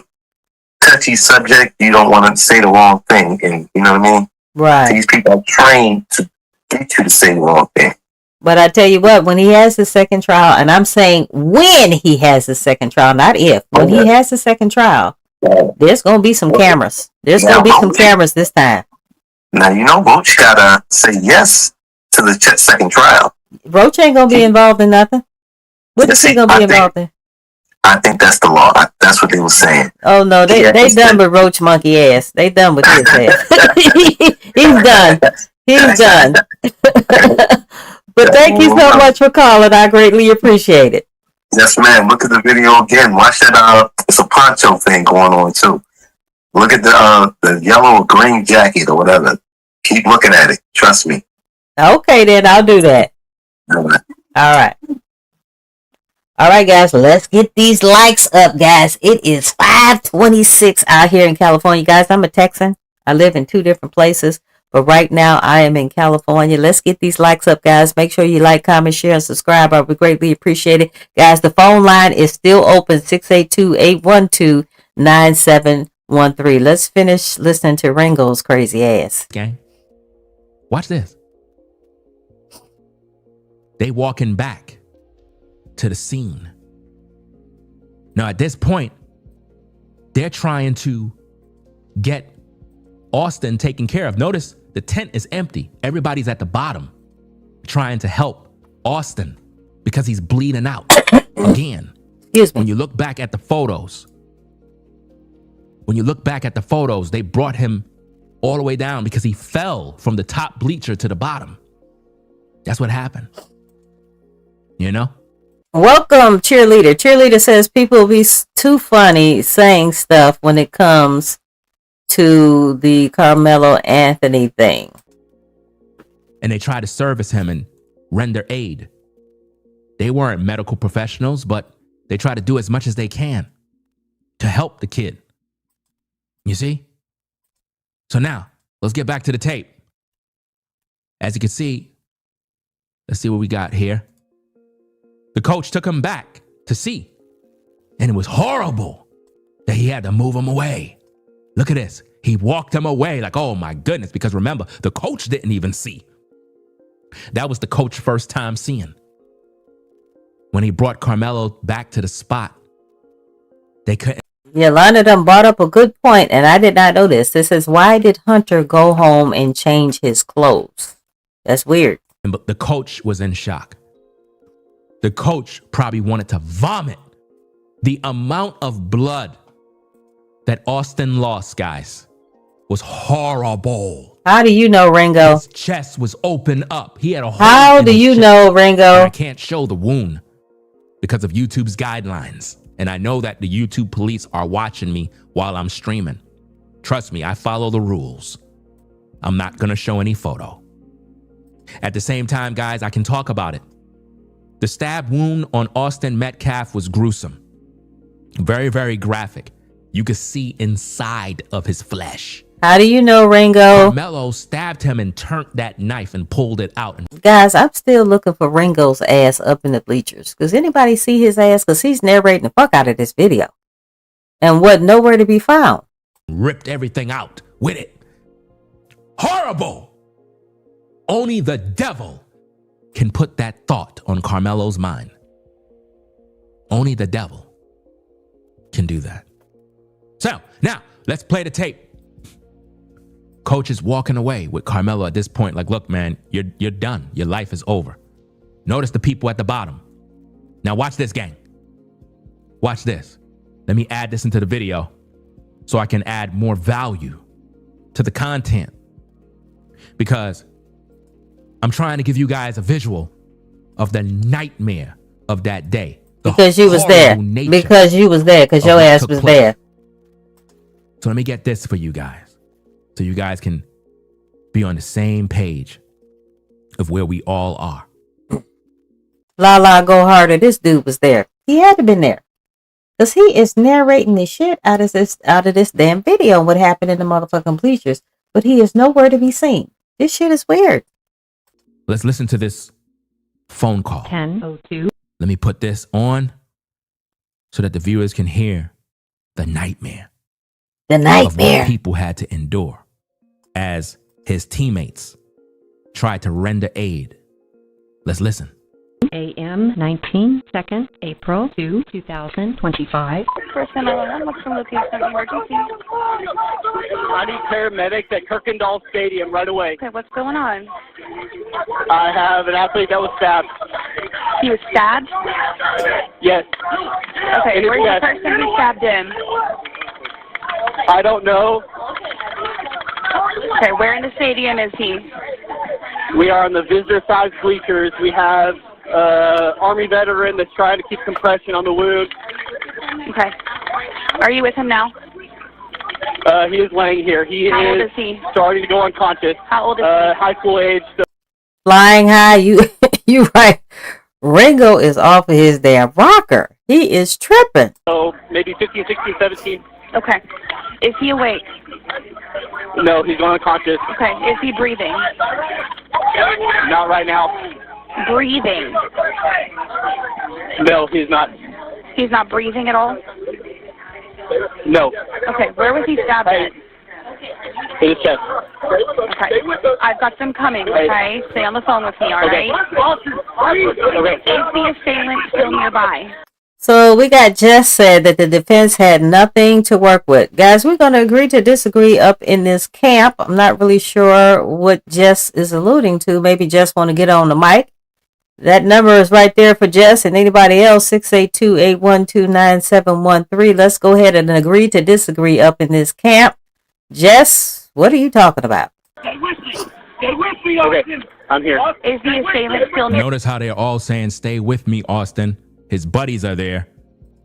touchy subject. You don't want to say the wrong thing. And you know what I mean? Right. These people are trained to get you to say the wrong thing. But I tell you what, when he has the second trial, and I'm saying when he has the second trial, not if, when he has the second trial, there's going to be some cameras. There's going to be some cameras this time. Now, you know, Roach got to say yes to the second trial. Roach ain't going to be involved in nothing. What is he going to be involved in? I think that's the law. That's what they were saying. Oh, no, they done with Roach monkey ass. They done with his ass. He's done. He's done. But thank you so much for calling. I greatly appreciate it. Yes, ma'am. Look at the video again. Watch that. It's a poncho thing going on, too. Look at the yellow or green jacket or whatever. Keep looking at it. Trust me. Okay, then. I'll do that. All right. All right, guys. Let's get these likes up, guys. It is 5:26 out here in California. Guys, I'm a Texan. I live in 2 different places. But right now, I am in California. Let's get these likes up, guys. Make sure you like, comment, share, and subscribe. I would greatly appreciate it. Guys, the phone line is still open, 682-812-9713. Let's finish listening to Ringo's crazy ass. Gang. Watch this. They walking back to the scene. Now, at this point, they're trying to get Austin taken care of. Notice the tent is empty. Everybody's at the bottom trying to help Austin because he's bleeding out again. Excuse me. When you look back at the photos, they brought him all the way down because he fell from the top bleacher to the bottom. That's what happened. You know? Welcome, Cheerleader. Cheerleader says people be too funny saying stuff when it comes to the Karmelo Anthony thing. And they try to service him and render aid. They weren't medical professionals, but they try to do as much as they can to help the kid. You see? So now, let's get back to the tape. As you can see, let's see what we got here. The coach took him back to see. And it was horrible that he had to move him away. Look at this. He walked him away like, oh my goodness, because remember, the coach didn't even see. That was the coach's first time seeing. When he brought Karmelo back to the spot, they couldn't. Yolanda done brought up a good point, and I did not know this. This says, why did Hunter go home and change his clothes? That's weird. But the coach was in shock. The coach probably wanted to vomit. The amount of blood that Austin lost, guys, was horrible. How do you know, Ringo? His chest was open up. He had a hole. How in do his you chest. know, Ringo? And I can't show the wound because of YouTube's guidelines. And I know that the YouTube police are watching me while I'm streaming. Trust me, I follow the rules. I'm not going to show any photo. At the same time, guys, I can talk about it. The stab wound on Austin Metcalf was gruesome. Very, very graphic. You could see inside of his flesh. How do you know, Ringo? Karmelo stabbed him and turned that knife and pulled it out. Guys, I'm still looking for Ringo's ass up in the bleachers. Does anybody see his ass? Because he's narrating the fuck out of this video. And wasn't nowhere to be found. Ripped everything out with it. Horrible. Only the devil can put that thought on Karmelo's mind. Only the devil can do that. So, now, let's play the tape. Coach is walking away with Karmelo at this point like, look, man, you're done. Your life is over. Notice the people at the bottom. Now watch this, gang. Watch this. Let me add this into the video so I can add more value to the content. Because I'm trying to give you guys a visual of the nightmare of that day. Because you was there. Because you was there. Because your ass was there. So let me get this for you guys. So you guys can be on the same page of where we all are. La la, go harder. This dude was there. He had to have been there. Because he is narrating the shit out of this damn video, what happened in the motherfucking bleachers. But he is nowhere to be seen. This shit is weird. Let's listen to this phone call. 10:02. Let me put this on so that the viewers can hear the nightmare. The nightmare. Of what people had to endure as his teammates tried to render aid. Let's listen. a.m. 19nd, April 2, 2025. Person 911, what's the location of emergency? I need paramedics at Kirkendall Stadium right away. Okay, what's going on? I have an athlete that was stabbed. He was stabbed? Yes. Okay, where's the person who stabbed him? I don't know. Okay, where in the stadium is he? We are on the visitor side bleachers. We have Army veteran that's trying to keep compression on the wound. Okay. Are you with him now? He is laying here. How old is he? Starting to go unconscious. How old is he? High school age. So. Flying high, you right. Ringo is off of his damn rocker. He is tripping. So maybe 15, 16, 17. Okay. Is he awake? No, he's going unconscious. Okay. Is he breathing? Not right now. Breathing? No, he's not. He's not breathing at all? No. Okay. Where was he stabbed at? In his chest. Okay. I've got them coming, okay? Stay on the phone with me, all right? Okay. Is the assailant still nearby? So we got Jess said that the defense had nothing to work with. Guys, we're going to agree to disagree up in this camp. I'm not really sure what Jess is alluding to. Maybe Jess want to get on the mic. That number is right there for Jess and anybody else, 682-812-9713. Let's go ahead and agree to disagree up in this camp. Jess, what are you talking about? Stay with me, Austin. Okay, I'm here. Is the assailant still near? Notice how they're all saying, stay with me, Austin. His buddies are there.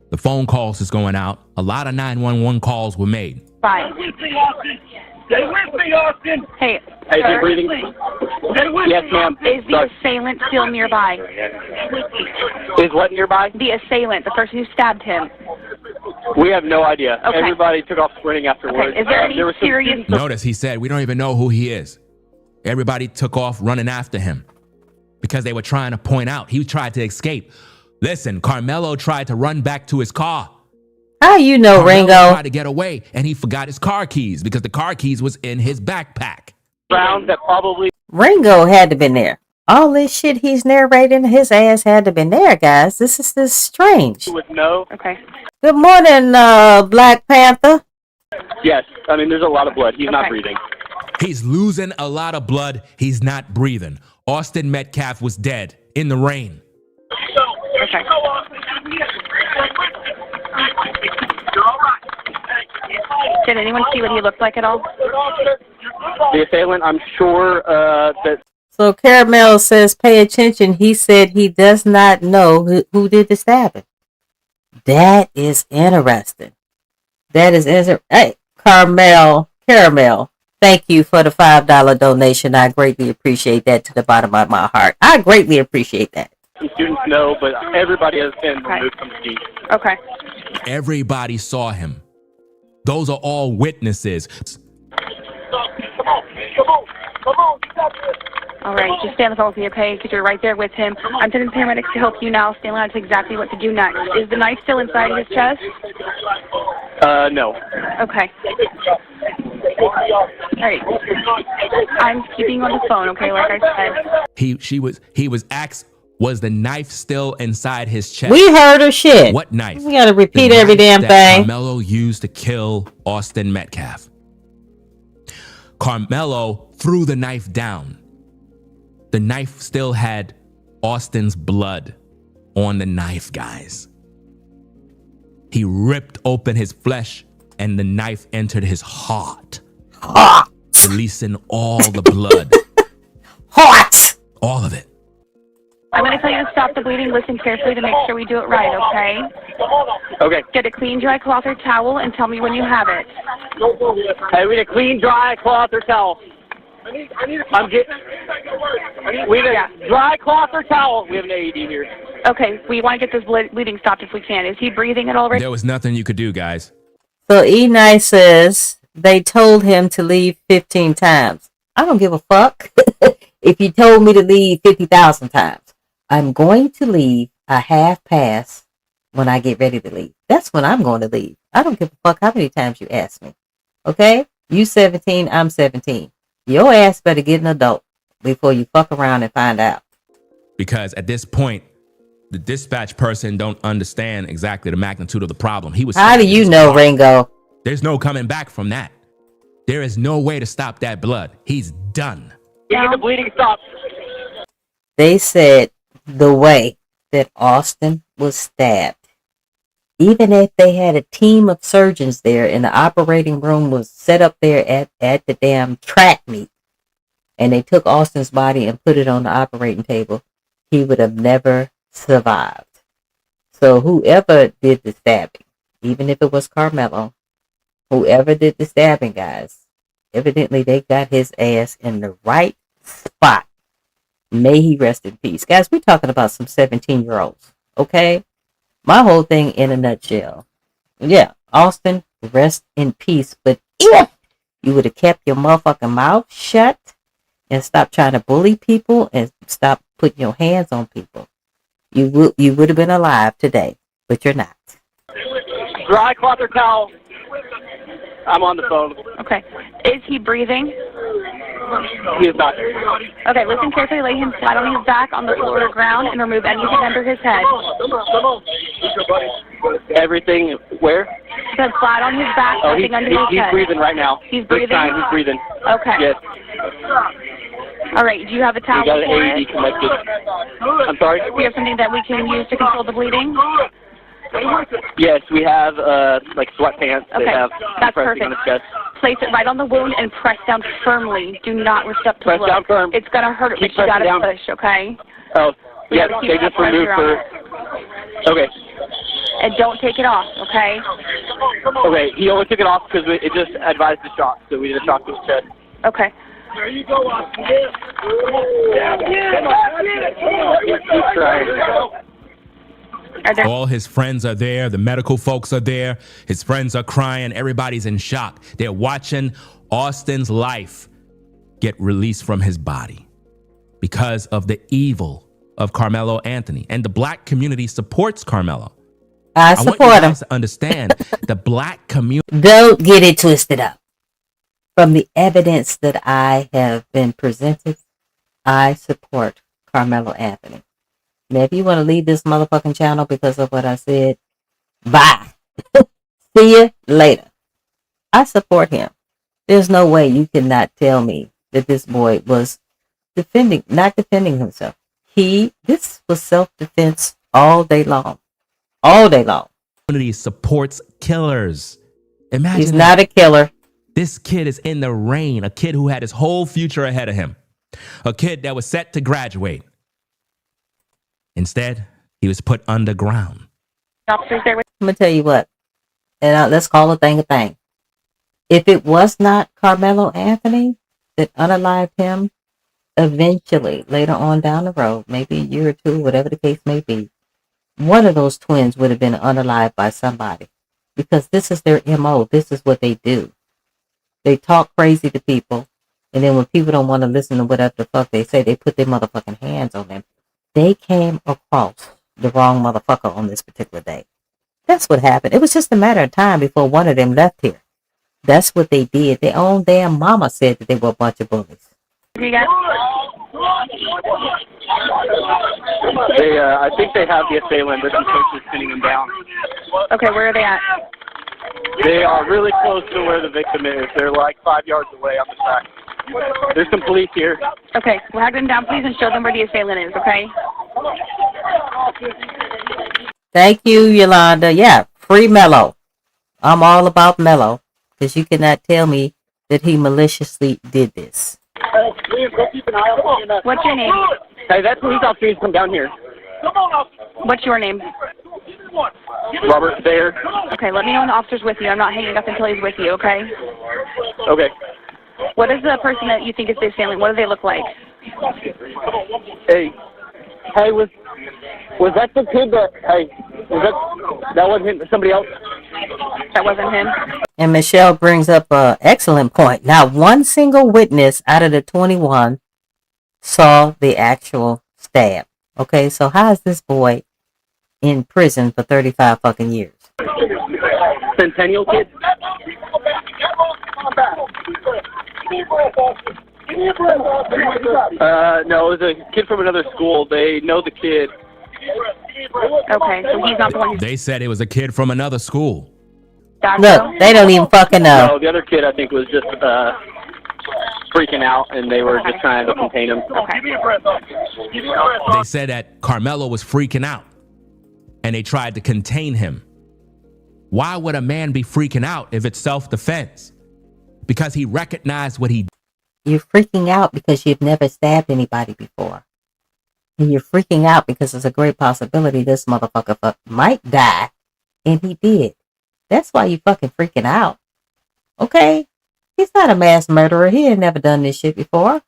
The phone calls is going out. A lot of 911 calls were made. Fine. Stay with me, Austin. Stay with me, Austin. Hey. Hey, is he breathing? Yes, ma'am. Is the assailant still nearby? Is what nearby? The assailant, the person who stabbed him. We have no idea. Okay. Everybody took off sprinting afterwards. Okay. Is there any serious... Notice he said, we don't even know who he is. Everybody took off running after him because they were trying to point out. He tried to escape. Listen, Karmelo tried to run back to his car. How you know, Karmelo Ringo? tried to get away, and he forgot his car keys because the car keys was in his backpack. Round that probably... Ringo had to been there. All this shit he's narrating, his ass had to been there, guys. This is strange. With no. Okay. Good morning, Black Panther. Yes. I mean, there's a lot of blood. He's not breathing. He's losing a lot of blood. He's not breathing. Austin Metcalf was dead in the rain. Okay. Did anyone see what he looked like at all? the assailant. I'm sure that. So Caramel says, pay attention. He said he does not know who did the stabbing. That is interesting. That is interesting. Hey, Caramel, thank you for the $5 donation. I greatly appreciate that to the bottom of my heart. I greatly appreciate that. Some students know, but everybody has been removed from the scene. Okay. Everybody saw him. Those are all witnesses. All right, just stay on the phone with me, okay? Because you're right there with him. I'm sending paramedics to help you now. Stay on to exactly what to do next. Is the knife still inside his chest? No. Okay. All right. I'm keeping you on the phone, okay? Like I said. He was asked, was the knife still inside his chest? We heard her shit. What knife? We gotta repeat every damn thing. Karmelo used to kill Austin Metcalf. Karmelo threw the knife down. The knife still had Austin's blood on the knife, guys. He ripped open his flesh and the knife entered his heart, releasing all the blood. Heart! All of it. I'm going to tell you to stop the bleeding. Listen carefully to make sure we do it right, okay? Okay. Get a clean, dry cloth or towel and tell me when you have it. Hey, we need a clean, dry cloth or towel. We need a dry cloth or towel. We have an AED here. Okay, we want to get this bleeding stopped if we can. Is he breathing at all right? There was nothing you could do, guys. So E-Nice says they told him to leave 15 times. I don't give a fuck if you told me to leave 50,000 times. I'm going to leave a half pass when I get ready to leave. That's when I'm going to leave. I don't give a fuck how many times you ask me. Okay? You 17, I'm 17. Your ass better get an adult before you fuck around and find out. Because at this point, the dispatch person don't understand exactly the magnitude of the problem. How do you know, Ringo? There's no coming back from that. There is no way to stop that blood. He's done. We need the bleeding stopped. They said the way that Austin was stabbed, even if they had a team of surgeons there and the operating room was set up there at the damn track meet, and they took Austin's body and put it on the operating table, he would have never survived. So whoever did the stabbing, even if it was Karmelo, whoever did the stabbing, guys, evidently they got his ass in the right spot. May he rest in peace. Guys, we're talking about some 17-year-olds, okay? My whole thing in a nutshell. Yeah, Austin, rest in peace. But if you would have kept your motherfucking mouth shut and stopped trying to bully people and stop putting your hands on people, you would have been alive today, but you're not. Dry cloth or towel. I'm on the phone. Okay. Is he breathing? He is not. Okay, listen carefully. Lay him flat on his back on the floor or ground and remove anything under his head. Everything where? Then flat on his back, nothing under his he's head. Breathing right now. He's breathing? He's breathing. Okay. Yes. All right, do you have a towel We got an for AED it? connected. I'm sorry? Do you have something that we can use to control the bleeding? Yes, we have like sweatpants that Okay, have that's pressing perfect. on his chest. Place it right on the wound and press down firmly. Do not rush up to Press blood. down firm. It's going to hurt it, Keep but you got to pressing down. push, okay? Oh, We yes, gotta keep they that just removed pressure for... Okay. And don't take it off, okay? Okay, he only took it off because it just advised the shock, so we did a shock to his chest. Okay. There you go, Austin. He's trying. All his friends are there. The medical folks are there. His friends are crying. Everybody's in shock. They're watching Austin's life get released from his body because of the evil of Karmelo Anthony. And the black community supports Karmelo. I want you support him. guys to understand the black community. Don't get it twisted up. From the evidence that I have been presented, I support Karmelo Anthony. Now, if you want to leave this motherfucking channel because of what I said, bye. See you later. I support him. There's no way you cannot tell me that this boy was not defending himself. This was self-defense all day long. All day long. Community supports killers. Imagine He's that. not a killer. This kid is in the rain, a kid who had his whole future ahead of him, a kid that was set to graduate. Instead, he was put underground. I'm going to tell you what, and let's call a thing a thing. If it was not Karmelo Anthony that unalived him, eventually, later on down the road, maybe a year or two, whatever the case may be, one of those twins would have been unalived by somebody. Because this is their MO. This is what they do. They talk crazy to people, and then when people don't want to listen to whatever the fuck they say, they put their motherfucking hands on them. They came across the wrong motherfucker on this particular day. That's what happened. It was just a matter of time before one of them left here. That's what they did. Their own damn mama said that they were a bunch of bullies. You got? I think they have the assailant. There's some coaches pinning him down. Okay, where are they at? They are really close to where the victim is. They're like 5 yards away on the track. There's some police here. Okay, well, have them down, please, and show them where the assailant is, okay? Thank you, Yolanda. Yeah, free Mello. I'm all about Mello, because you cannot tell me that he maliciously did this. What's your name? Hey, that police officer needs to come down here. What's your name? Robert Thayer. Okay, let me know when the officer's with you. I'm not hanging up until he's with you, okay? Okay. What is the person that you think is the assailant? What do they look like? Hey, was that the kid that? Hey, that wasn't him? Somebody else? That wasn't him. And Michelle brings up an excellent point. Not one single witness out of the 21 saw the actual stab. Okay, so how is this boy in prison for 35 fucking years? Centennial kid? No, it was a kid from another school. They know the kid. Okay, so he's not the one. They said it was a kid from another school. Look, they don't even fucking know. No, the other kid I think was just freaking out, and they were just trying to contain him. They said that Karmelo was freaking out, and they tried to contain him. Why would a man be freaking out if it's self-defense? Because he recognized what he did. You're freaking out because you've never stabbed anybody before. And you're freaking out because there's a great possibility this motherfucker might die, and he did. That's why you fucking freaking out. Okay? He's not a mass murderer. He ain't never done this shit before.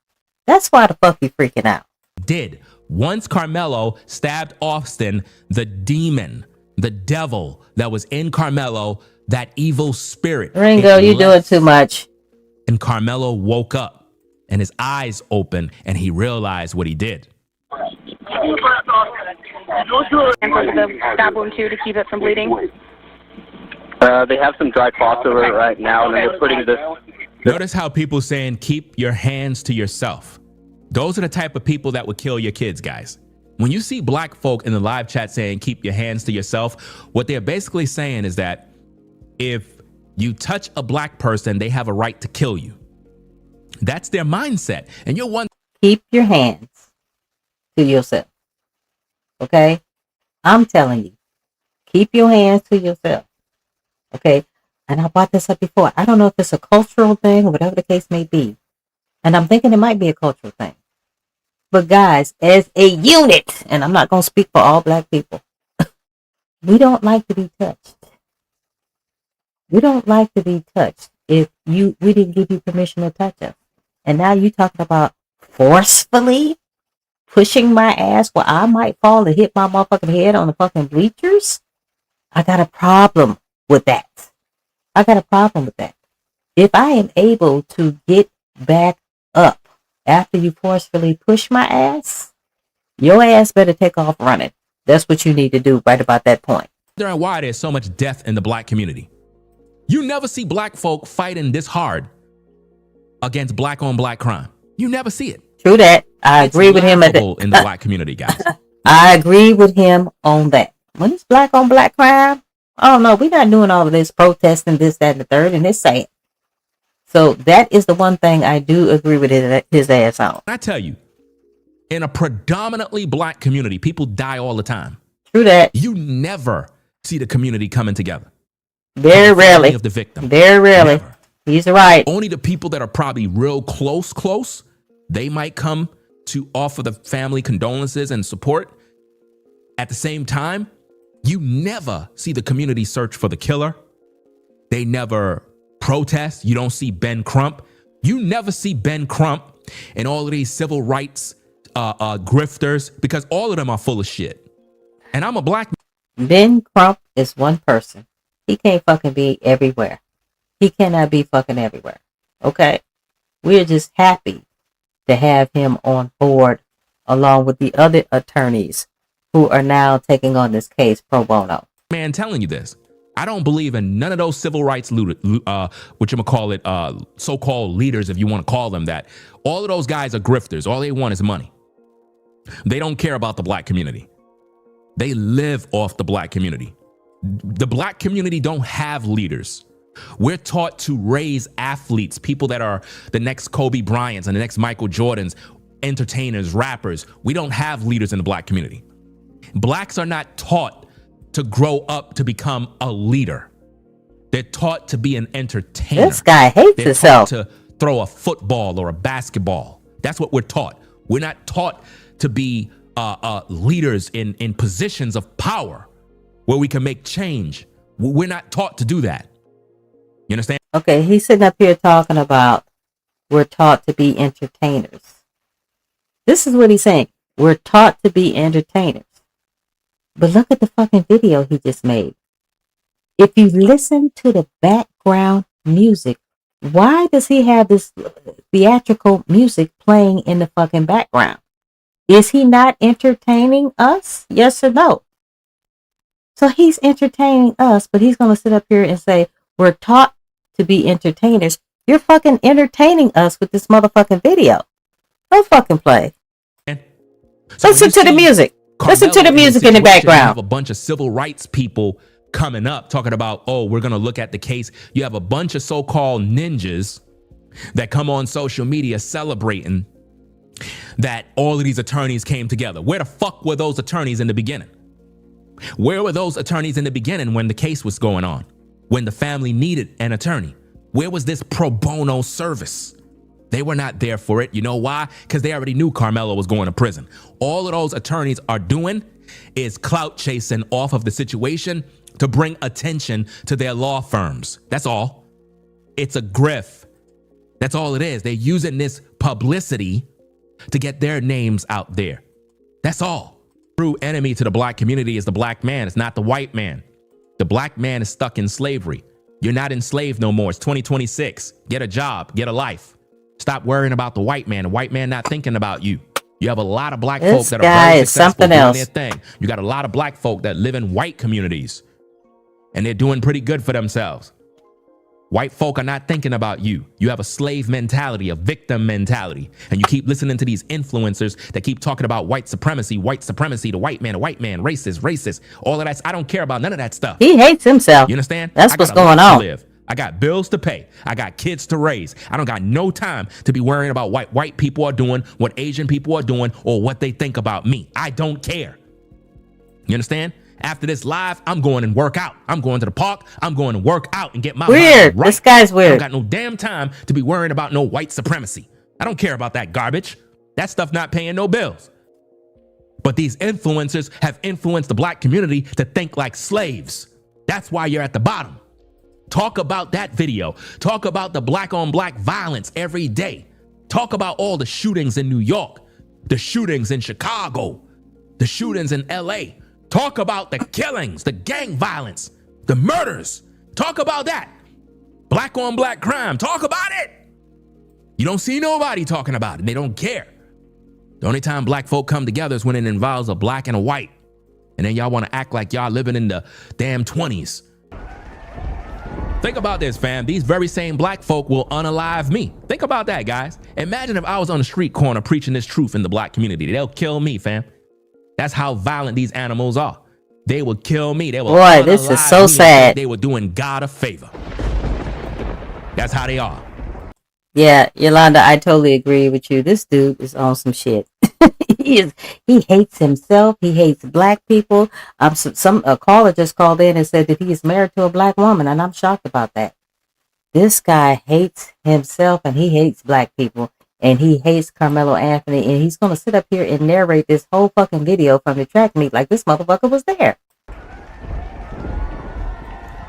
That's why the fuck you freaking out. Did. Once Karmelo stabbed Austin, the demon, the devil that was in Karmelo, that evil spirit. Ringo, you doing too much. And Karmelo woke up and his eyes opened and he realized what he did. And for the stab wound too to keep it from bleeding. They have some dry cloths over it right now, and they're putting this. Notice how people saying keep your hands to yourself. Those are the type of people that would kill your kids, guys. When you see black folk in the live chat saying keep your hands to yourself, what they're basically saying is that if you touch a black person, they have a right to kill you. That's their mindset. And you're one. Keep your hands to yourself. Okay? I'm telling you. Keep your hands to yourself. Okay? And I brought this up before. I don't know if it's a cultural thing or whatever the case may be. And I'm thinking it might be a cultural thing. But guys, as a unit, and I'm not going to speak for all black people, we don't like to be touched. We don't like to be touched if we didn't give you permission to touch us. And now you talking about forcefully pushing my ass where I might fall and hit my motherfucking head on the fucking bleachers? I got a problem with that. I got a problem with that. If I am able to get back up after you forcefully push my ass, your ass better take off running. That's what you need to do right about that point. Wondering why there's so much death in the black community. You never see black folk fighting this hard against black on black crime. You never see it. True that. I agree with him in the black community, guys. I agree with him on that. When it's black on black crime, oh no, we're not doing all of this protesting, this, that, and the third, and it's sad. So that is the one thing I do agree with his ass on. I tell you, in a predominantly black community, people die all the time. True that. You never see the community coming together. Very rarely. Of the victim. Very rarely. Never. He's right. Only the people that are probably real close, they might come to offer the family condolences and support. At the same time, you never see the community search for the killer. They never protest. You don't see Ben Crump. You never see Ben Crump and all of these civil rights grifters, because all of them are full of shit. And I'm a black man. Ben Crump is one person. He can't fucking be everywhere. He cannot be fucking everywhere. Okay? We're just happy to have him on board along with the other attorneys who are now taking on this case pro bono. Man, telling you this. I don't believe in none of those civil rights so-called leaders, if you want to call them that. All of those guys are grifters. All they want is money. They don't care about the black community. They live off the black community. The black community don't have leaders. We're taught to raise athletes, people that are the next Kobe Bryants and the next Michael Jordans, entertainers, rappers. We don't have leaders in the black community. Blacks are not taught to grow up to become a leader. They're taught to be an entertainer. This guy hates himself. They're taught to throw a football or a basketball. That's what we're taught. We're not taught to be leaders in positions of power where we can make change. We're not taught to do that. You understand? Okay, he's sitting up here talking about we're taught to be entertainers. This is what he's saying. We're taught to be entertainers. But look at the fucking video he just made. If you listen to the background music, why does he have this theatrical music playing in the fucking background? Is he not entertaining us? Yes or no? So he's entertaining us, but he's going to sit up here and say, we're taught to be entertainers. You're fucking entertaining us with this motherfucking video. Don't fucking play. So listen to the music. Listen to the music in the background. You have a bunch of civil rights people coming up talking about, oh, we're going to look at the case. You have a bunch of so-called ninjas that come on social media celebrating that all of these attorneys came together. Where the fuck were those attorneys in the beginning? Where were those attorneys in the beginning when the case was going on? When the family needed an attorney? Where was this pro bono service? They were not there for it. You know why? Because they already knew Karmelo was going to prison. All of those attorneys are doing is clout chasing off of the situation to bring attention to their law firms. That's all. It's a grift. That's all it is. They're using this publicity to get their names out there. That's all. True enemy to the black community is the black man. It's not the white man. The black man is stuck in slavery. You're not enslaved no more. It's 2026. Get a job. Get a life. Stop worrying about the white man. The white man not thinking about you. You have a lot of black folk that are very successful doing their thing. You got a lot of black folk that live in white communities, and they're doing pretty good for themselves. White folk are not thinking about you. You have a slave mentality, a victim mentality, and you keep listening to these influencers that keep talking about white supremacy, the white man, racist, all of that. I don't care about none of that stuff. He hates himself. You understand? That's what's going on. I got bills to pay. I got kids to raise. I don't got no time to be worrying about what white people are doing, what Asian people are doing, or what they think about me. I don't care. You understand? After this live, I'm going and work out. I'm going to the park. I'm going to work out and get my weird. Right. This guy's weird. I don't got no damn time to be worrying about no white supremacy. I don't care about that garbage. That stuff not paying no bills. But these influencers have influenced the black community to think like slaves. That's why you're at the bottom. Talk about that video. Talk about the black on black violence every day. Talk about all the shootings in New York, the shootings in Chicago, the shootings in LA. Talk about the killings, the gang violence, the murders. Talk about that. Black on black crime. Talk about it. You don't see nobody talking about it. They don't care. The only time black folk come together is when it involves a black and a white. And then y'all want to act like y'all living in the damn 20s. Think about this, fam. These very same black folk will unalive me. Think about that, guys. Imagine if I was on the street corner preaching this truth in the black community. They'll kill me, fam. That's how violent these animals are. They will kill me. They will. Boy, this is so sad. They were doing God a favor. That's how they are. Yeah, Yolanda, I totally agree with you. This dude is on some shit. He hates himself. He hates black people. A caller just called in and said that he is married to a black woman, and I'm shocked about that. This guy hates himself and he hates black people and he hates Karmelo Anthony and he's going to sit up here and narrate this whole fucking video from the track meet like this motherfucker was there.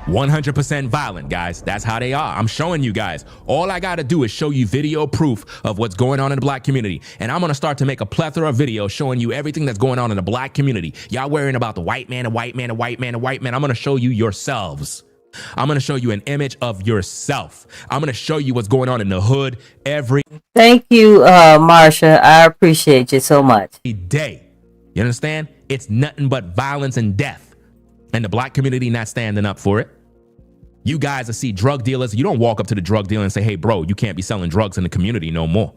100% violent, guys. That's how they are. I'm showing you guys. All I got to do is show you video proof of what's going on in the black community. And I'm going to start to make a plethora of videos showing you everything that's going on in the black community. Y'all worrying about the white man, the white man, the white man, the white man. I'm going to show you yourselves. I'm going to show you an image of yourself. I'm going to show you what's going on in the hood every Thank you, Marsha. I appreciate you so much. day. You understand? It's nothing but violence and death. And the black community not standing up for it. You guys that see drug dealers, you don't walk up to the drug dealer and say, hey, bro, you can't be selling drugs in the community no more.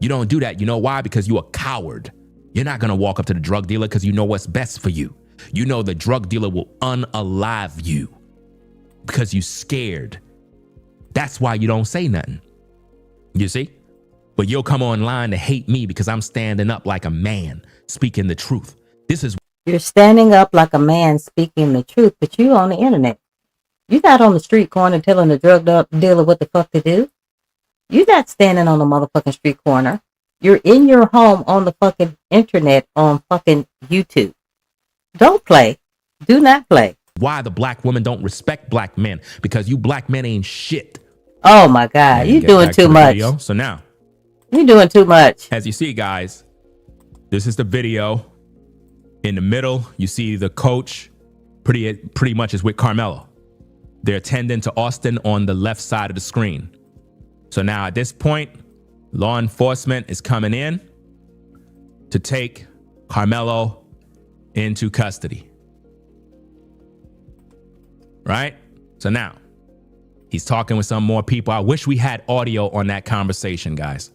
You don't do that. You know why? Because you're a coward. You're not going to walk up to the drug dealer because you know what's best for you. You know the drug dealer will unalive you because you scared. That's why you don't say nothing. You see? But you'll come online to hate me because I'm standing up like a man, speaking the truth. This is... You're standing up like a man speaking the truth, but you on the internet. You're not on the street corner telling the drug dealer what the fuck to do. You're not standing on the motherfucking street corner. You're in your home on the fucking internet on fucking YouTube. Don't play. Do not play. Why the black women don't respect black men. Because you black men ain't shit. Oh my God. You're doing too much. Video. So now. You're doing too much. As you see, guys, this is the video. In the middle, you see the coach pretty much is with Karmelo. They're attending to Austin on the left side of the screen. So now at this point, law enforcement is coming in to take Karmelo into custody. Right? So now he's talking with some more people. I wish we had audio on that conversation, guys.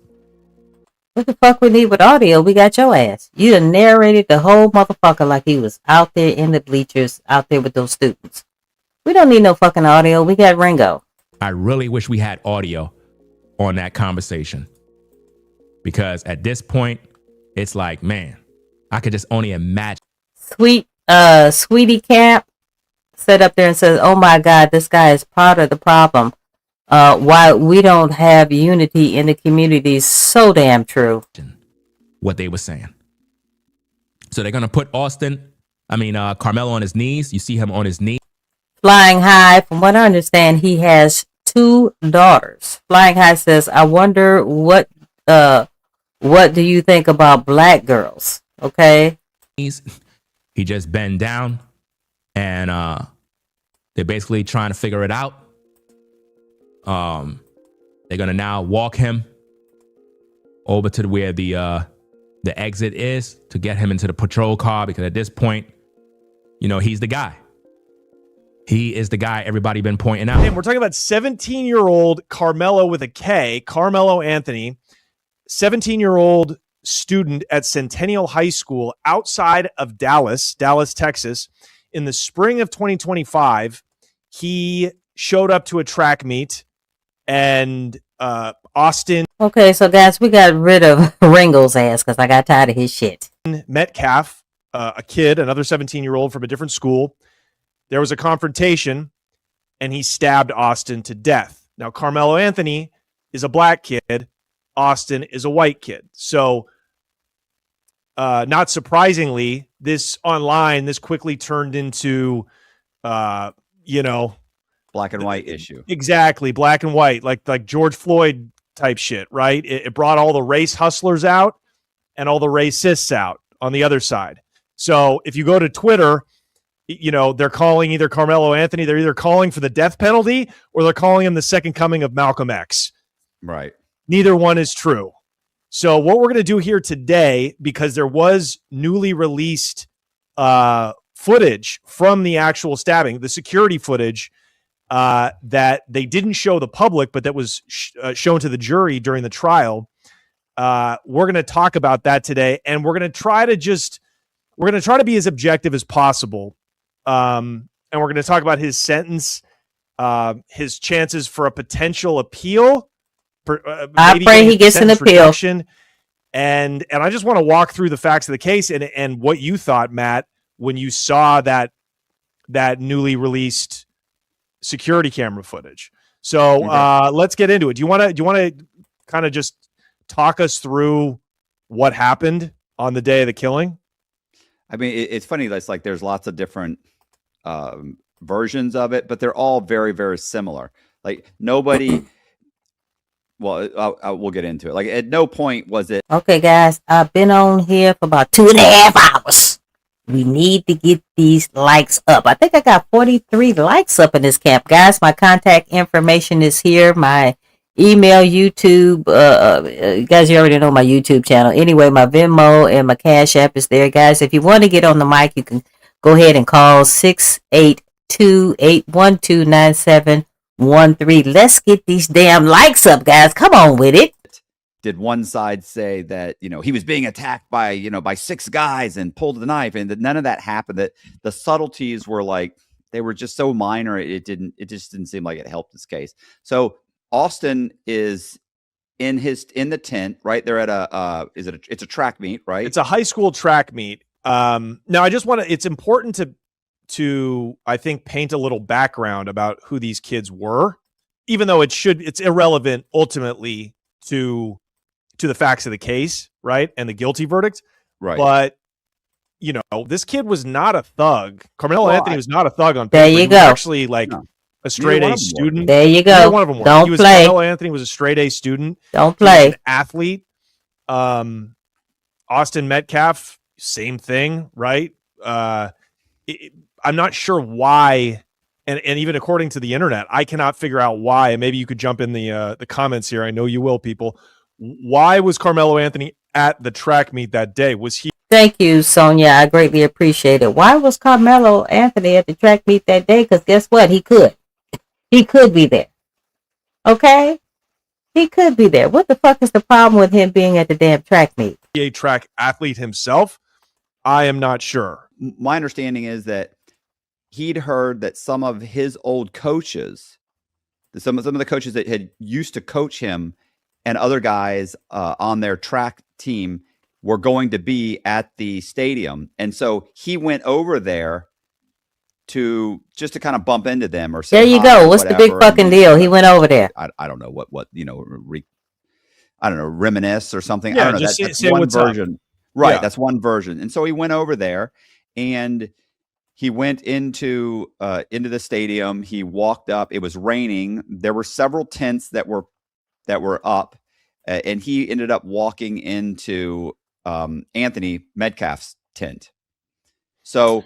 What the fuck we need with audio? We got your ass. You done narrated the whole motherfucker like he was out there in the bleachers, out there with those students. We don't need no fucking audio. We got Ringo. I really wish we had audio on that conversation. Because at this point, it's like, man, I could just only imagine. Sweetie Camp sat up there and says, oh my God, this guy is part of the problem. Why we don't have unity in the community is so damn true. What they were saying. So they're going to put Karmelo on his knees. You see him on his knees. Flying High, from what I understand, he has 2 daughters. Flying High says, I wonder what do you think about black girls? Okay. He just bent down and they're basically trying to figure it out. They're gonna now walk him over to where the exit is to get him into the patrol car, because at this point, you know, he's the guy. He is the guy everybody been pointing out. And we're talking about 17-year-old Karmelo with a K, Karmelo Anthony, 17-year-old student at Centennial High School outside of Dallas, Texas. In the spring of 2025, he showed up to a track meet and Austin. Okay, so guys, we got rid of Ringo's ass because I got tired of his shit. Metcalf, a kid, another 17-year-old from a different school. There was a confrontation, and he stabbed Austin to death. Now, Karmelo Anthony is a black kid. Austin is a white kid. So, not surprisingly, this quickly turned into, black and white issue. Exactly, black and white, like George Floyd type shit, right? It brought all the race hustlers out and all the racists out on the other side. So, if you go to Twitter, they're calling either Karmelo Anthony, they're either calling for the death penalty or they're calling him the second coming of Malcolm X. Right. Neither one is true. So what we're going to do here today, because there was newly released footage from the actual stabbing, the security footage that they didn't show the public, but that was shown to the jury during the trial. We're going to talk about that today, and we're going to try to be as objective as possible. And we're going to talk about his sentence, his chances for a potential appeal. I pray he gets an appeal. And I just want to walk through the facts of the case and what you thought, Matt, when you saw that newly released security camera footage. So let's get into it. Do you want to kind of just talk us through what happened on the day of the killing? I mean, it's funny. That's like there's lots of different versions of it, but they're all very, very similar. Like nobody. Well, we'll get into it. Like at no point was it. Okay, guys, I've been on here for about 2.5 hours. We need to get these likes up. I think I got 43 likes up in this camp, guys. My contact information is here. My email, YouTube. Guys, you already know my YouTube channel. Anyway, my Venmo and my Cash App is there, guys. If you want to get on the mic, you can go ahead and call 682-812-9713. Let's get these damn likes up, guys. Come on with it. Did one side say that, he was being attacked by, by 6 guys and pulled the knife, and that none of that happened, that the subtleties were like, they were just so minor. It just didn't seem like it helped this case. So Austin is in the tent, right? They're at it's a track meet, right? It's a high school track meet. Now I just it's important to I think paint a little background about who these kids were, even though it's irrelevant ultimately to the facts of the case, right? And the guilty verdict. Right. But this kid was not a thug. Carmelo Anthony was not a thug on paper. There you He go. was actually like a straight A student. There you go. Neither one of them were. Don't play. Carmelo Anthony was a straight A student. Don't He was play. an athlete. Austin Metcalf, same thing, right? I'm not sure why, and even according to the internet, I cannot figure out why. And maybe you could jump in the comments here. I know you will, people. Why was Carmelo Anthony at the track meet that day? Was he? Thank you, Sonia. I greatly appreciate it. Why was Karmelo Anthony at the track meet that day? Because guess what? He could be there. Okay? He could be there. What the fuck is the problem with him being at the damn track meet? A track athlete himself? I am not sure. My understanding is that he'd heard that some of his old coaches, some of the coaches that had used to coach him and other guys on their track team were going to be at the stadium. And so he went over there to kind of bump into them or say, there you go. What's the big fucking deal? He went over there. I don't know what I don't know, reminisce or something. Yeah, I don't know. just That's say one what's up. version. Right. Yeah. That's one version. And so he went over there and he went into the stadium. He walked up. It was raining. There were several tents that were up, and he ended up walking into Anthony Metcalf's tent. So,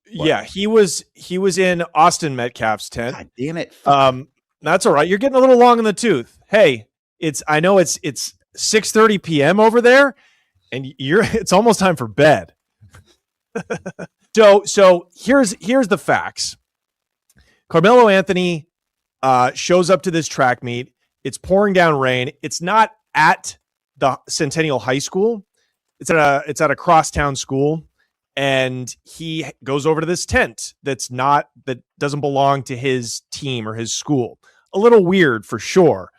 yeah, he was in Austin Metcalf's tent. God damn it! That's all right. You're getting a little long in the tooth. Hey, I know it's 6:30 p.m. over there, and it's almost time for bed. So here's the facts. Carmelo Anthony shows up to this track meet. It's pouring down rain. It's not at the Centennial High School. It's at a crosstown school, and he goes over to this tent that doesn't belong to his team or his school. A little weird for sure.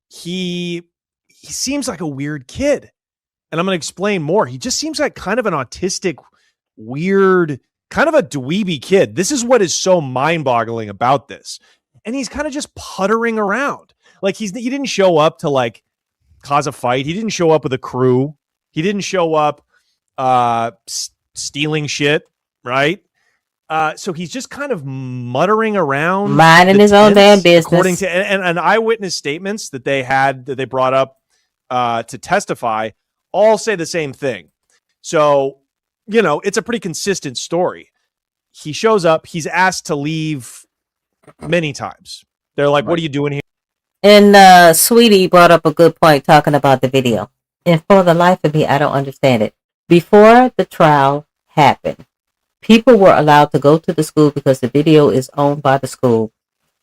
He seems like a weird kid, and I'm going to explain more. He just seems like kind of an autistic, weird, kind of a dweeby kid. This is what is so mind-boggling about this. And he's kind of just puttering around. Like he didn't show up to like cause a fight. He didn't show up with a crew. He didn't show up stealing shit, right? So he's just kind of muttering around, minding his own damn business. According to and eyewitness statements that they brought up to testify, all say the same thing. So, it's a pretty consistent story. He shows up. He's asked to leave many times. They're like, "What are you doing here?" And Sweetie brought up a good point talking about the video. And for the life of me, I don't understand it. Before the trial happened, people were allowed to go to the school because the video is owned by the school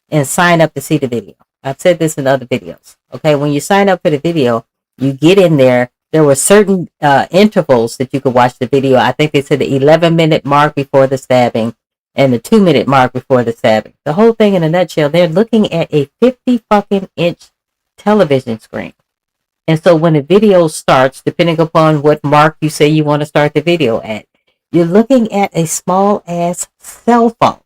and sign up to see the video. I've said this in other videos. Okay, when you sign up for the video, you get in there. There were certain intervals that you could watch the video. I think they said the 11-minute mark before the stabbing and the 2-minute mark before the stabbing. The whole thing in a nutshell, they're looking at a 50-fucking-inch television screen. And so when the video starts, depending upon what mark you say you want to start the video at, you're looking at a small-ass cell phone.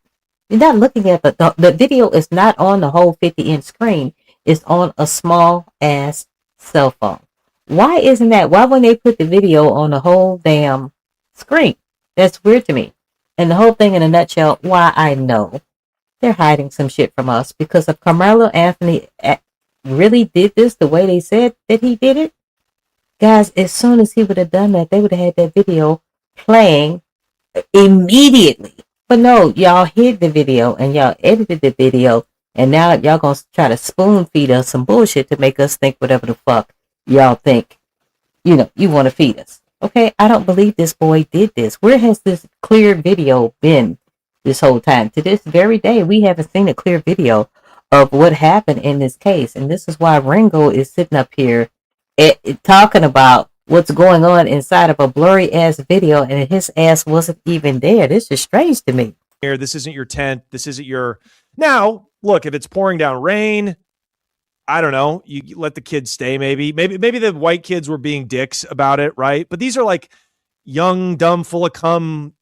You're not looking at the video is not on the whole 50-inch screen. It's on a small ass cell phone. Why isn't that? Why wouldn't they put the video on the whole damn screen? That's weird to me. And the whole thing in a nutshell, why I know they're hiding some shit from us, because if Karmelo Anthony really did this the way they said that he did it, guys, as soon as he would have done that, they would have had that video playing immediately. But no, y'all hid the video and y'all edited the video, and now y'all gonna try to spoon feed us some bullshit to make us think whatever the fuck y'all think, you want to feed us. Okay, I don't believe this boy did this. Where has this clear video been this whole time? To this very day, we haven't seen a clear video of what happened in this case. And this is why Ringo is sitting up here talking about what's going on inside of a blurry ass video, and his ass wasn't even there. This is strange to me. Here, this isn't your tent. This isn't your. Now, look, if it's pouring down rain, I don't know. You let the kids stay. Maybe the white kids were being dicks about it, right? But these are like young, dumb, full of cum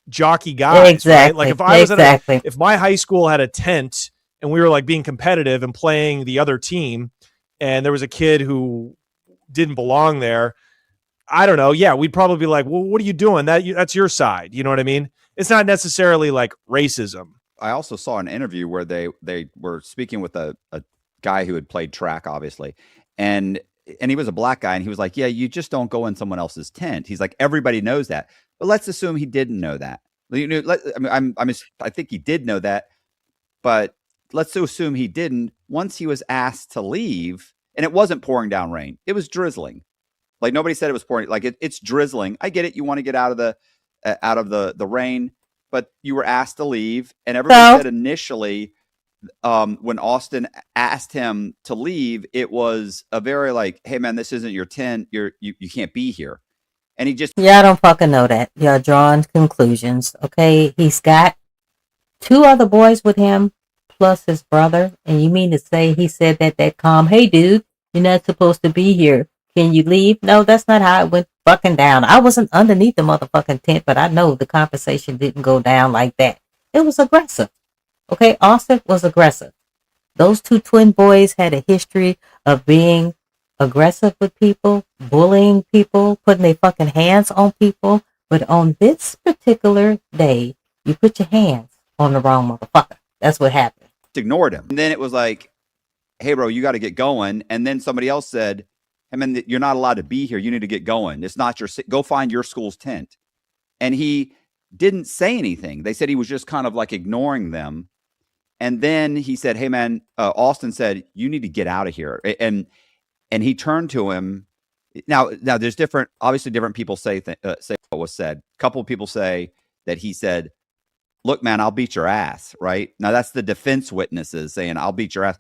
jockey guys, Exactly. right? Like if I was exactly. if my high school had a tent and we were like being competitive and playing the other team, and there was a kid who didn't belong there, I don't know. Yeah, we'd probably be like, well, what are you doing? That's your side. You know what I mean? It's not necessarily like racism. I also saw an interview where they were speaking with a guy who had played track, obviously, and he was a black guy, and he was like, yeah, you just don't go in someone else's tent. He's like, everybody knows that, but let's assume he didn't know that. I think he did know that, but let's assume he didn't. Once he was asked to leave, and it wasn't pouring down rain, it was drizzling. Like nobody said it was pouring. Like it's drizzling. I get it. You want to get out of the rain, but you were asked to leave, and everybody said initially, when Austin asked him to leave, it was a very like, hey man, this isn't your tent. You can't be here. And he just, Yeah, I don't fucking know that. Y'all drawing conclusions. Okay, he's got 2 other boys with him, plus his brother. And you mean to say he said that calm, hey dude, you're not supposed to be here. Can you leave? No, that's not how it went fucking down. I wasn't underneath the motherfucking tent, but I know the conversation didn't go down like that. It was aggressive. Okay, Austin was aggressive. Those 2 twin boys had a history of being aggressive with people, bullying people, putting their fucking hands on people. But on this particular day, you put your hands on the wrong motherfucker. That's what happened. ignored him. And then it was like, hey bro, you got to get going. And then somebody else said, I mean, you're not allowed to be here. You need to get going. It's not go find your school's tent. And he didn't say anything. They said he was just kind of like ignoring them. And then he said, hey man, Austin said, you need to get out of here. And he turned to him. Now there's obviously different people say what was said. A couple of people say that he said, look, man, I'll beat your ass. Right now, that's the defense witnesses saying, I'll beat your ass.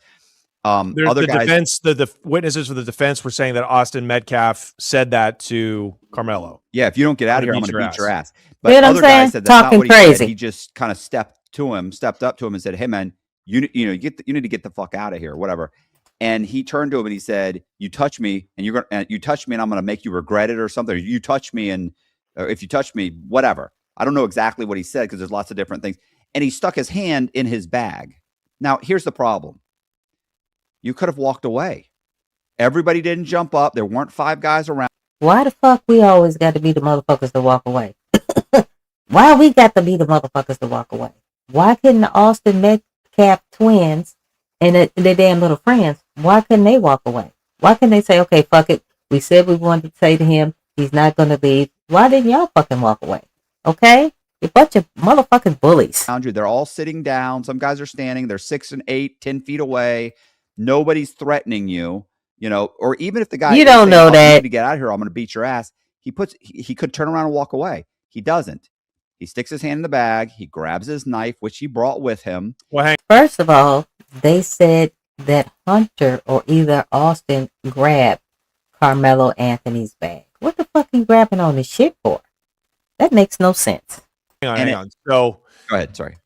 Other guys, the witnesses for the defense were saying that Austin Metcalf said that to Carmelo. Yeah, if you don't get out of here, I'm going to beat your ass. But you know other guys said that's not what he crazy. said. He just kind of stepped up to him and said, "Hey, man, you need to get the fuck out of here, whatever." And he turned to him and he said, "You touch me, and you touch me, and I'm going to make you regret it or something. Or you touch me, and if you touch me, whatever." I don't know exactly what he said because there's lots of different things. And he stuck his hand in his bag. Now, here's the problem. You could have walked away. Everybody didn't jump up. There weren't 5 guys around. Why the fuck we always got to be the motherfuckers to walk away? Why we got to be the motherfuckers to walk away? Why couldn't the Austin Metcalf twins and their damn little friends, why couldn't they walk away? Why couldn't they say, okay, fuck it. We said we wanted to say to him, he's not going to leave. Why didn't y'all fucking walk away? Okay? You bunch of motherfucking bullies. They're all sitting down. Some guys are standing. They're 6 and 8, 10 feet away. Nobody's threatening you, or even if the guy you don't know that you need to get out of here, I'm going to beat your ass. He could turn around and walk away. He doesn't. He sticks his hand in the bag. He grabs his knife, which he brought with him. First of all, they said that Hunter or either Austin grabbed Karmelo Anthony's bag. What the fuck are you grabbing on his shit for? That makes no sense. Hang on. So go ahead. Sorry.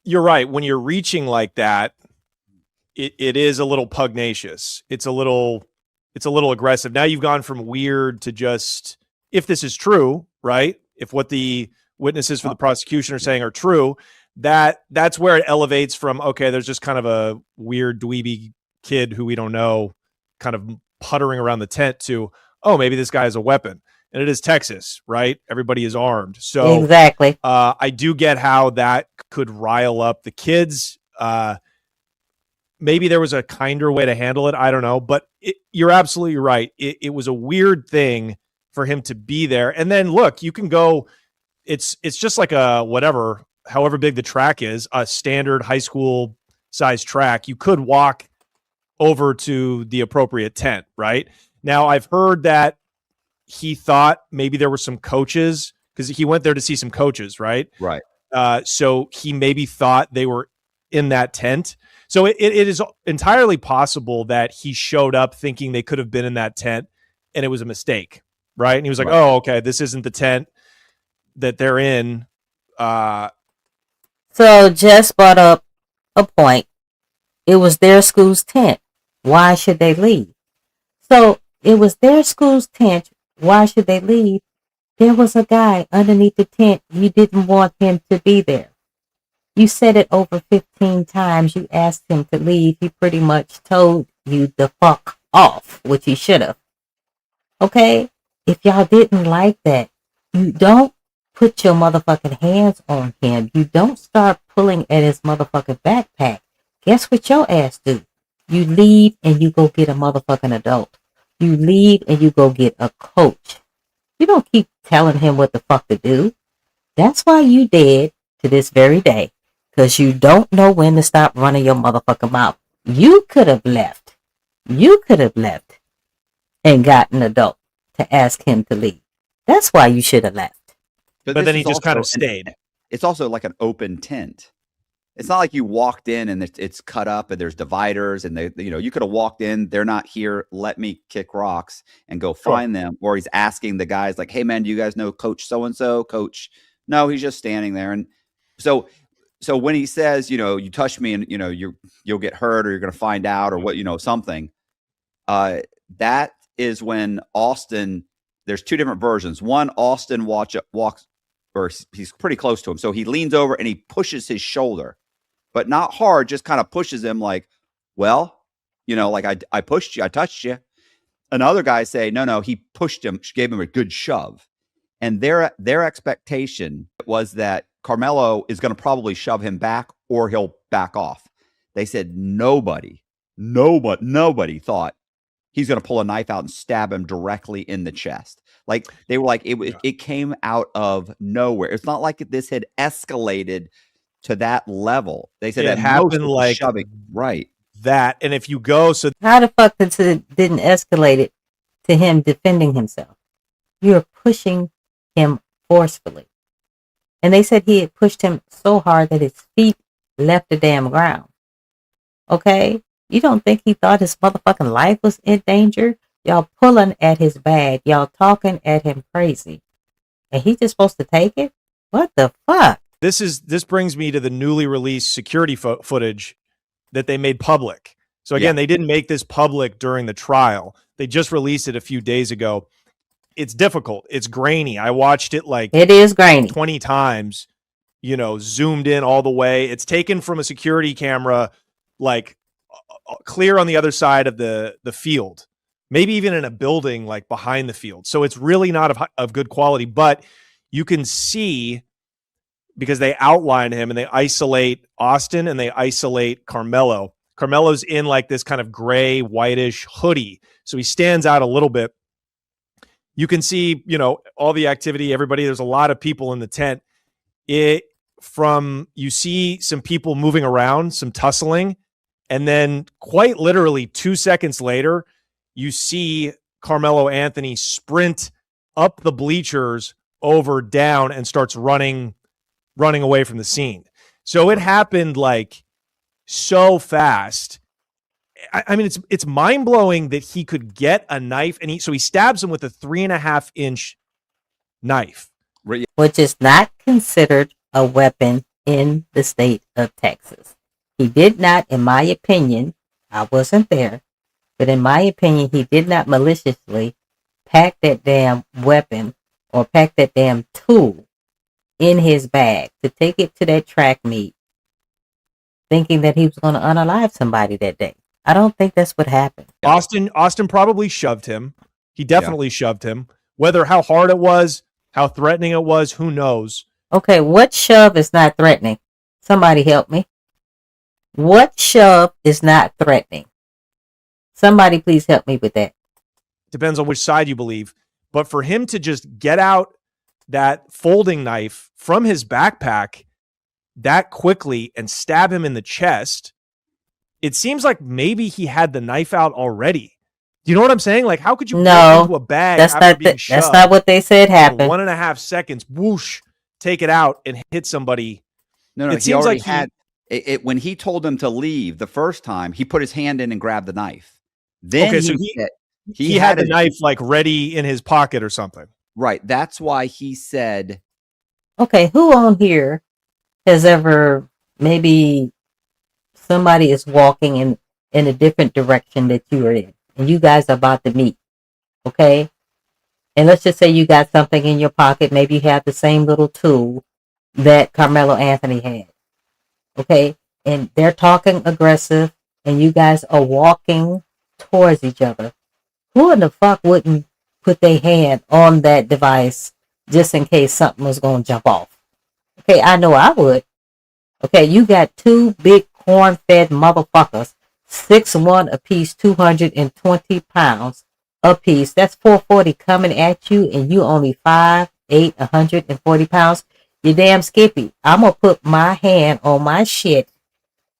You're right. When you're reaching like that, it is a little pugnacious. It's a little aggressive. Now you've gone from weird to just, if this is true, right? If what the witnesses for the prosecution are saying are true, that's where it elevates from, okay, there's just kind of a weird dweeby kid who we don't know kind of puttering around the tent to, oh, maybe this guy has a weapon. And it is Texas, right? Everybody is armed. So exactly. I do get how that could rile up the kids. Maybe there was a kinder way to handle it. I don't know. But you're absolutely right. It was a weird thing for him to be there. And then look, you can go, it's just like a whatever, however big the track is, a standard high school size track. You could walk over to the appropriate tent, right? Now, I've heard that he thought maybe there were some coaches because he went there to see some coaches, right? Right. So he maybe thought they were in that tent. So it is entirely possible that he showed up thinking they could have been in that tent and it was a mistake, right? And he was like, oh, okay, this isn't the tent that they're in. So Jess brought up a point. It was their school's tent. Why should they leave? So it was their school's tent. Why should they leave? There was a guy underneath the tent. You didn't want him to be there. You said it over 15 times. You asked him to leave. He pretty much told you the fuck off, which he should have. Okay? If y'all didn't like that, you don't put your motherfucking hands on him. You don't start pulling at his motherfucking backpack. Guess what your ass do? You leave and you go get a motherfucking adult. You leave and you go get a coach. You don't keep telling him what the fuck to do. That's why you dead to this very day. Because you don't know when to stop running your motherfucking mouth. You could have left. You could have left and got an adult to ask him to leave. That's why you should have left. But then he just kind of stayed. It's also like an open tent. It's not like you walked in and it's cut up and there's dividers and you could have walked in. They're not here. Let me kick rocks and go find them. Or he's asking the guys like, hey man, do you guys know Coach so-and-so? Coach? No, he's just standing there. And so when he says, you touch me and you'll get hurt or you're going to find out or what, something, that is when Austin, there's two different versions. One, Austin walks, or he's pretty close to him. So he leans over and he pushes his shoulder, but not hard, just kind of pushes him like, well, like I pushed you, I touched you. Another guy say, no, he pushed him, gave him a good shove. And their expectation was that Karmelo is going to probably shove him back or he'll back off. They said nobody thought he's going to pull a knife out and stab him directly in the chest. Like they were like, it came out of nowhere. It's not like this had escalated to that level. They said it happened like shoving, right. That. And if you go, so how the fuck didn't escalate it to him defending himself? You're pushing him forcefully. And they said he had pushed him so hard that his feet left the damn ground. Okay? You don't think he thought his motherfucking life was in danger? Y'all pulling at his bag. Y'all talking at him crazy. And he just supposed to take it? What the fuck? This brings me to the newly released security footage that they made public. So again, they didn't make this public during the trial. They just released it a few days ago. It's difficult. It's grainy. I watched it like it is grainy 20 times, zoomed in all the way. It's taken from a security camera, like clear on the other side of the field, maybe even in a building like behind the field. So it's really not of good quality, but you can see because they outline him and they isolate Austin and they isolate Karmelo. Carmelo's in like this kind of gray, whitish hoodie. So he stands out a little bit. You can see, all the activity, everybody, there's a lot of people in the tent. You see some people moving around, some tussling. And then quite literally 2 seconds later, you see Karmelo Anthony sprint up the bleachers over down and starts running away from the scene. So it happened like so fast. I mean, it's mind blowing that he could get a knife and he stabs him with a 3.5-inch knife, which is not considered a weapon in the state of Texas. He did not, in my opinion, I wasn't there, but in my opinion, he did not maliciously pack that damn weapon or pack that damn tool in his bag to take it to that track meet, thinking that he was going to unalive somebody that day. I don't think that's what happened. Austin probably shoved him. He definitely shoved him. Whether how hard it was, how threatening it was, who knows? Okay, what shove is not threatening? Somebody help me. What shove is not threatening? Somebody please help me with that. Depends on which side you believe. But for him to just get out that folding knife from his backpack that quickly and stab him in the chest, it seems like maybe he had the knife out already. Do you know what I'm saying? Like, how could you walk into a bag after being shoved? That's not what they said happened. 1.5 seconds, whoosh, take it out and hit somebody. No, it he seems already like had it when he told him to leave the first time. He put his hand in and grabbed the knife. Then okay, so he had the knife like ready in his pocket or something. Right. That's why he said. Okay, who on here has ever maybe somebody is walking in a different direction that you are in, and you guys are about to meet, okay? And let's just say you got something in your pocket. Maybe you have the same little tool that Karmelo Anthony had, okay? And they're talking aggressive, and you guys are walking towards each other. Who in the fuck wouldn't put their hand on that device just in case something was going to jump off? Okay, I know I would. Okay, you got two big corn-fed motherfuckers, 6'1" apiece, 220 pounds apiece. That's 440 coming at you, and you only 5'8", 140 pounds. You damn skippy. I'm going to put my hand on my shit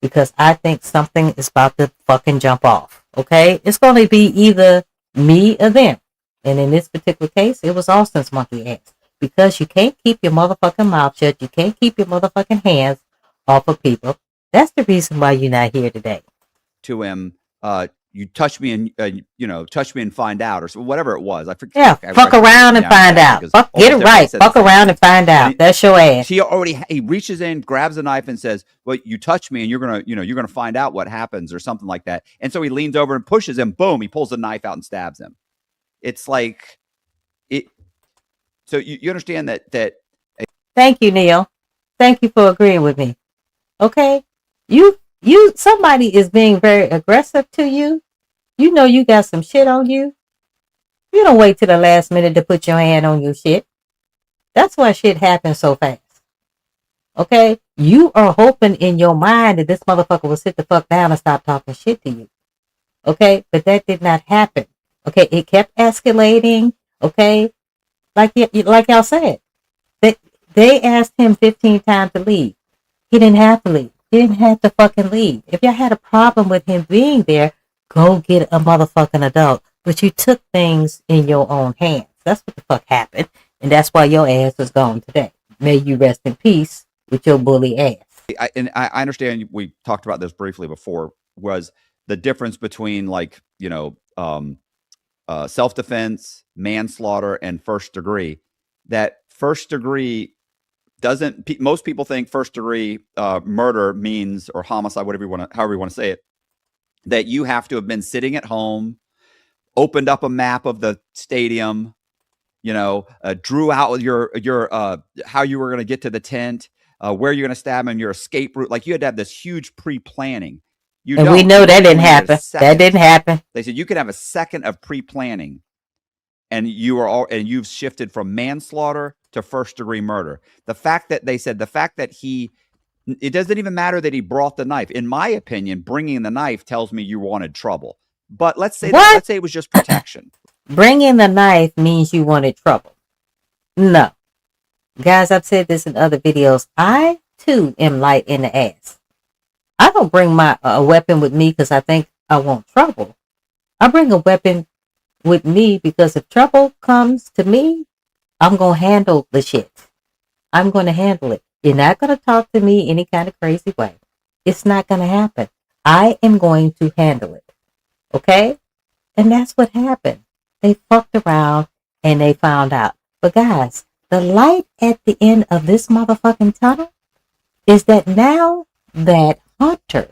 because I think something is about to fucking jump off. Okay? It's going to be either me or them. And in this particular case, it was Austin's monkey ass. Because you can't keep your motherfucking mouth shut. You can't keep your motherfucking hands off of people. That's the reason why you're not here today. To him, you touch me and touch me and find out, or whatever it was. I forget. Yeah, fuck around and find out. Get it right. Fuck around and find out. That's your ass. He reaches in, grabs a knife, and says, "Well, you touch me, and you're gonna find out what happens," or something like that. And so he leans over and pushes him. Boom! He pulls the knife out and stabs him. It's like it. So you understand that. Thank you, Neil. Thank you for agreeing with me. Okay, somebody is being very aggressive to you. You know you got some shit on you. You don't wait till the last minute to put your hand on your shit. That's why shit happens so fast. Okay, you are hoping in your mind that this motherfucker will sit the fuck down and stop talking shit to you. Okay, but that did not happen. Okay, it kept escalating. Okay, like y'all said, they asked him 15 times to leave. He didn't have to leave. He didn't have to fucking leave. If y'all had a problem with him being there, go get a motherfucking adult. But you took things in your own hands. That's what the fuck happened. And that's why your ass is gone today. May you rest in peace with your bully ass. I understand we talked about this briefly before, was the difference between self-defense, manslaughter, and first degree. That first degree most people think first degree murder means, or homicide, however you want to say it, that you have to have been sitting at home, opened up a map of the stadium, drew out your how you were going to get to the tent, where you're going to stab him, your escape route. Like, you had to have this huge pre-planning. And we know that didn't happen. That didn't happen. They said you could have a second of pre-planning, and you've shifted from manslaughter to first degree murder. The fact that it doesn't even matter that he brought the knife. In my opinion, bringing the knife tells me you wanted trouble. But let's say it was just protection. Bringing the knife means you wanted trouble. No. Guys, I've said this in other videos. I, too, am light in the ass. I don't bring a weapon with me because I think I want trouble. I bring a weapon with me because if trouble comes to me, I'm going to handle the shit. I'm going to handle it. You're not going to talk to me any kind of crazy way. It's not going to happen. I am going to handle it. Okay? And that's what happened. They fucked around and they found out. But guys, the light at the end of this motherfucking tunnel is that now that Hunter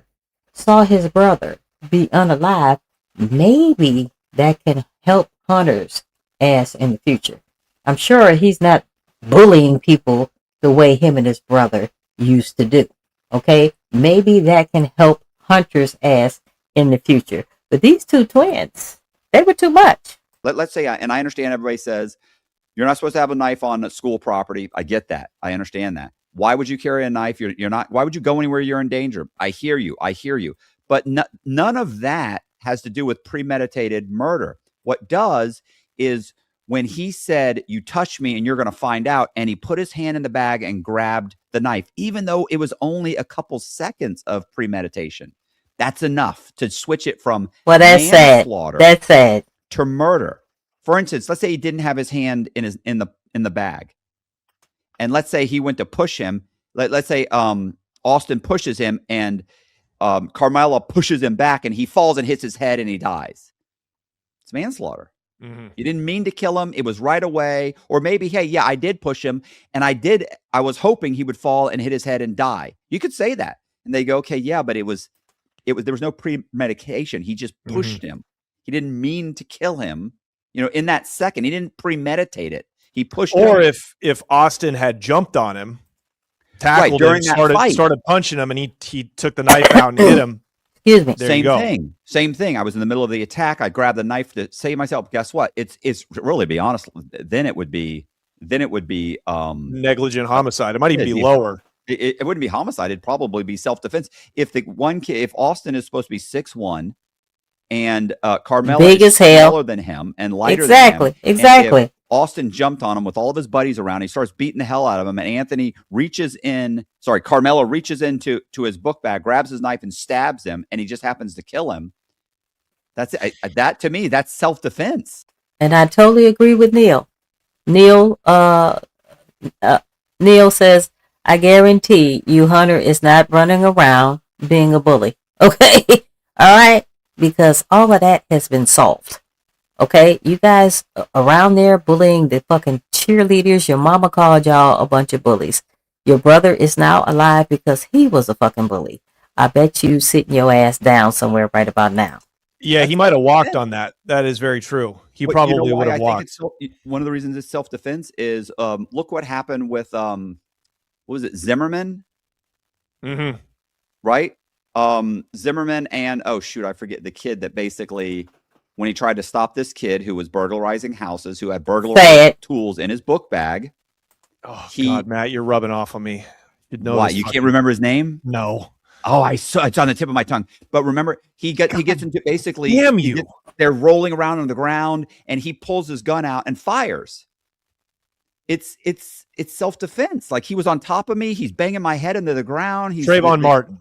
saw his brother be unalive, maybe that can help Hunter's ass in the future. I'm sure he's not bullying people the way him and his brother used to do. Okay? Maybe that can help Hunter's ass in the future. But these two twins, they were too much. Let's say, and I understand everybody says, you're not supposed to have a knife on school property. I get that. I understand that. Why would you carry a knife? You're not. Why would you go anywhere you're in danger? I hear you. But none of that has to do with premeditated murder. What does is when he said, "You touch me and you're going to find out," and he put his hand in the bag and grabbed the knife, even though it was only a couple seconds of premeditation. That's enough to switch it from manslaughter That's sad. to murder. For instance, let's say he didn't have his hand in the bag, and let's say he went to push him. Let's say Austin pushes him, and Karmelo pushes him back, and he falls and hits his head, and he dies. It's manslaughter. Mm-hmm. You didn't mean to kill him. It was right away. Or maybe, hey, yeah, I did push him, and I was hoping he would fall and hit his head and die. You could say that, and they go, okay, yeah, but there was no premeditation. He just pushed him. He didn't mean to kill him. In that second, he didn't premeditate it. He pushed him. Or if Austin had jumped on him, tackled him, started punching him, and he took the knife out and hit him. Excuse me. Same thing. I was in the middle of the attack. I grabbed the knife to save myself. Guess what? It's really, to be honest, then it would be negligent homicide. It might even be lower. It wouldn't be homicide. It'd probably be self-defense. If if Austin is supposed to be 6'1", and Karmelo big is as hell, smaller than him and lighter than him. Exactly. Austin jumped on him with all of his buddies around. He starts beating the hell out of him, and Karmelo reaches into his book bag, grabs his knife, and stabs him, and he just happens to kill him. That to me, that's self-defense. And I totally agree with Neil. Neil says, I guarantee you Hunter is not running around being a bully. Okay? All right? Because all of that has been solved. Okay? You guys around there bullying the fucking cheerleaders, your mama called y'all a bunch of bullies. Your brother is now alive because he was a fucking bully. I bet you sitting your ass down somewhere right about now. Yeah, he might have walked on that. That is very true. He probably would have walked. One of the reasons it's self-defense is look what happened with what was it, Zimmerman? Mm-hmm. Right? Zimmerman and I forget the kid that basically, when he tried to stop this kid who was burglarizing houses, who had burglary tools in his book bag. Oh God, Matt, you're rubbing off on me. Why? You can't remember his name? No. Oh, it's on the tip of my tongue. But remember, he gets into basically. Damn you! They're rolling around on the ground, and he pulls his gun out and fires. It's self-defense. Like, he was on top of me. He's banging my head into the ground. Trayvon Martin.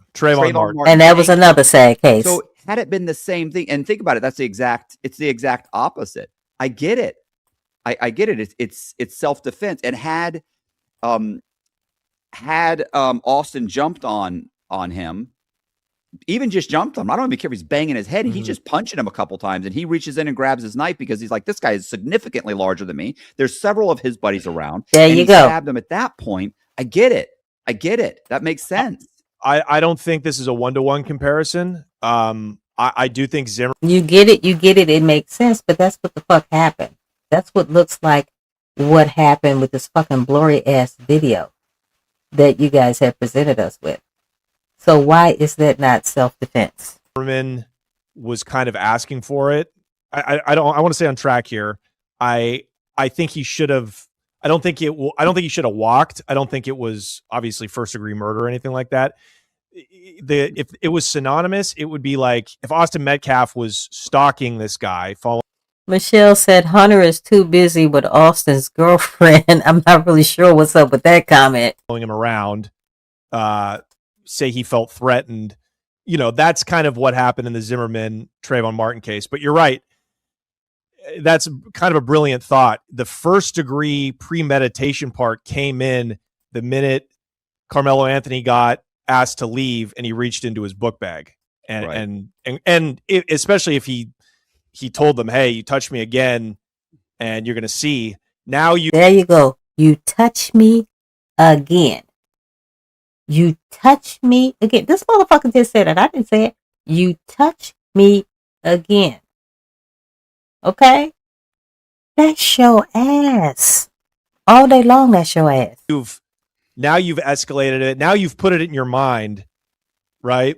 And that was another sad case. So had it been the same thing, and think about it, it's the exact opposite. I get it. I get it. It's self-defense. And had Austin jumped on him, even just jumped on him, I don't even care if he's banging his head, and he's just punching him a couple times, and he reaches in and grabs his knife because he's like, this guy is significantly larger than me. There's several of his buddies around. There and you he go. Stabbed him at that point. I get it. That makes sense. I don't think this is a one-to-one comparison. I do think Zimmer. You get it. It makes sense, but that's what the fuck happened. That's what looks like what happened with this fucking blurry ass video that you guys have presented us with. So why is that not self-defense? Zimmerman was kind of asking for it. I want to stay on track here. I think he should have. I don't think he should have walked. I don't think it was obviously first-degree murder or anything like that. If it was synonymous, it would be like if Austin Metcalf was stalking this guy, following. Michelle said Hunter is too busy with Austin's girlfriend. I'm not really sure what's up with that comment. Following him around, say he felt threatened. That's kind of what happened in the Zimmerman Trayvon Martin case. But you're right. That's kind of a brilliant thought. The first degree premeditation part came in the minute Karmelo Anthony got asked to leave and he reached into his book bag. And especially if he told them, hey, you touch me again and you're going to see. Now there you go. You touch me again. You touch me again. This motherfucker just said it. I didn't say it. You touch me again. Okay? That's your ass. All day long, that's your ass. Now you've escalated it. Now you've put it in your mind, right?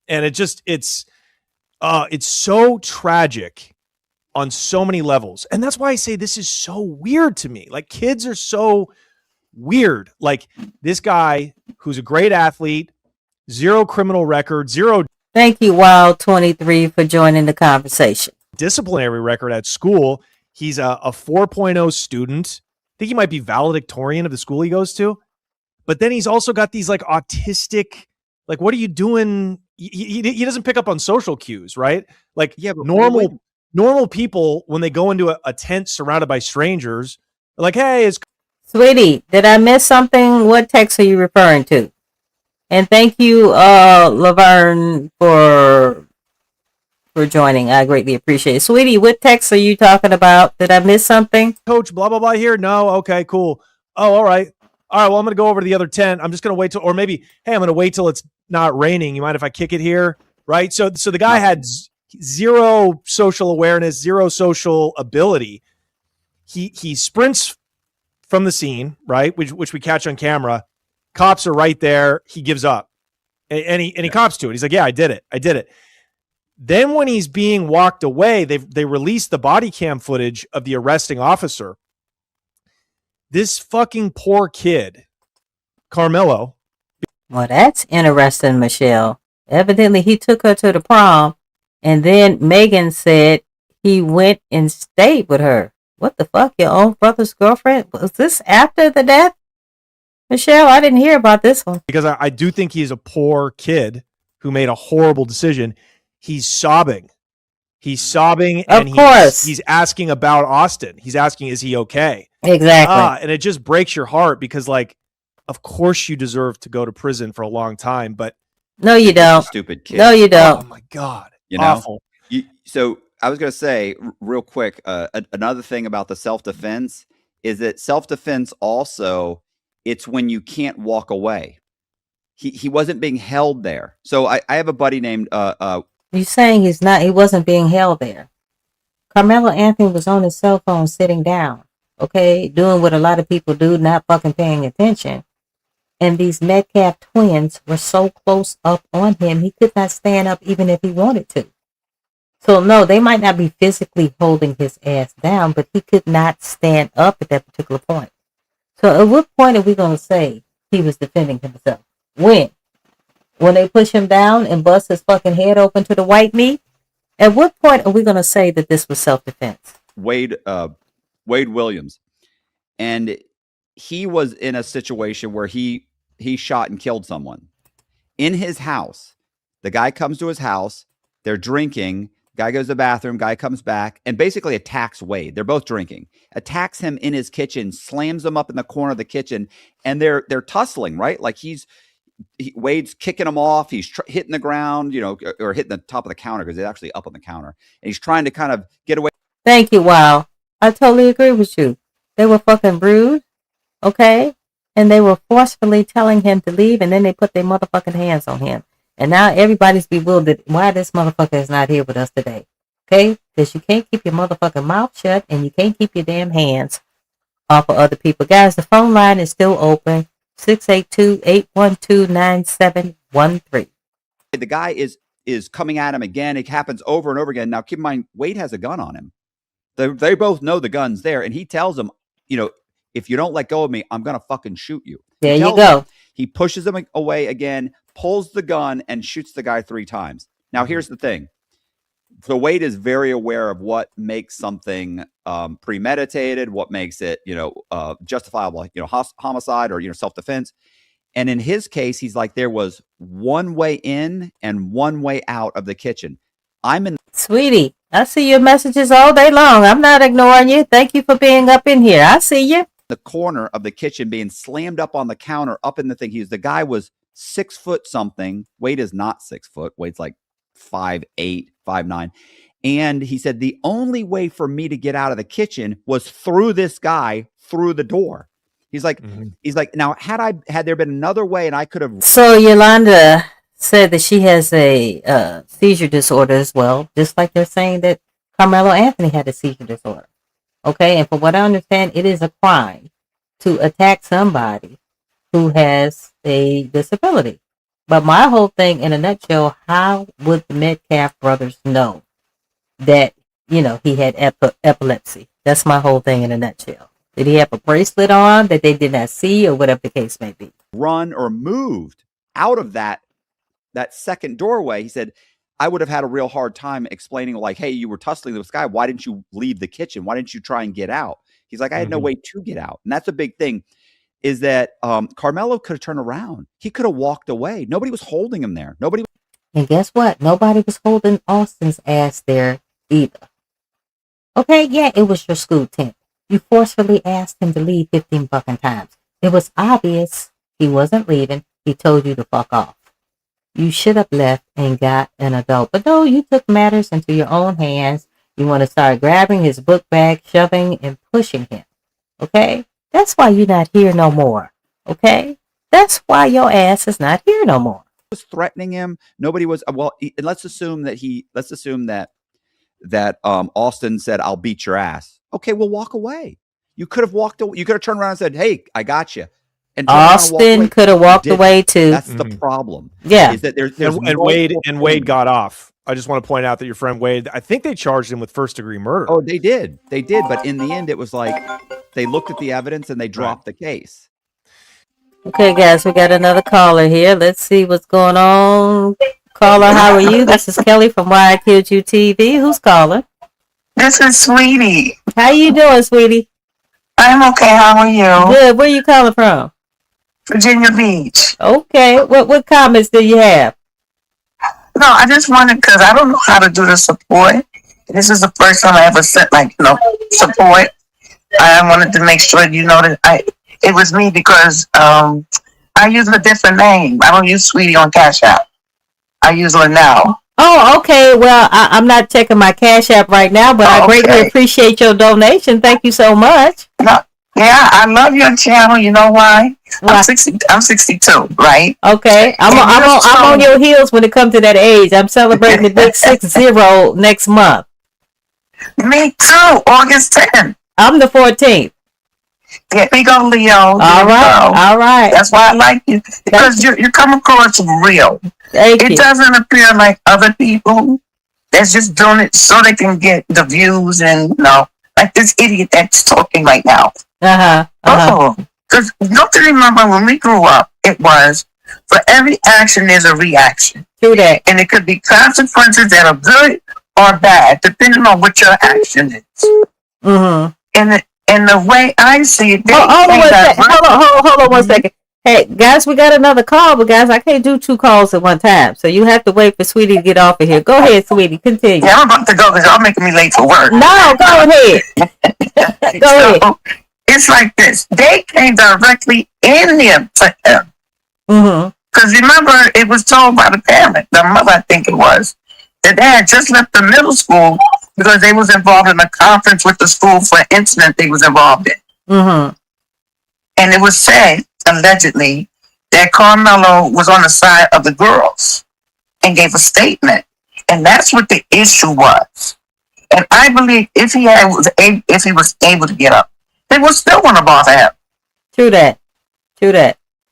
And it's so tragic on so many levels. And that's why I say this is so weird to me. Like, kids are so weird. Like, this guy who's a great athlete, zero criminal record, zero. Thank you, Wild23, for joining the conversation. Disciplinary record at school. He's a 4.0 student. I think he might be valedictorian of the school he goes to. But then he's also got these like autistic, like, what are you doing? He doesn't pick up on social cues, right? Like, normal people, when they go into a tent surrounded by strangers, are like, hey, it's Sweetie, did I miss something? What text are you referring to? And thank you, Laverne, for joining. I greatly appreciate it. Sweetie, what text are you talking about? Did I miss something? Coach, blah, blah, blah here. No. Okay, cool. Oh, all right. All right. Well, I'm going to go over to the other tent. I'm just going to wait till, or maybe, hey, I'm going to wait till it's not raining. You mind if I kick it here? Right. So the guy had zero social awareness, zero social ability. He sprints from the scene, right? Which we catch on camera. Cops are right there. He gives up, and he cops to it. He's like, yeah, I did it. Then when he's being walked away, they release the body cam footage of the arresting officer. This fucking poor kid, Karmelo. Well, that's interesting, Michelle. Evidently, he took her to the prom, and then Megan said he went and stayed with her. What the fuck? Your own brother's girlfriend? Was this after the death? Michelle, I didn't hear about this one. Because I do think he's a poor kid who made a horrible decision. He's sobbing. And he's asking about Austin. He's asking, is he okay? Exactly. And it just breaks your heart because, like, of course you deserve to go to prison for a long time, but no, you don't. Stupid kid. No, you don't. Oh my God. You know? Awful. So I was going to say real quick, another thing about the self-defense is that self-defense also, it's when you can't walk away. He wasn't being held there. So I have a buddy named You're saying he wasn't being held there. Karmelo Anthony was on his cell phone sitting down, okay, doing what a lot of people do, not fucking paying attention. And these Metcalf twins were so close up on him, he could not stand up even if he wanted to. So no, they might not be physically holding his ass down, but he could not stand up at that particular point. So at what point are we going to say he was defending himself? When they push him down and bust his fucking head open to the white meat? At what point are we going to say that this was self-defense? Wade Williams. And he was in a situation where he shot and killed someone in his house. The guy comes to his house. They're drinking. Guy goes to the bathroom. Guy comes back and basically attacks Wade. They're both drinking. Attacks him in his kitchen. Slams him up in the corner of the kitchen. And they're tussling, right? Like Wade's kicking him off. He's hitting the ground, or hitting the top of the counter because they're actually up on the counter. And he's trying to kind of get away. Thank you. Wow. I totally agree with you. They were fucking rude. Okay? And they were forcefully telling him to leave, and then they put their motherfucking hands on him. And now everybody's bewildered why this motherfucker is not here with us today. Okay? Because you can't keep your motherfucking mouth shut, and you can't keep your damn hands off of other people. Guys, the phone line is still open. 682-812-9713. The guy is coming at him again. It happens over and over again. Now, keep in mind, Wade has a gun on him. They both know the gun's there, and he tells him, if you don't let go of me, I'm going to fucking shoot you. There you go. He pushes him away again, pulls the gun, and shoots the guy 3 times. Now, here's the thing. So Wade is very aware of what makes something premeditated, what makes it, justifiable, like, homicide or, self-defense. And in his case, he's like, there was one way in and one way out of the kitchen. Sweetie, I see your messages all day long. I'm not ignoring you. Thank you for being up in here. I see you. The corner of the kitchen being slammed up on the counter, up in the thing. The guy was 6 foot something. Wade is not 6 foot. Wade's like 5'8", 5'9". And he said, the only way for me to get out of the kitchen was through this guy through the door. He's like, now had there been another way and I could have. So Yolanda said that she has a seizure disorder as well, just like they're saying that Karmelo Anthony had a seizure disorder. Okay. And from what I understand, it is a crime to attack somebody who has a disability. But my whole thing in a nutshell, how would the Metcalf brothers know that, he had epilepsy? That's my whole thing in a nutshell. Did he have a bracelet on that they did not see, or whatever the case may be? Run or moved out of that second doorway. He said, I would have had a real hard time explaining, like, hey, you were tussling with this guy. Why didn't you leave the kitchen? Why didn't you try and get out? He's like, I had no way to get out. And that's a big thing, is that Karmelo could have turned around. He could have walked away. Nobody was holding him there. And guess what? Nobody was holding Austin's ass there either. Okay, yeah, it was your school tent. You forcefully asked him to leave 15 fucking times. It was obvious he wasn't leaving. He told you to fuck off. You should have left and got an adult. But no, you took matters into your own hands. You want to start grabbing his book bag, shoving and pushing him. Okay? That's why you're not here no more. Okay? That's why your ass is not here no more. Was threatening him. Nobody was. Let's assume that Austin said, I'll beat your ass. Okay, well, walk away. You could have walked away. You could have turned around and said, hey, I got you. And Austin could have walked away too. That's the problem. Yeah. Is that there's and Wade got off. I just want to point out that your friend Wade, I think they charged him with first-degree murder. Oh, they did. But in the end, it was like they looked at the evidence and they dropped the case. Okay, guys, we got another caller here. Let's see what's going on. Caller, how are you? This is Kelly from Why I Killed You TV. Who's calling? This is Sweetie. How you doing, Sweetie? I'm okay. How are you? Good. Where you calling from? Virginia Beach. Okay. What comments do you have? No, I just wanted, because I don't know how to do the support. This is the first time I ever sent, support. I wanted to make sure that it was me, because I use a different name. I don't use Sweetie on Cash App. I use Linnell. Oh, okay. Well, I'm not checking my Cash App right now, but I greatly appreciate your donation. Thank you so much. No, yeah, I love your channel. You know why? I'm 62, right? Okay. I'm on your heels when it comes to that age. I'm celebrating the big 60 next month. Me too. August 10th. I'm the 14th. There we go, Leo. All right. That's why I like you, because you come across real. It doesn't appear like other people that's just doing it so they can get the views and like this idiot that's talking right now. Because don't you remember when we grew up? It was for every action there's a reaction. True that. And it could be consequences that are good or bad depending on what your action is. Mm-hmm. And the way I see it, hold on one second. Hey, guys, we got another call, but guys, I can't do 2 calls at one time. So you have to wait for Sweetie to get off of here. Go ahead, Sweetie. Continue. Yeah, I'm about to go because y'all making me late for work. No, go ahead. Go ahead. It's like this. They came directly in there to him. Because remember, it was told by the parent, the mother, I think it was, that they had just left the middle school because they was involved in a conference with the school for an incident they was involved in. And it was said, allegedly, that Karmelo was on the side of the girls and gave a statement. And that's what the issue was. And I believe if he was able to get up, they would still want to bother him. True that.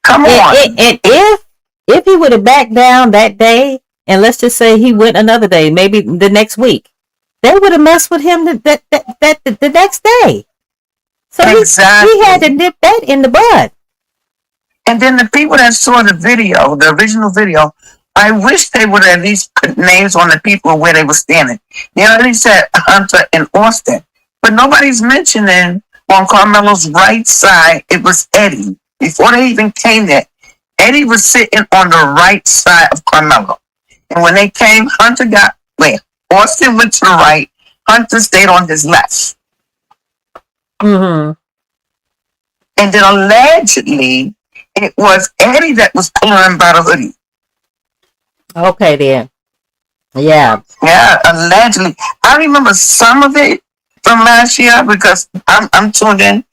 Come on. And if he would have backed down that day, and let's just say he went another day, maybe the next week, they would have messed with him the next day. So he had to nip that in the bud. And then the people that saw the video, the original video, I wish they would at least put names on the people where they were standing. They already said Hunter and Austin, but nobody's mentioning on Carmelo's right side, it was Eddie. Before they even came there, Eddie was sitting on the right side of Karmelo. And when they came, Austin went to the right, Hunter stayed on his left. And then allegedly, it was Eddie that was pulling him by the hoodie. Okay, then. Yeah, allegedly. I remember some of it from last year because I'm tuned in.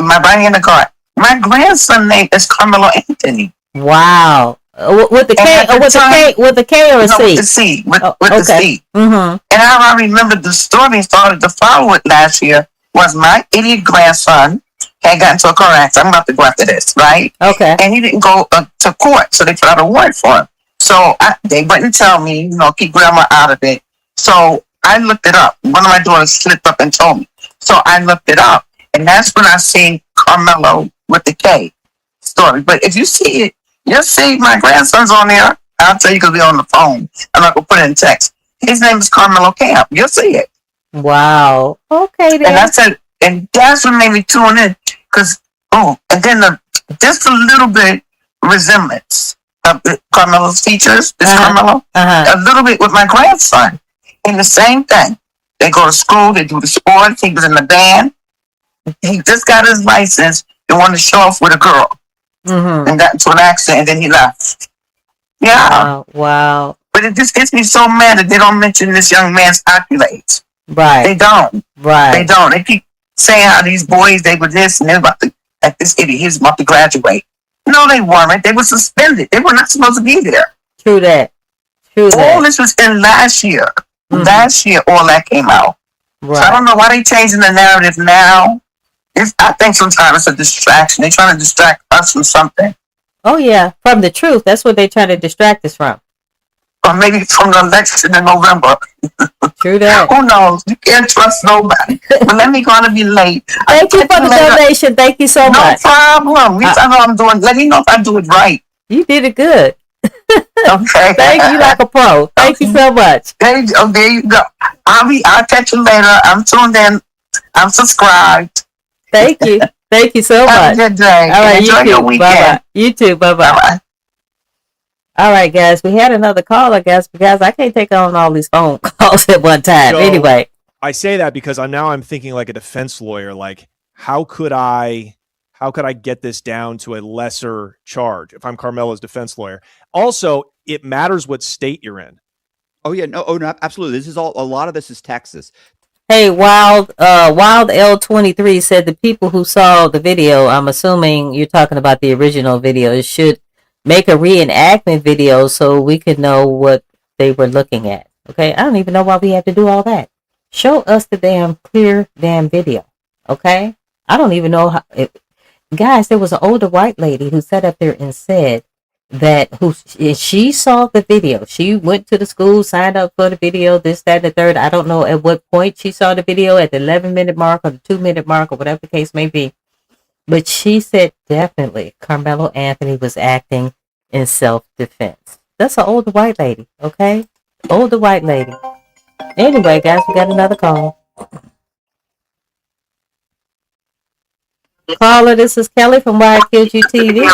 My right hand in the car. My grandson name is Karmelo Anthony. Wow. With the K or with the K or a C? With the C. With the C. And how I remember the story started to follow it last year was my idiot grandson had gotten into a car accident. I'm about to go after this, right? Okay. And he didn't go to court, so they put out a warrant for him. So they wouldn't tell me, keep grandma out of it. So I looked it up. One of my daughters slipped up and told me. So I looked it up, and that's when I seen Karmelo with the K story. But if you see it, you'll see my grandson's on there. I'll tell you because we're on the phone. I'm not going to put it in text. His name is Karmelo Camp. You'll see it. Wow. Okay, then. And I said, and that's what made me tune in. Because, and then just a little bit resemblance of Carmelo's features, Karmelo, a little bit with my grandson. And the same thing. They go to school, they do the sports, he was in the band. He just got his license and wanted to show off with a girl. And got into an accident, and then he left. Yeah. Wow. But it just gets me so mad that they don't mention this young man's accolades. Right. They don't. Right. They don't. They keep saying how these boys, they were this and they're about to, like this idiot, he's about to graduate. No, they weren't. They were suspended. They were not supposed to be there. True that. All this was in last year. Last year, all that came out. Right. So I don't know why they changing the narrative now. I think sometimes it's a distraction. They're trying to distract us from something. Oh, yeah. From the truth. That's what they're trying to distract us from. Or maybe from the election in November. True that. Who knows? You can't trust nobody. But let me go to be late. Thank you for the donation. Thank you so much. No problem. At least I know I'm doing. Let me know if I do it right. You did it good. Okay. Thank you, like a pro. Thank you so much. There you go. I'll catch you later. I'm tuned in. I'm subscribed. Thank you. Thank you so much. Have a good day. All right, Enjoy your weekend. Bye-bye. You too. Bye-bye. All right, guys. We had another call, I guess, because I can't take on all these phone calls at one time. So, anyway. I say that because I'm thinking like a defense lawyer. Like, how could I get this down to a lesser charge if I'm Carmelo's defense lawyer? Also, it matters what state you're in. Oh yeah, no, absolutely. This is a lot of this is Texas. Hey, Wild L23 said the people who saw the video, I'm assuming you're talking about the original video, it should make a reenactment video so we could know what they were looking at. Okay, I don't even know why we have to do all that. Show us the clear video. Okay, I don't even know how. Guys, there was an older white lady who sat up there and said that she saw the video. She went to the school, signed up for the video, this, that, and the third. I don't know at what point she saw the video, at the 11-minute mark or the 2-minute mark or whatever the case may be. But she said definitely Karmelo Anthony was acting in self-defense. That's an older white lady, okay? Older white lady. Anyway, guys, we got another call. Caller, this is Kelly from Why I Killed You TV.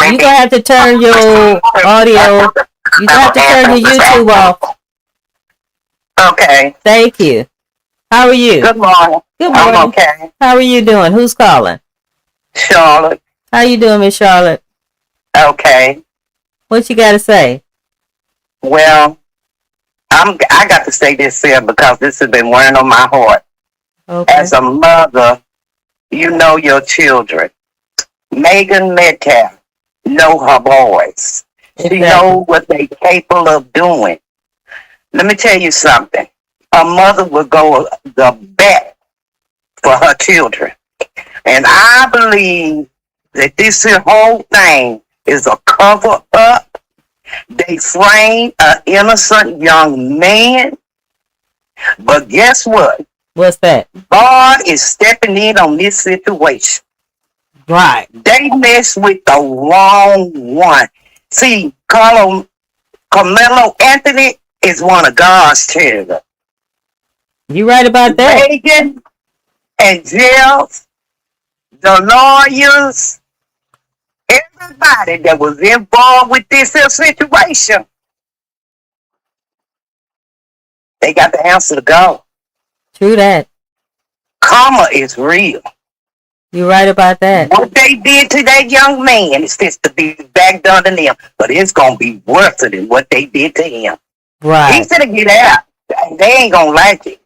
You're gonna have to turn your audio. You're gonna have to turn your YouTube off. Okay. Thank you. How are you? Good morning. Good morning. I'm okay. How are you doing? Who's calling? Charlotte. How you doing, Miss Charlotte? Okay. What you got to say? Well, I got to say this here because this has been weighing on my heart. Okay. As a mother, you know your children. Megan Metcalf know her boys. She know what they capable of doing. Let me tell you something. A mother will go the best for her children. And I believe that this whole thing is a cover up. They frame an innocent young man. But guess what? What's that? God is stepping in on this situation. Right. They mess with the wrong one. See, Carmelo Anthony is one of God's children. You right about that. Megan and Jeff, the lawyers, everybody that was involved with this situation, they got the answer to God. True that. Karma is real. You right about that. What they did to that young man is just to be back done to them, but it's gonna be worse than what they did to him. Right. He's gonna get out. They ain't gonna like it.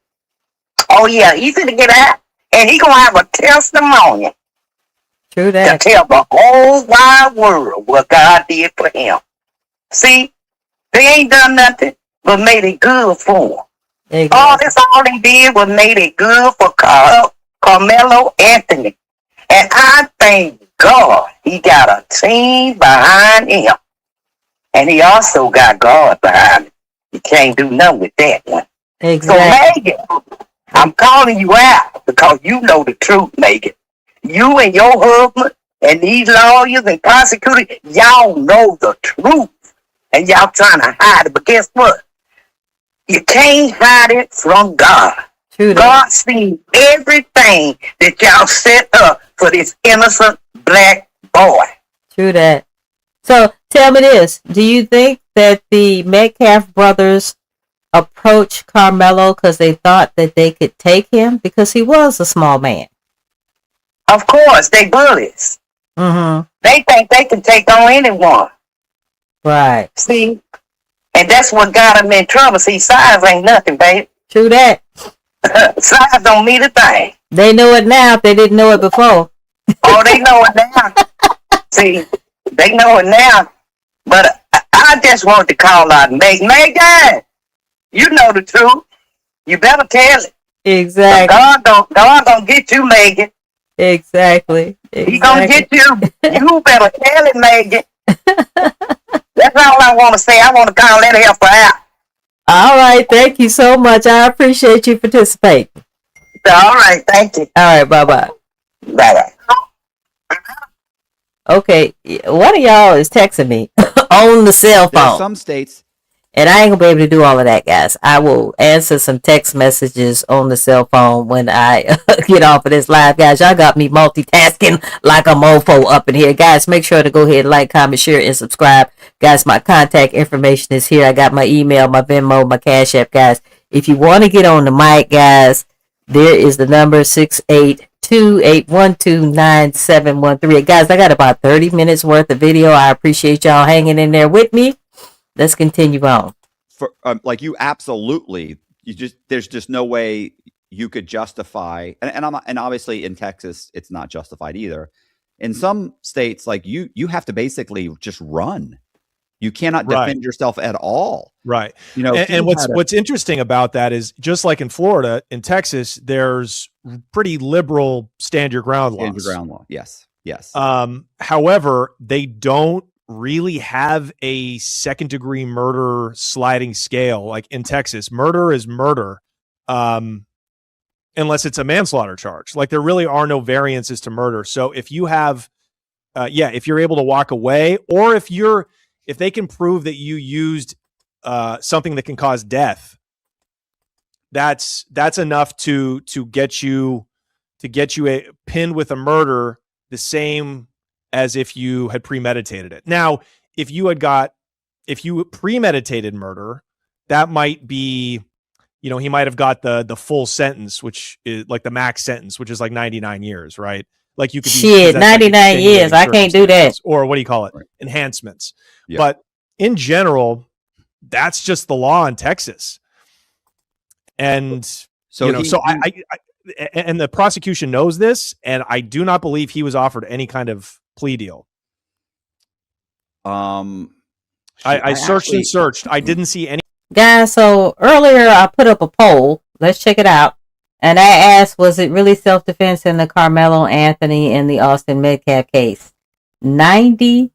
Oh yeah, he's gonna get out, and he gonna have a testimony. True that. To tell the whole wide world what God did for him. See, they ain't done nothing but made it good for him. Exactly. Oh, that's all they did was made it good for Karmelo Anthony. And I thank God he got a team behind him. And he also got God behind him. You can't do nothing with that one. Exactly. So, Megan, I'm calling you out because you know the truth, Megan. You and your husband and these lawyers and prosecutors, y'all know the truth. And y'all trying to hide it. But guess what? You can't hide it from God. God sees everything that y'all set up for this innocent black boy. True that. So tell me this. Do you think that the Metcalf brothers approached Karmelo because they thought that they could take him? Because he was a small man. Of course, they bullies. Mm-hmm. They think they can take on anyone. Right. See? And that's what got them in trouble. See, size ain't nothing, babe. True that. Size don't mean a thing. They know it now if they didn't know it before. Oh, they know it now. See, they know it now. But I just wanted to call out Megan. Megan, you know the truth. You better tell it. Exactly. God don't get you, Megan. Exactly. He gonna get you. You better tell it, Megan. That's all I want to say. I want to call that helper out. All right. Thank you so much. I appreciate you participating. All right. Thank you. All right. Bye-bye. Bye-bye. Okay. One of y'all is texting me on the cell phone. There's some states. And I ain't going to be able to do all of that, guys. I will answer some text messages on the cell phone when I get off of this live. Guys, y'all got me multitasking like a mofo up in here. Guys, make sure to go ahead, like, comment, share, and subscribe. Guys, my contact information is here. I got my email, my Venmo, my Cash App, guys. If you want to get on the mic, guys, there is the number 682-812-9713. Guys, I got about 30 minutes worth of video. I appreciate y'all hanging in there with me. Let's continue on. For like you absolutely, there's just no way you could justify, and obviously in Texas it's not justified either. In some states, like you have to basically just run. You cannot defend yourself at all. Right. You know, and what's interesting about that is just like in Florida, in Texas, there's pretty liberal stand your ground laws. Stand your ground law. Yes. Yes. However, they don't really have a second degree murder sliding scale. Like in Texas, murder is murder. Unless it's a manslaughter charge. Like there really are no variances to murder. So if you have, if you're able to walk away, or if they can prove that you used something that can cause death, that's enough to get you pinned with a murder the same as if you had premeditated it. Now, if you premeditated murder, that might be, he might have got the full sentence, which is like the max sentence, which is like 99 years, right? Like you could be 99 years. I can't do that. Or what do you call it? Right. Enhancements. Yep. But in general, that's just the law in Texas. And so and the prosecution knows this, and I do not believe he was offered any kind of plea deal. I searched and searched. I didn't see any. Guys, so earlier I put up a poll. Let's check it out. And I asked, was it really self-defense in the Karmelo Anthony and the Austin Metcalf case? 94%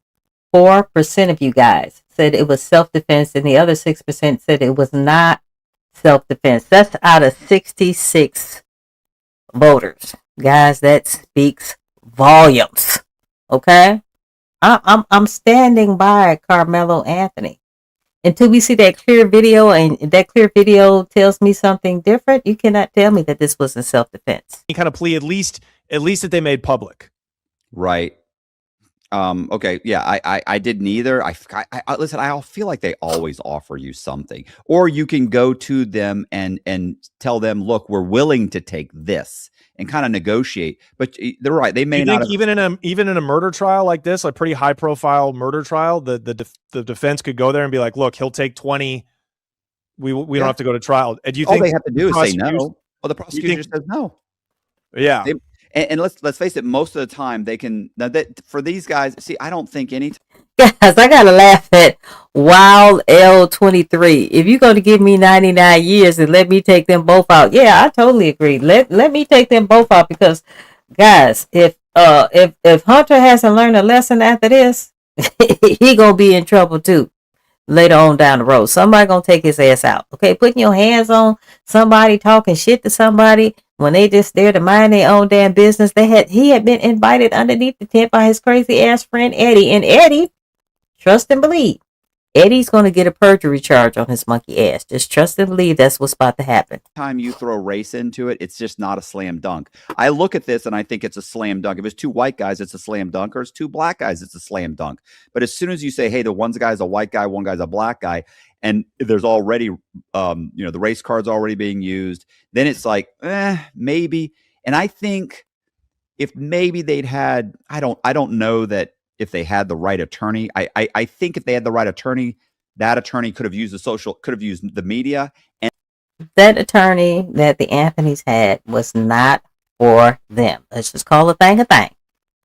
of you guys said it was self-defense, and the other 6% said it was not self-defense. That's out of 66 voters. Guys, that speaks volumes. Okay? I'm standing by Karmelo Anthony. Until we see that clear video, and that clear video tells me something different, you cannot tell me that this wasn't self-defense. Any kind of plea, at least that they made public. Right. Okay. Yeah. I didn't either. I listen, I feel like they always offer you something, or you can go to them and tell them, look, we're willing to take this, and kind of negotiate. But they're right. They may not. Even in a murder trial like this, a pretty high profile murder trial, the defense could go there and be like, look, he'll take 20. We don't have to go to trial. And do you think all they have to do is say no? Well, the prosecutor says no. Yeah. And let's face it, most of the time they can, for these guys, see, I don't think any. Guys, I gotta laugh at Wild L23. If you're gonna give me 99 years and let me take them both out, yeah, I totally agree. Let me take them both out because, guys, if Hunter hasn't learned a lesson after this, he gonna be in trouble too later on down the road. Somebody gonna take his ass out. Okay, putting your hands on somebody, talking shit to somebody when they just there to mind their own damn business. He had been invited underneath the tent by his crazy ass friend Eddie, and Eddie, trust and believe, Eddie's gonna get a perjury charge on his monkey ass. Just trust and believe that's what's about to happen. Time you throw race into it, it's just not a slam dunk. I look at this and I think it's a slam dunk. If it's two white guys, it's a slam dunk, or it's two black guys, it's a slam dunk. But as soon as you say, hey, the one guy's a white guy, one guy's a black guy, and there's already, the race card's already being used, then it's like, maybe. And I think if maybe they'd had, I don't know that if they had the right attorney. I think if they had the right attorney, that attorney could have used the media. And that attorney that the Anthonys had was not for them. Let's just call a thing a thing.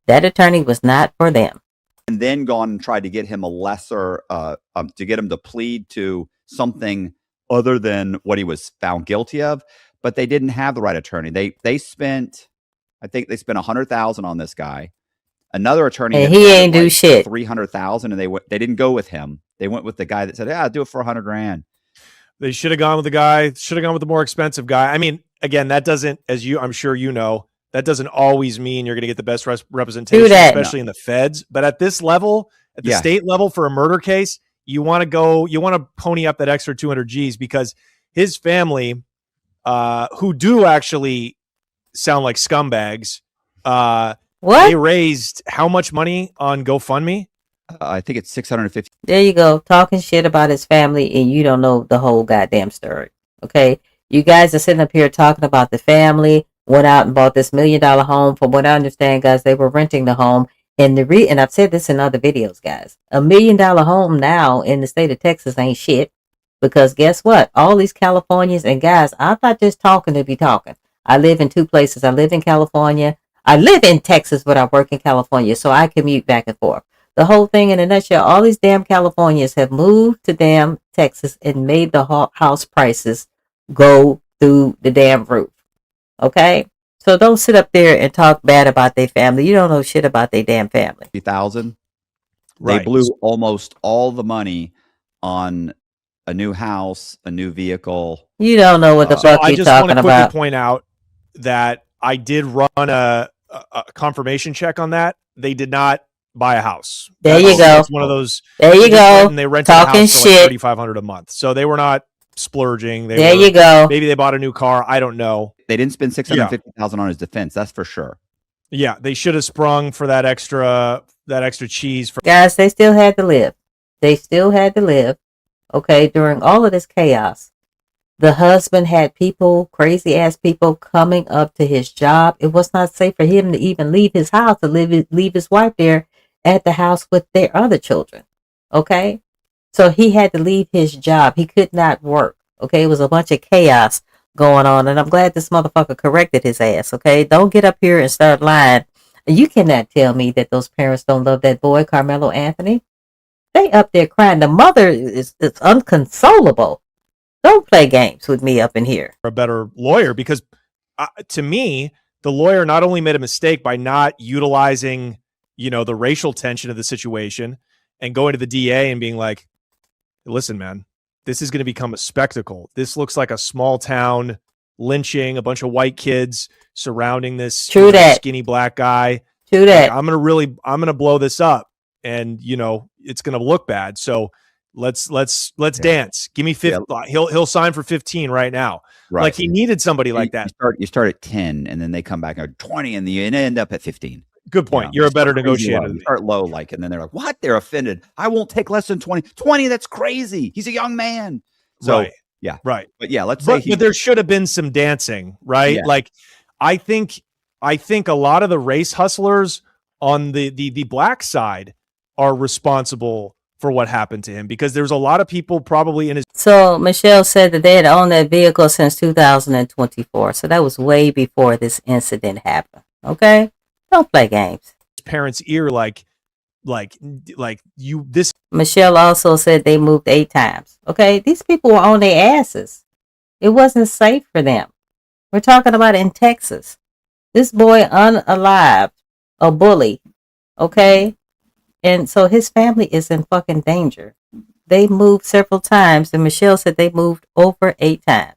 That attorney was not for them. And then gone and tried to get him a lesser, to get him to plead to something other than what he was found guilty of. But they didn't have the right attorney. I think they spent $100,000 on this guy. Another attorney, and he ain't do shit. 300,000, and they didn't go with him. They went with the guy that said, "Yeah, I'll do it for $100,000." They should have gone with the guy. Should have gone with the more expensive guy. I mean, again, that doesn't, I'm sure you know, that doesn't always mean you're going to get the best representation, especially in the feds. But at this level, at the state level for a murder case, you want to pony up that extra 200 G's because his family, who do actually sound like scumbags, what? They raised how much money on GoFundMe? I think it's $650. There you go, talking shit about his family, and you don't know the whole goddamn story. Okay, you guys are sitting up here talking about the family went out and bought this $1 million home. From what I understand, guys, they were renting the home, and and I've said this in other videos, guys. $1 million home now in the state of Texas ain't shit, because guess what? All these Californians, and guys, I'm not just talking to be talking. I live in two places. I live in California. I live in Texas, but I work in California, so I commute back and forth. The whole thing in a nutshell, all these damn Californians have moved to damn Texas and made the house prices go through the damn roof. Okay? So don't sit up there and talk bad about their family. You don't know shit about their damn family. 50,000. Right. They blew almost all the money on a new house, a new vehicle. You don't know what the fuck you're talking about. I just want to quickly point out that I did run a confirmation check on that. They did not buy a house. There you go. It's one of those. There you go. And they rented talking a house for shit. Like $3,500 a month. So they were not splurging. There you go. Maybe they bought a new car. I don't know. They didn't spend $650,000 on his defense. That's for sure. Yeah, they should have sprung for that extra cheese. Guys, they still had to live. They still had to live. Okay, during all of this chaos, the husband had people, crazy ass people, coming up to his job. It was not safe for him to even leave his house, to leave his wife there at the house with their other children. Okay, so he had to leave his job. He could not work. Okay, it was a bunch of chaos going on, and I'm glad this motherfucker corrected his ass. Okay, don't get up here and start lying. You cannot tell me that those parents don't love that boy, Karmelo Anthony. They up there crying. The mother is unconsolable. Don't play games with me up in here. A better lawyer, because to me, the lawyer not only made a mistake by not utilizing, the racial tension of the situation and going to the DA and being like, listen, man, this is going to become a spectacle. This looks like a small town lynching, a bunch of white kids surrounding this skinny black guy. True that. Like, I'm going to blow this up, and it's going to look bad. So let's dance. Give me 50. Yeah. He'll sign for 15 right now. Right. Like he needed somebody like that. You start at 10, and then they come back at 20, and you end up at 15. Good point. You're a better negotiator. You start low, and then they're like, "What? They're offended. I won't take less than 20. 20? That's crazy. He's a young man." So right. Yeah, right. But yeah, let's say. But there should have been some dancing, right? Yeah. Like, I think a lot of the race hustlers on the black side are responsible for what happened to him, because there's a lot of people probably in his. So Michelle said that they had owned that vehicle since 2024. So that was way before this incident happened. Okay, don't play games. Parents' ear, like, like you this. Michelle also said they moved 8 times. Okay, these people were on their asses. It wasn't safe for them. We're talking about in Texas. This boy unalived a bully. Okay, and so his family is in fucking danger. They moved several times, and Michelle said they moved over 8 times.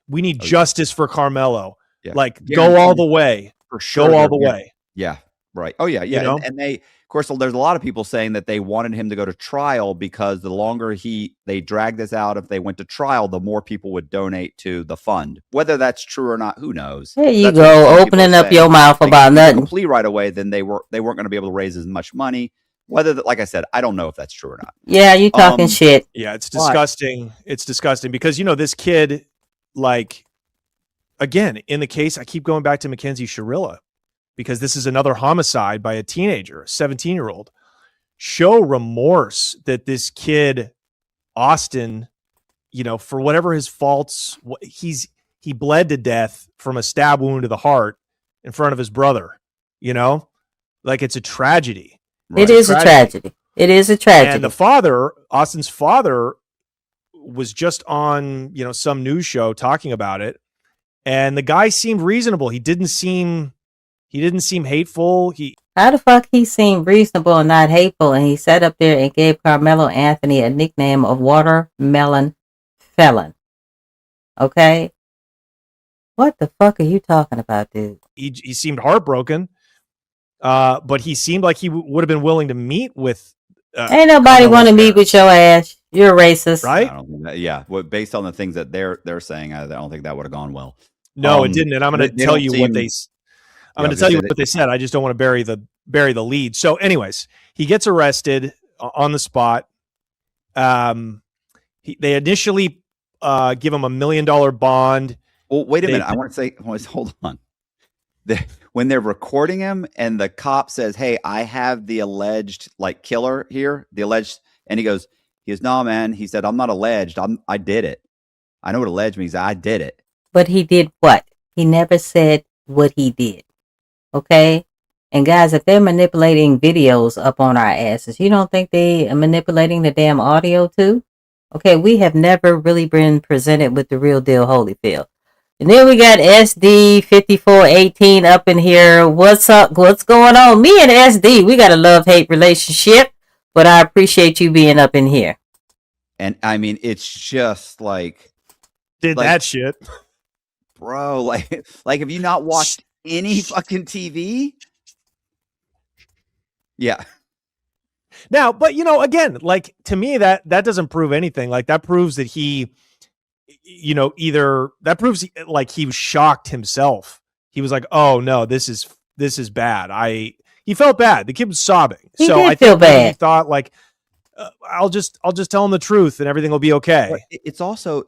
We need justice for Karmelo. Yeah. Like, go all the way. For sure. Go all the way. Yeah. Right. Oh, yeah. Yeah. You know? And they, of course, there's a lot of people saying that they wanted him to go to trial because the longer they drag this out, if they went to trial, the more people would donate to the fund. Whether that's true or not, who knows? There you That's go, opening up your mouth about nothing. If he plea right away, then they weren't going to be able to raise as much money. Whether, like I said, I don't know if that's true or not. Yeah, you talking shit. Yeah, it's disgusting. It's disgusting because, this kid, like, again, in the case, I keep going back to Mackenzie Shirilla because this is another homicide by a teenager, a 17-year-old. Show remorse that this kid, Austin, for whatever his faults, he bled to death from a stab wound to the heart in front of his brother, like it's a tragedy. Right. It is a tragedy. It is a tragedy. And the father, Austin's father, was just on, some news show talking about it. And the guy seemed reasonable. He didn't seem hateful. How the fuck he seemed reasonable and not hateful? And he sat up there and gave Karmelo Anthony a nickname of Watermelon Felon. Okay? What the fuck are you talking about, dude? He seemed heartbroken. But he seemed like he would have been willing to meet with. Ain't nobody want to meet with your ass. You're a racist, right? I don't think that, yeah. Well, based on the things that they're saying, I don't think that would have gone well. No, it didn't. And I'm going to tell you what they. I'm going to tell you what they said. I just don't want to bury the lead. So, anyways, he gets arrested on the spot. They initially give him $1 million bond. Well, wait a minute. I want to say, hold on. When they're recording him and the cop says, "Hey, I have the alleged killer here," and he goes, "No, man." He said, "I'm not alleged. I did it. I know what alleged means. I did it." But he did what? He never said what he did. Okay? And guys, if they're manipulating videos up on our asses, you don't think they are manipulating the damn audio too? Okay, we have never really been presented with the real deal Holyfield. And then we got SD 5418 up in here. What's up? What's going on? Me and SD, we got a love-hate relationship, but I appreciate you being up in here. And I mean, it's just that shit. Bro, have you not watched any fucking TV? Yeah. Now, but again, to me, that doesn't prove anything. That proves that he, either that proves he was shocked himself. He was like, "Oh no, this is bad." He felt bad. The kid was sobbing. He so did I feel think bad. he thought I'll just tell him the truth and everything will be okay. But it's also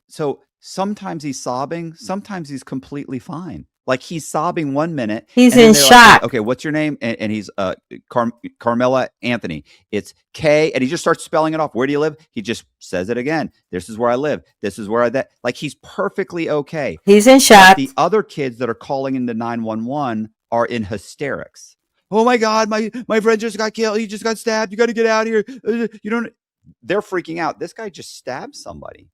so sometimes he's sobbing, sometimes he's completely fine. He's sobbing 1 minute. He's in shock. Okay, what's your name? And he's Karmelo Anthony. It's K, and he just starts spelling it off. Where do you live? He just says it again. This is where I live. This is where he's perfectly okay. He's in shock. But the other kids that are calling into 911 are in hysterics. Oh my God, my friend just got killed. He just got stabbed. You got to get out of here. They're freaking out. This guy just stabbed somebody.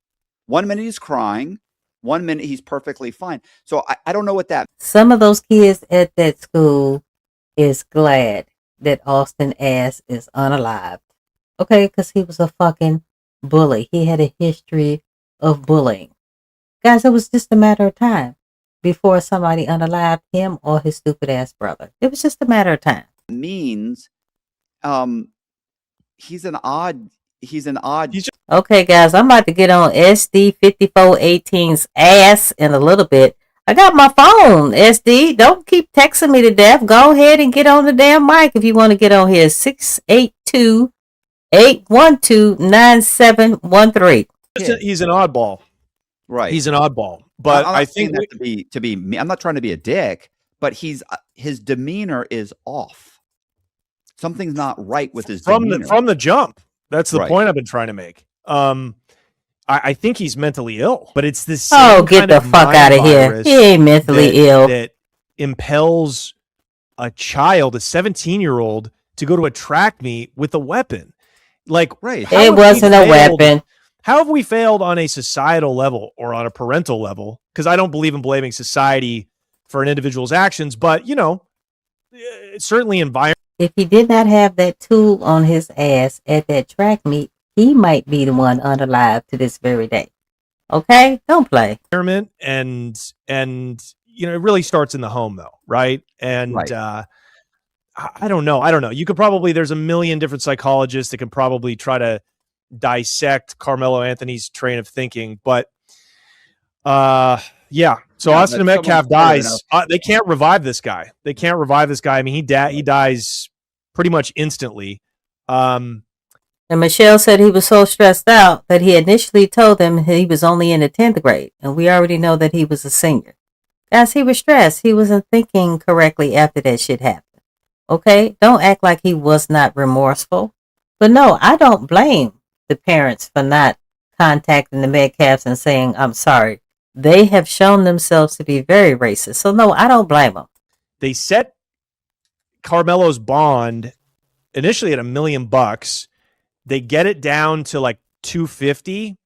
1 minute he's crying. 1 minute he's perfectly fine. So I don't know what that. Some of those kids at that school is glad that Austin ass is unalived. Okay, because he was a fucking bully. He had a history of bullying. Guys, it was just a matter of time before somebody unalived him or his stupid ass brother. It was just a matter of time. Means he's an odd. Okay, guys, I'm about to get on SD 5418's ass in a little bit. I got my phone, SD. Don't keep texting me to death. Go ahead and get on the damn mic if you want to get on here. 682-812-9713. He's an oddball. Right. He's an oddball. But I think that to be me. I'm not trying to be a dick, but his demeanor is off. Something's not right with his demeanor. From the jump. That's the point I've been trying to make. I think he's mentally ill, but it's this. Oh, get the fuck out of here! He ain't mentally ill. That impels a child, a 17-year-old, to go to a track meet with a weapon. Like, right. It wasn't a weapon. How have we failed on a societal level or on a parental level? Because I don't believe in blaming society for an individual's actions, but, you know, certainly environment. If he did not have that tool on his ass at that track meet, he might be the one unalive to this very day. Okay? Don't play. And you know, it really starts in the home though, right? And Right. I don't know. You could probably, there's a million different psychologists that can probably try to dissect Carmelo Anthony's train of thinking, but yeah. So Yeah, Austin but Metcalf someone's dies. They can't revive this guy. I mean, he dies pretty much instantly. And Michelle said he was so stressed out that he initially told them he was only in the 10th grade. And we already know that he was a senior. Guys, he was stressed. He wasn't thinking correctly after that shit happened. Okay? Don't act like he was not remorseful. But no, I don't blame the parents for not contacting the Metcalfs and saying, I'm sorry. They have shown themselves to be very racist. So no, I don't blame them. They set Carmelo's bond initially at $1 million. They get it down to like 250.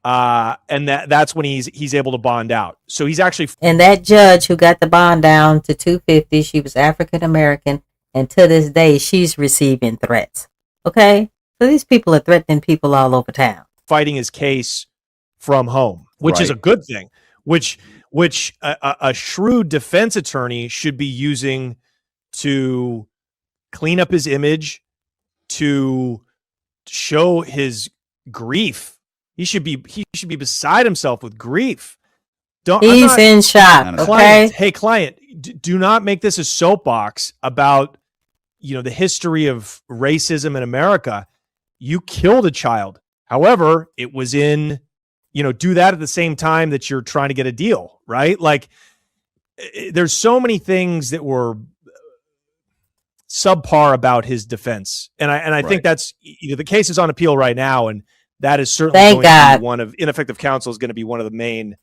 And that's when he's able to bond out. So he's actually, and that judge who got the bond down to 250, she was African American, and to this day she's receiving threats. Okay? So these people are threatening people all over town. Fighting his case from home, which is a good thing, which a shrewd defense attorney should be using to clean up his image, to show his grief. He should be beside himself with grief. He's in shock. Okay. Client, do not make this a soapbox about, you know, the history of racism in America. You killed a child. However, it was in, you know, do that at the same time that you're trying to get a deal, right? Like, there's so many things that were subpar about his defense, and I think that's, you know, the case is on appeal right now, and that is certainly going to be one of ineffective counsel is going to be one of the main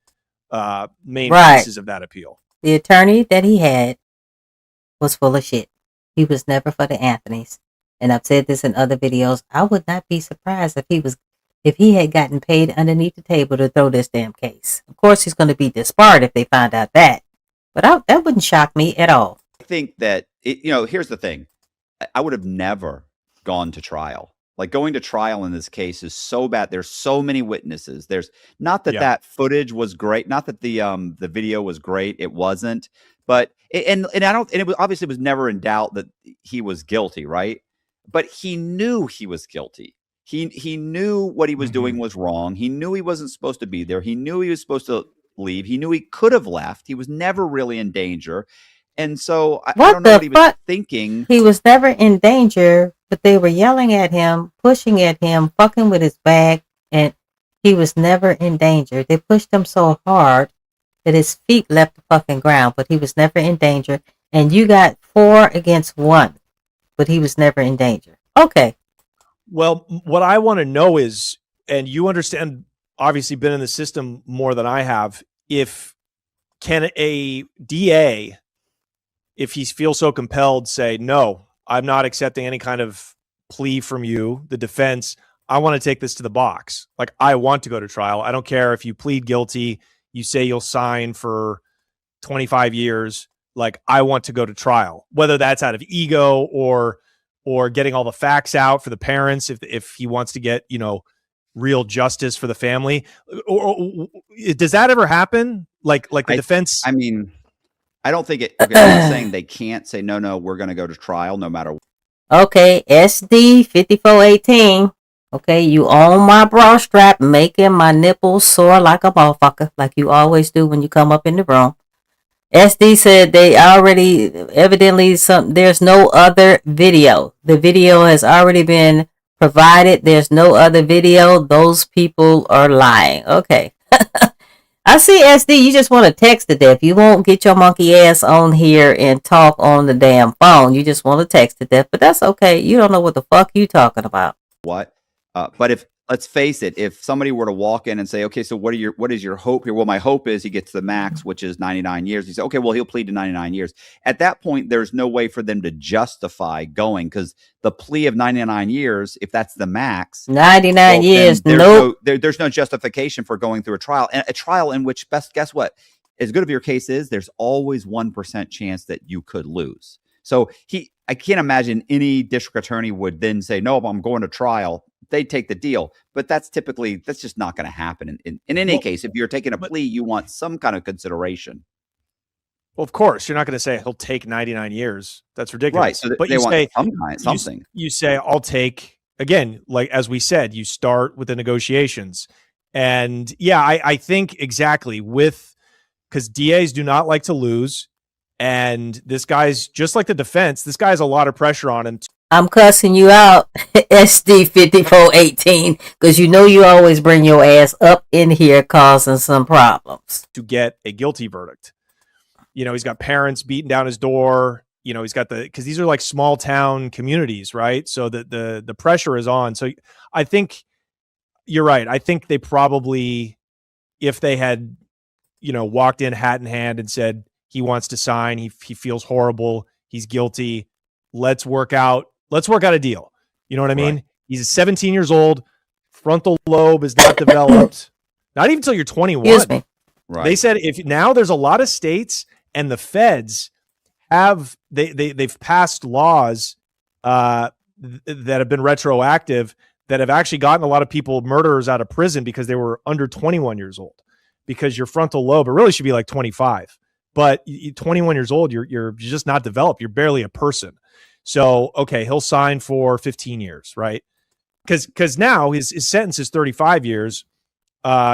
pieces of that appeal. The attorney that he had was full of shit. He was never for the Anthonys, and I've said this in other videos. I would not be surprised if he had gotten paid underneath the table to throw this damn case. Of course, he's going to be disbarred if they find out that, but that wouldn't shock me at all. I think that, you know, here's the thing. I would have never gone to trial. Like, going to trial in this case is so bad. There's so many witnesses. There's not that that footage was great. Not that the video was great. It wasn't. But and it was obviously was never in doubt that he was guilty, right? But he knew he was guilty. He knew what he was doing was wrong. He knew he wasn't supposed to be there. He knew he was supposed to leave. He knew he could have left. He was never really in danger. And so I don't know what he was thinking. He was never in danger, but they were yelling at him, pushing at him, fucking with his bag, and he was never in danger. They pushed him so hard that his feet left the fucking ground, but he was never in danger. And you got 4 against 1, but he was never in danger. Okay. Well, what I want to know is, and you understand, obviously been in the system more than I have, can a DA, if he feels so compelled, say, no, I'm not accepting any kind of plea from you, the defense, I want to take this to the box. Like, I want to go to trial. I don't care if you plead guilty, you say you'll sign for 25 years. Like, I want to go to trial, whether that's out of ego or getting all the facts out for the parents, if he wants to get, you know, real justice for the family. Or does that ever happen? Like the defense? I mean, I don't think it. Okay, I'm not saying they can't say no. We're going to go to trial no matter what. Okay, SD 5418. Okay, you own my bra strap, making my nipples sore like a motherfucker, like you always do when you come up in the room. SD said they already, evidently, there's no other video. The video has already been provided. There's no other video. Those people are lying. Okay. I see, SD, you just want to text to death. You won't get your monkey ass on here and talk on the damn phone. You just want to text to death, but that's okay. You don't know what the fuck you talking about. What? But if, let's face it, if somebody were to walk in and say, okay, so what is your hope here? Well, my hope is he gets the max, which is 99 years. He said, okay, well, he'll plead to 99 years. At that point, there's no way for them to justify going, because the plea of 99 years, if that's the max, 99 years, there's no justification for going through a trial. And a trial in which, guess what? As good of your case is, there's always 1% chance that you could lose. So I can't imagine any district attorney would then say, no, I'm going to trial. They take the deal, but that's just not going to happen. In any case, if you're taking a plea, you want some kind of consideration. Well, of course, you're not going to say he'll take 99 years. That's ridiculous. Right. So but they you want say something. You say, I'll take, again, like as we said, you start with the negotiations. And yeah, I think exactly because DAs do not like to lose. And this guy's just like the defense. This guy has a lot of pressure on him. I'm cussing you out, SD 5418, because you know you always bring your ass up in here causing some problems. To get a guilty verdict. He's got parents beating down his door. He's got because these are like small town communities, right? So the pressure is on. So I think you're right. I think they probably, if they had, walked in hat in hand and said, he wants to sign. He feels horrible. He's guilty. Let's work out a deal. You know what I mean? Right. He's 17 years old. Frontal lobe is not developed. Not even until you're 21. Excuse me. Right. They said now there's a lot of states and the feds they've passed laws that have been retroactive that have actually gotten a lot of murderers out of prison because they were under 21 years old, because your frontal lobe, it really should be like 25. But 21 years old, you're just not developed. You're barely a person. So, okay, he'll sign for 15 years, right? Because now his sentence is 35 years.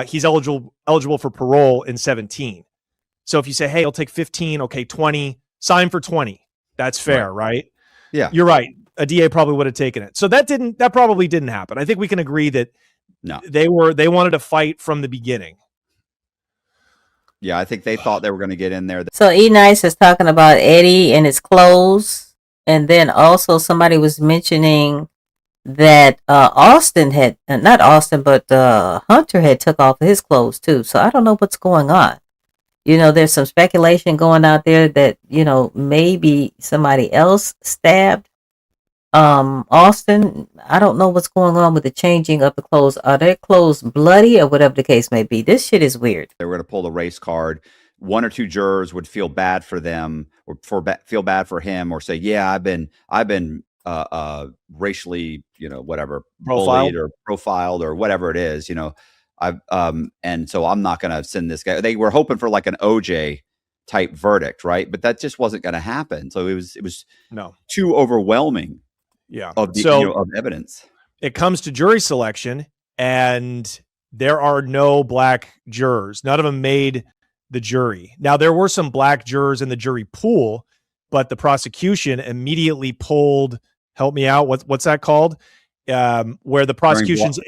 He's eligible for parole in 17. So if you say, hey, he'll take 15, okay, 20, sign for 20. That's fair, right? Yeah. You're right. A DA probably would have taken it. So that probably didn't happen. I think we can agree that they wanted to fight from the beginning. Yeah, I think they thought they were going to get in there. So E-Nice is talking about Eddie and his clothes. And then also somebody was mentioning that Austin had, not Austin, but Hunter had took off his clothes too. So I don't know what's going on. There's some speculation going out there that, maybe somebody else stabbed Austin. I don't know what's going on with the changing of the clothes. Are their clothes bloody or whatever the case may be? This shit is weird. They were going to pull the race card. One or two jurors would feel bad for them or feel bad for him, or say, yeah, I've been racially, whatever, bullied or profiled or whatever it is, and so I'm not going to send this guy. They were hoping for like an OJ type verdict, right? But that just wasn't going to happen. So it was too overwhelming. Yeah. Of evidence. It comes to jury selection, and there are no black jurors. None of them made the jury. Now, there were some black jurors in the jury pool, but the prosecution immediately pulled, help me out, what's that called? Where the prosecution's...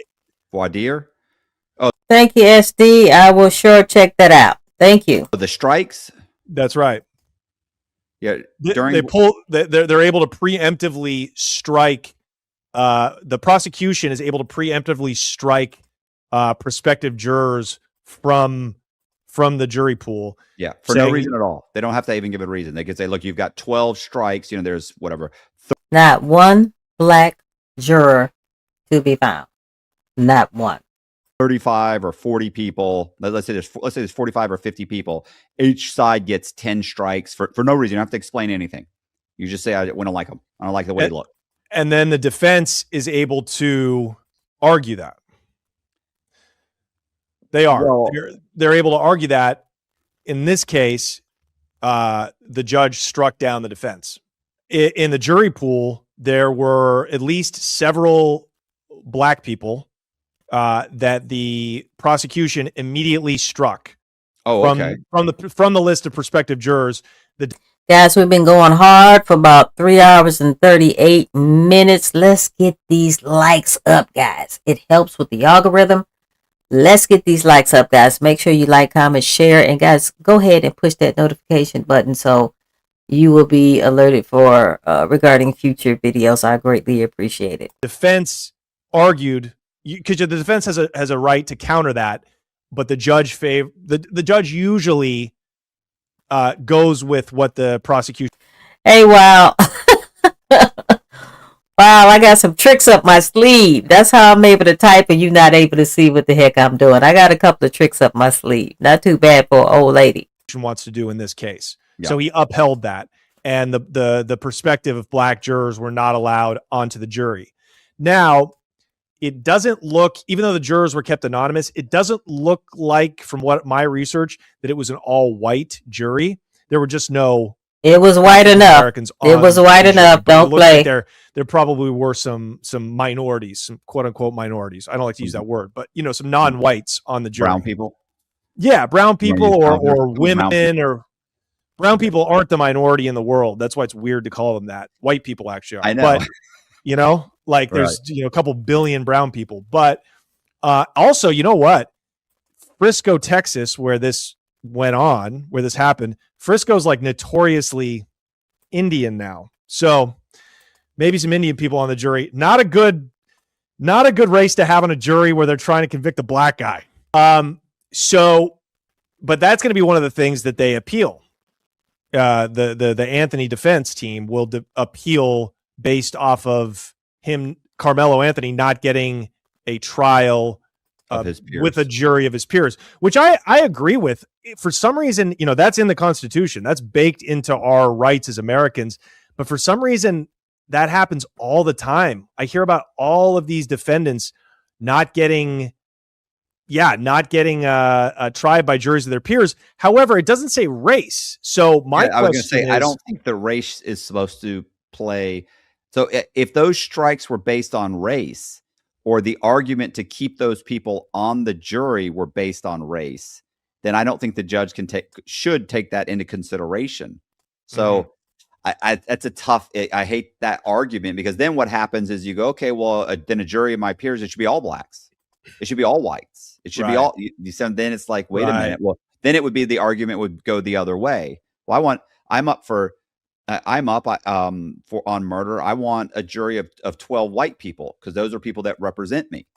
Voir dire? Oh. Thank you, SD. I will sure check that out. Thank you. The strikes? That's right. Yeah, they're able to preemptively strike. The prosecution is able to preemptively strike prospective jurors from the jury pool. Yeah, for no reason at all. They don't have to even give a reason. They could say, "Look, you've got 12 strikes. There's whatever." Not one black juror to be found. Not one. 35 or 40 people. Let's say there's 45 or 50 people. Each side gets 10 strikes for no reason. You don't have to explain anything. You just say, I don't like them. I don't like the way they look. And then the defense is able to argue that. They are. Well, they're able to argue that. In this case, the judge struck down the defense. In the jury pool, there were at least several black people that the prosecution immediately struck. From the list of prospective jurors. Guys, we've been going hard for about 3 hours and 38 minutes. Let's get these likes up, guys. It helps with the algorithm. Let's get these likes up, guys. Make sure you like, comment, share, and guys, go ahead and push that notification button so you will be alerted for regarding future videos. I greatly appreciate it. Defense argued, because the defense has a right to counter that, but the judge the judge usually goes with what the prosecution. Hey, wow. Wow, I got some tricks up my sleeve. That's how I'm able to type and you not able to see what the heck I'm doing. I got a couple of tricks up my sleeve. Not too bad for an old lady. Wants to do in this case. Yeah. So he upheld that. And the perspective of black jurors were not allowed onto the jury. Now, it doesn't look, even though the jurors were kept anonymous, it doesn't look like, from what my research, that it was an all-white jury. There were just no. It was white enough. It was white enough. Don't play. Like there probably were some minorities, some quote unquote minorities. I don't like to use that word, but some non-whites on the jury. Brown people. Yeah, brown people or women brown or brown people aren't the minority in the world. That's why it's weird to call them that. White people actually are. I know. But there's a couple billion brown people. But also, you know what? Frisco, Texas, where this happened, Frisco's like notoriously Indian now. So maybe some Indian people on the jury. Not a good race to have on a jury where they're trying to convict a black guy. But that's going to be one of the things that they appeal. The Anthony defense team will appeal based off of Karmelo Anthony, not getting a trial with a jury of his peers, which I agree with. For some reason, that's in the Constitution. That's baked into our rights as Americans. But for some reason, that happens all the time. I hear about all of these defendants not getting tried by juries of their peers. However, it doesn't say race. So I was going to say, I don't think the race is supposed to play. So if those strikes were based on race, or the argument to keep those people on the jury were based on race, then I don't think the judge should take that into consideration. So that's a tough. I hate that argument, because then what happens is you go, okay, well, then a jury of my peers, it should be all blacks. It should be all whites. It should be all. Then it's like, wait a minute. Well, then it would be, the argument would go the other way. Well, I'm up on murder. I want a jury of 12 white people, because those are people that represent me.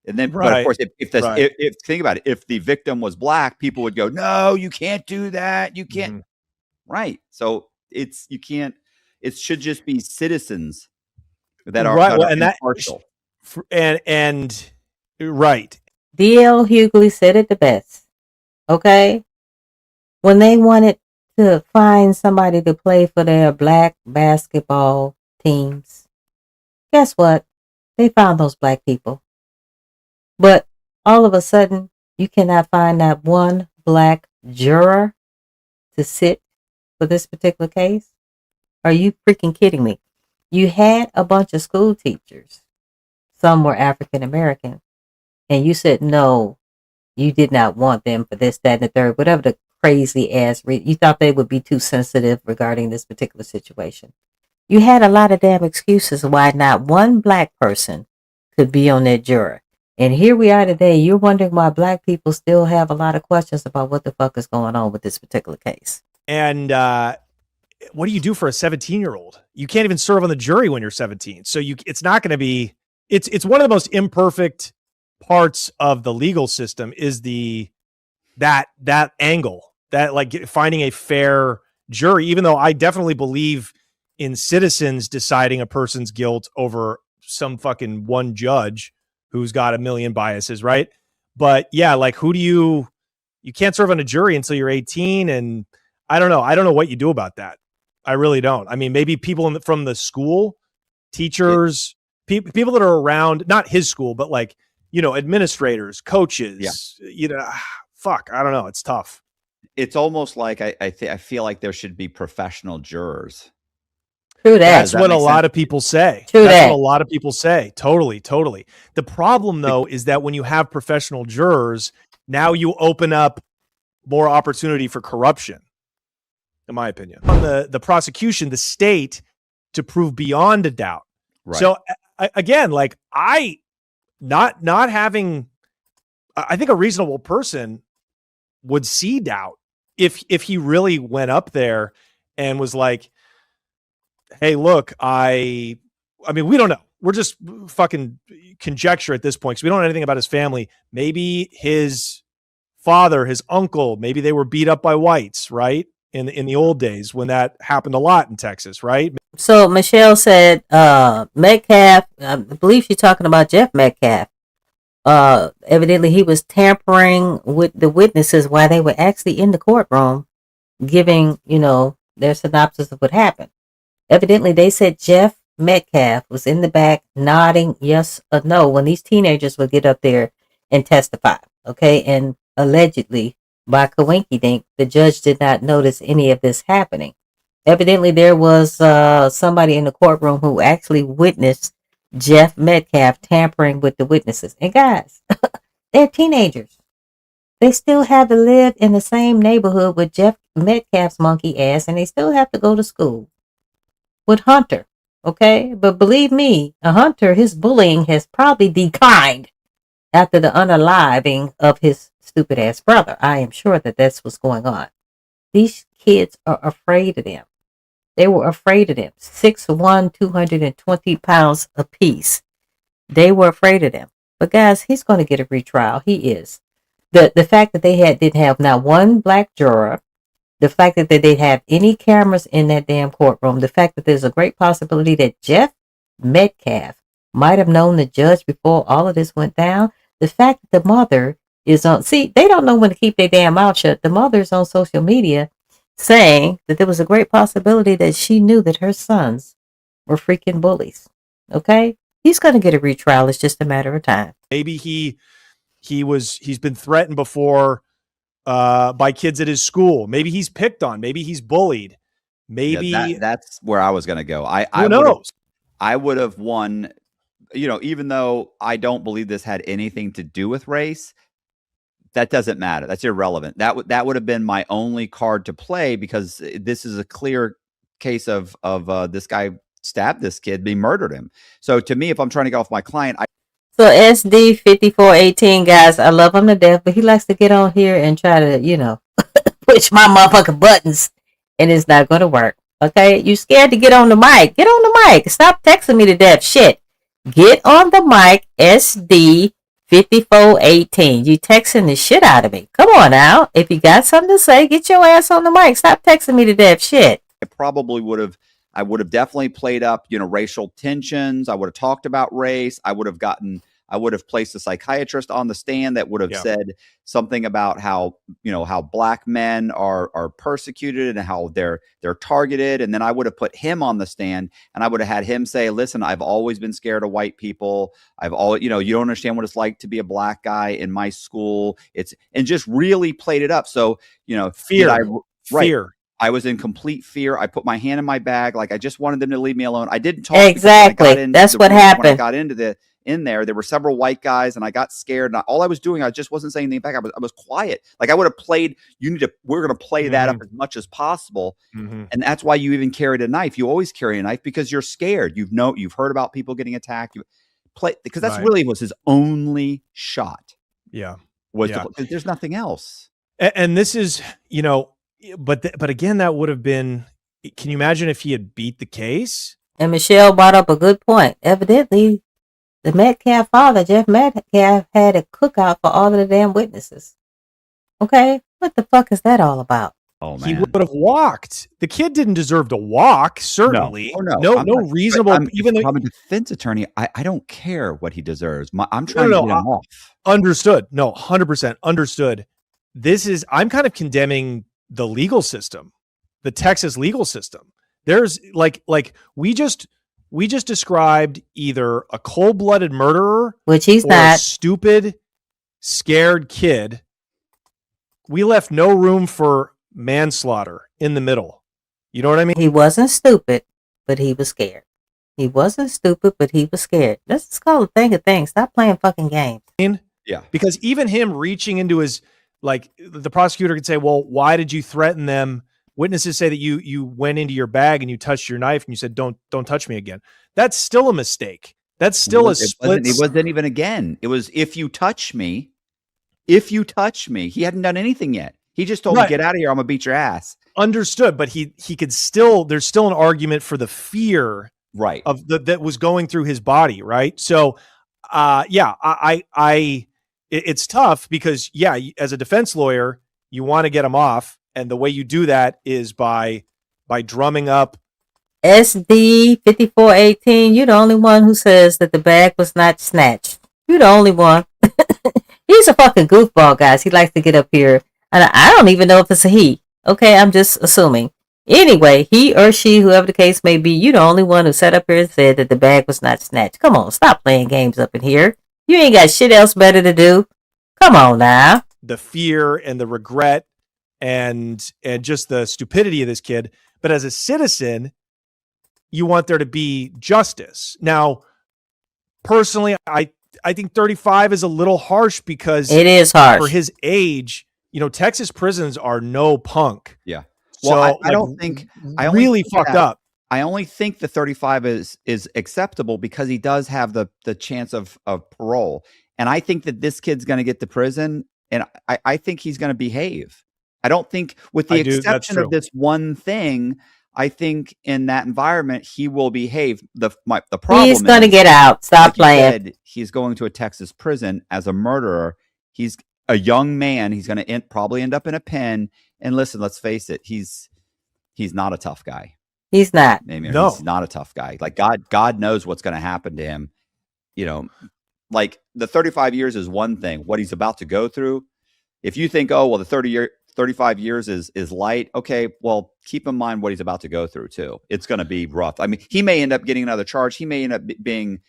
And then, but of course, if think about it, if the victim was black, people would go, no, you can't do that. You can't. Right. So it should just be citizens that are, impartial. And right. D.L. Hughley said it the best. Okay? When they wanted to find somebody to play for their black basketball teams, guess what? They found those black people. But all of a sudden, you cannot find that one black juror to sit for this particular case? Are you freaking kidding me? You had a bunch of school teachers. Some were African American. And you said, no, you did not want them for this, that, and the third, whatever the crazy ass you thought they would be too sensitive regarding this particular situation. You had a lot of damn excuses why not one black person could be on that juror. And here we are today. You're wondering why black people still have a lot of questions about what the fuck is going on with this particular case. And what do you do for a 17-year-old? You can't even serve on the jury when you're 17. So it's not going to be. It's one of the most imperfect parts of the legal system is that angle, that like finding a fair jury, even though I definitely believe in citizens deciding a person's guilt over some fucking one judge who's got a million biases, right? But yeah, like you can't serve on a jury until you're 18, and I don't know what you do about that. I really don't. I mean, maybe people from the school, teachers, people that are around, not his school, but like, administrators, coaches, fuck, I don't know. It's tough. It's almost like I feel like there should be professional jurors. True that. That's what a lot of people say. That's what a lot of people say. Totally. The problem, though, is that when you have professional jurors, now you open up more opportunity for corruption, in my opinion. On the prosecution, the state, to prove beyond a doubt. Right. So again, like not having, I think a reasonable person would see doubt if he really went up there and was like, hey, look, I mean, we don't know. fucking conjecture at this point because we don't know anything about his family. Maybe his father, his uncle, maybe they were beat up by whites, right? In the old days when that happened a lot in Texas, right? So Michelle said Metcalf, I believe she's talking about Jeff Metcalf. Evidently he was tampering with the witnesses while they were actually in the courtroom giving, their synopsis of what happened. Evidently they said Jeff Metcalf was in the back nodding yes or no when these teenagers would get up there and testify. Okay. And allegedly by coinkydink, the judge did not notice any of this happening. Evidently there was somebody in the courtroom who actually witnessed Jeff Metcalf tampering with the witnesses. And guys, they're teenagers. They still have to live in the same neighborhood with Jeff Metcalf's monkey ass, and they still have to go to school with Hunter. Okay? But believe me, Hunter, his bullying has probably declined after the unaliving of his stupid ass brother. I am sure that that's what's going on. These kids are afraid of them. They were afraid of them. 6'1", 220 pounds apiece. They were afraid of them. But guys, he's going to get a retrial. He is. The fact that they didn't have not one black juror, the fact that they didn't have any cameras in that damn courtroom, the fact that there's a great possibility that Jeff Metcalf might have known the judge before all of this went down, the fact that the mother is on, see, they don't know when to keep their damn mouth shut. The mother's on social media saying that there was a great possibility that she knew that her sons were freaking bullies. Okay? He's going to get a retrial. It's just a matter of time. Maybe he's been threatened before by kids at his school. Maybe he's picked on. Maybe he's bullied. Maybe that's where I was going to go. I would have won, even though I don't believe this had anything to do with race. That doesn't matter. That's irrelevant. That would have been my only card to play because this is a clear case of this guy stabbed this kid, he murdered him. So to me, if I'm trying to get off my client, So SD 5418, guys, I love him to death, but he likes to get on here and try to, push my motherfucking buttons, and it's not going to work. Okay, you scared to get on the mic? Get on the mic. Stop texting me to death. Shit, get on the mic. SD 5418. You texting the shit out of me. Come on now. If you got something to say, get your ass on the mic. Stop texting me to death. Shit. I probably would have definitely played up, racial tensions. I would have talked about race. I would have placed a psychiatrist on the stand that would have said something about how black men are persecuted and how they're targeted. And then I would have put him on the stand and I would have had him say, listen, I've always been scared of white people. I've always, you don't understand what it's like to be a black guy in my school. And just really played it up. So, fear. I was in complete fear. I put my hand in my bag. Like I just wanted them to leave me alone. I didn't talk. Exactly. That's what happened. When I got in there were several white guys and I got scared. And all I was doing, I just wasn't saying anything back. I was quiet. Like I would have played, we're going to play that up as much as possible. And that's why you even carried a knife. You always carry a knife because you're scared. You've heard about people getting attacked. Because that's really was his only shot. Yeah. Because there's nothing else. And this is, but again, that would have been, can you imagine if he had beat the case? And Michelle brought up a good point. Evidently, the Metcalf father, Jeff Metcalf, had a cookout for all of the damn witnesses. Okay? What the fuck is that all about? Oh, man. He would have walked. The kid didn't deserve to walk, certainly. No reasonable, even though I'm a defense attorney, I don't care what he deserves. I'm trying to get him off. Understood. No, 100% understood. I'm kind of condemning the legal system, the Texas legal system. There's like we just described either a cold-blooded murderer, which he's or not, a stupid, scared kid. We left no room for manslaughter in the middle. You know what I mean? He wasn't stupid, but he was scared. He wasn't stupid, but he was scared. Let's just call a thing. Stop playing fucking games. Yeah. Because even him reaching into his, the prosecutor could say, well, why did you threaten them? Witnesses say that you went into your bag and you touched your knife and you said, don't touch me again. That's still a mistake. That's still a split. It wasn't even again. It was, if you touch me, he hadn't done anything yet. He just told me, get out of here. I'm gonna beat your ass. Understood. But he could still, there's still an argument for the fear right of that was going through his body, right? So, it's tough because as a defense lawyer, you want to get him off, and the way you do that is by drumming up. SD 5418, you're the only one who says that the bag was not snatched. You're the only one. He's a fucking goofball, guys. He likes to get up here, and I don't even know if it's a he. Okay, I'm just assuming. Anyway, he or she, whoever the case may be, you're the only one who sat up here and said that the bag was not snatched. Come on, stop playing games up in here. You ain't got shit else better to do. Come on now. The fear and the regret and just the stupidity of this kid. But as a citizen, you want there to be justice. Now, personally, I think 35 is a little harsh because it is harsh for his age. Texas prisons are no punk. Yeah. So Well, I don't think I really fucked up. I only think the 35 is acceptable because he does have the chance of parole. And I think that this kid's going to get to prison, and I think he's going to behave. I don't think, with the exception of this one thing, I think in that environment he will behave. The problem he's going to get out. Stop playing. He's going to a Texas prison as a murderer. He's a young man. He's going to probably end up in a pen. And listen, let's face it. He's not a tough guy. He's not. No, he's not a tough guy. Like God knows what's going to happen to him. Like the 35 years is one thing. What he's about to go through. If you think, oh, well, the 35 years is light. Okay, well, keep in mind what he's about to go through too. It's going to be rough. I mean, he may end up getting another charge. He may end up being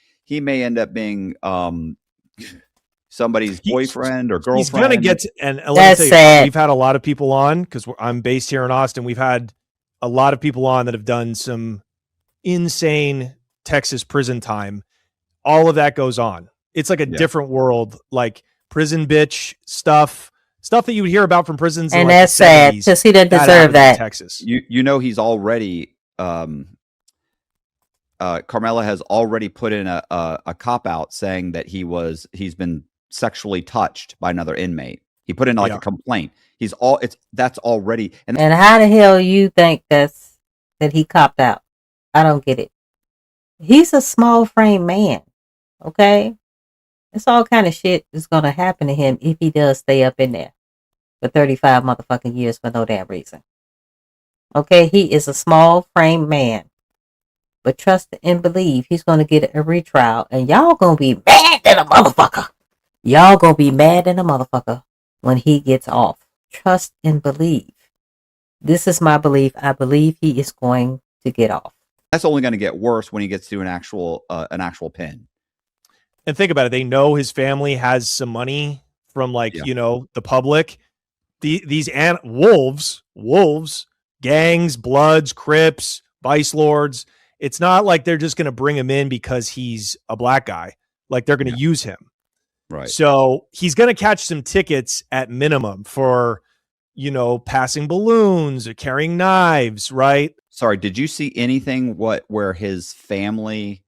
somebody's boyfriend or girlfriend. He's going to get and let me tell you, we've had a lot of people on because I'm based here in Austin. We've had a lot of people on that have done some insane Texas prison time. All of that goes on. It's like a different world, like prison bitch stuff that you would hear about from prisons. And in that's sad because he didn't deserve that. Texas. He's already Carmelo has already put in a cop out saying that he's been sexually touched by another inmate. He put in a complaint. That's already and how the hell you think that he copped out? I don't get it. He's a small frame man. Okay. It's all kind of shit is going to happen to him if he does stay up in there for 35 motherfucking years for no damn reason. Okay, he is a small frame man. But trust and believe he's going to get a retrial, and y'all going to be mad at a motherfucker. Y'all going to be mad at a motherfucker when he gets off. Trust and believe. This is my belief. I believe he is going to get off. That's only going to get worse when he gets to an actual pen. And think about it. They know his family has some money from the public. These wolves, gangs, Bloods, Crips, Vice Lords. It's not like they're just going to bring him in because he's a black guy. Like they're going to use him. Right. So he's going to catch some tickets at minimum for, passing balloons or carrying knives. Right. Sorry. Did you see anything where his family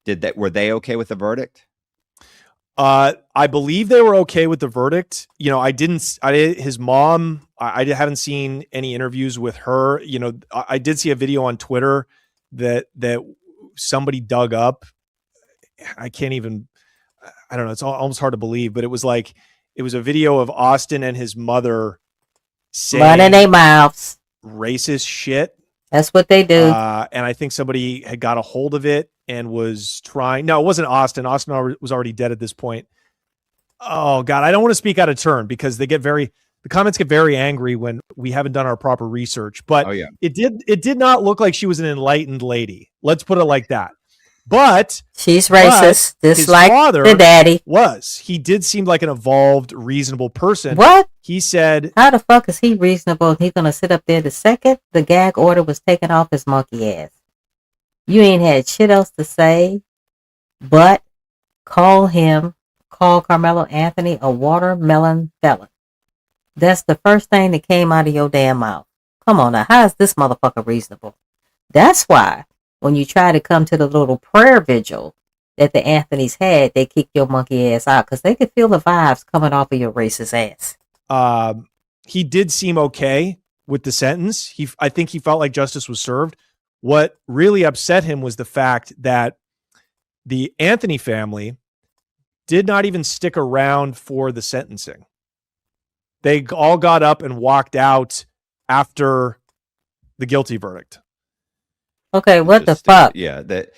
did that? Were they okay with the verdict? I believe they were okay with the verdict. His mom, I haven't seen any interviews with her. I did see a video on Twitter that somebody dug up. I don't know. It's almost hard to believe, but it was a video of Austin and his mother saying running their mouths, racist shit. That's what they do. And I think somebody had got a hold of it and was trying. No, it wasn't Austin. Austin was already dead at this point. Oh God, I don't want to speak out of turn because the comments get very angry when we haven't done our proper research. But it did not look like she was an enlightened lady. Let's put it like that. But she's racist, just like the daddy was. He did seem like an evolved, reasonable person. What? He said, how the fuck is he reasonable? He's going to sit up there the second the gag order was taken off his monkey ass. You ain't had shit else to say but call Karmelo Anthony a watermelon felon. That's the first thing that came out of your damn mouth. Come on now, how is this motherfucker reasonable? That's why when you try to come to the little prayer vigil that the Anthonys had, they kicked your monkey ass out because they could feel the vibes coming off of your racist ass. He did seem okay with the sentence. I think he felt like justice was served. What really upset him was the fact that the Anthony family did not even stick around for the sentencing. They all got up and walked out after the guilty verdict. Okay, what the fuck? Yeah, that.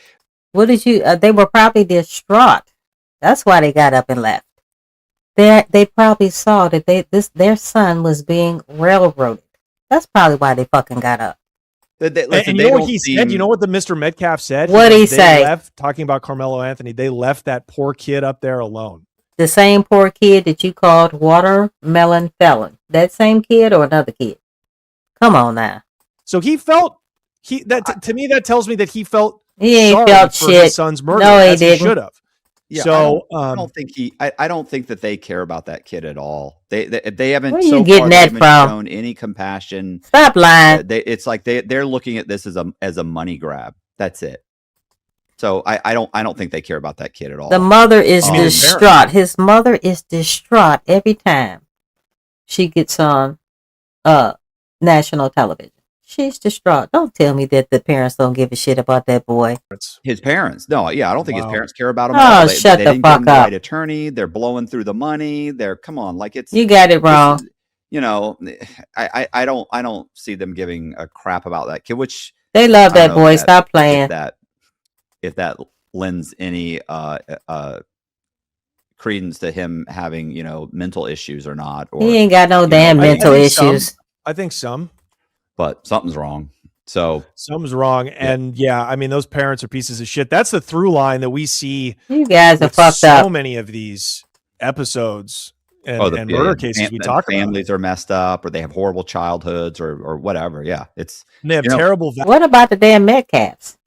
What did you? They were probably distraught. That's why they got up and left. They probably saw that their son was being railroaded. That's probably why they fucking got up. And you know what he said? You know what the Mr. Metcalf said? What did he say? Left, talking about Karmelo Anthony, they left that poor kid up there alone. The same poor kid that you called watermelon felon. That same kid or another kid? Come on now. So he felt to me that tells me that he felt he ain't sorry felt for shit. His son's murder. No, he as didn't. He should have. Yeah, so I don't think I don't think that they care about that kid at all. They haven't. Where so you getting far, that they haven't from? shown any compassion. Stop lying. It's like they're looking at this as a money grab. That's it. So I don't think they care about that kid at all. The mother is distraught. His mother is distraught every time she gets on national television. She's distraught. Don't tell me that the parents don't give a shit about that boy. His parents. No, yeah, I don't think his parents care about him. Oh, shut they the didn't fuck give him the up. right attorney. They're blowing through the money. Come on, like it's. You got it wrong. I don't see them giving a crap about that kid. Which they love that boy. Stop playing. If that lends any credence to him having mental issues or not, or he ain't got no damn mental issues. I think some. But something's wrong. So something's wrong. And yeah, I mean, those parents are pieces of shit. That's the through line that we see. You guys are fucked so up. So many of these episodes and murder cases we talk about. Families are messed up, or they have horrible childhoods, or whatever. Yeah, and they have terrible. What about the damn Metcalfs?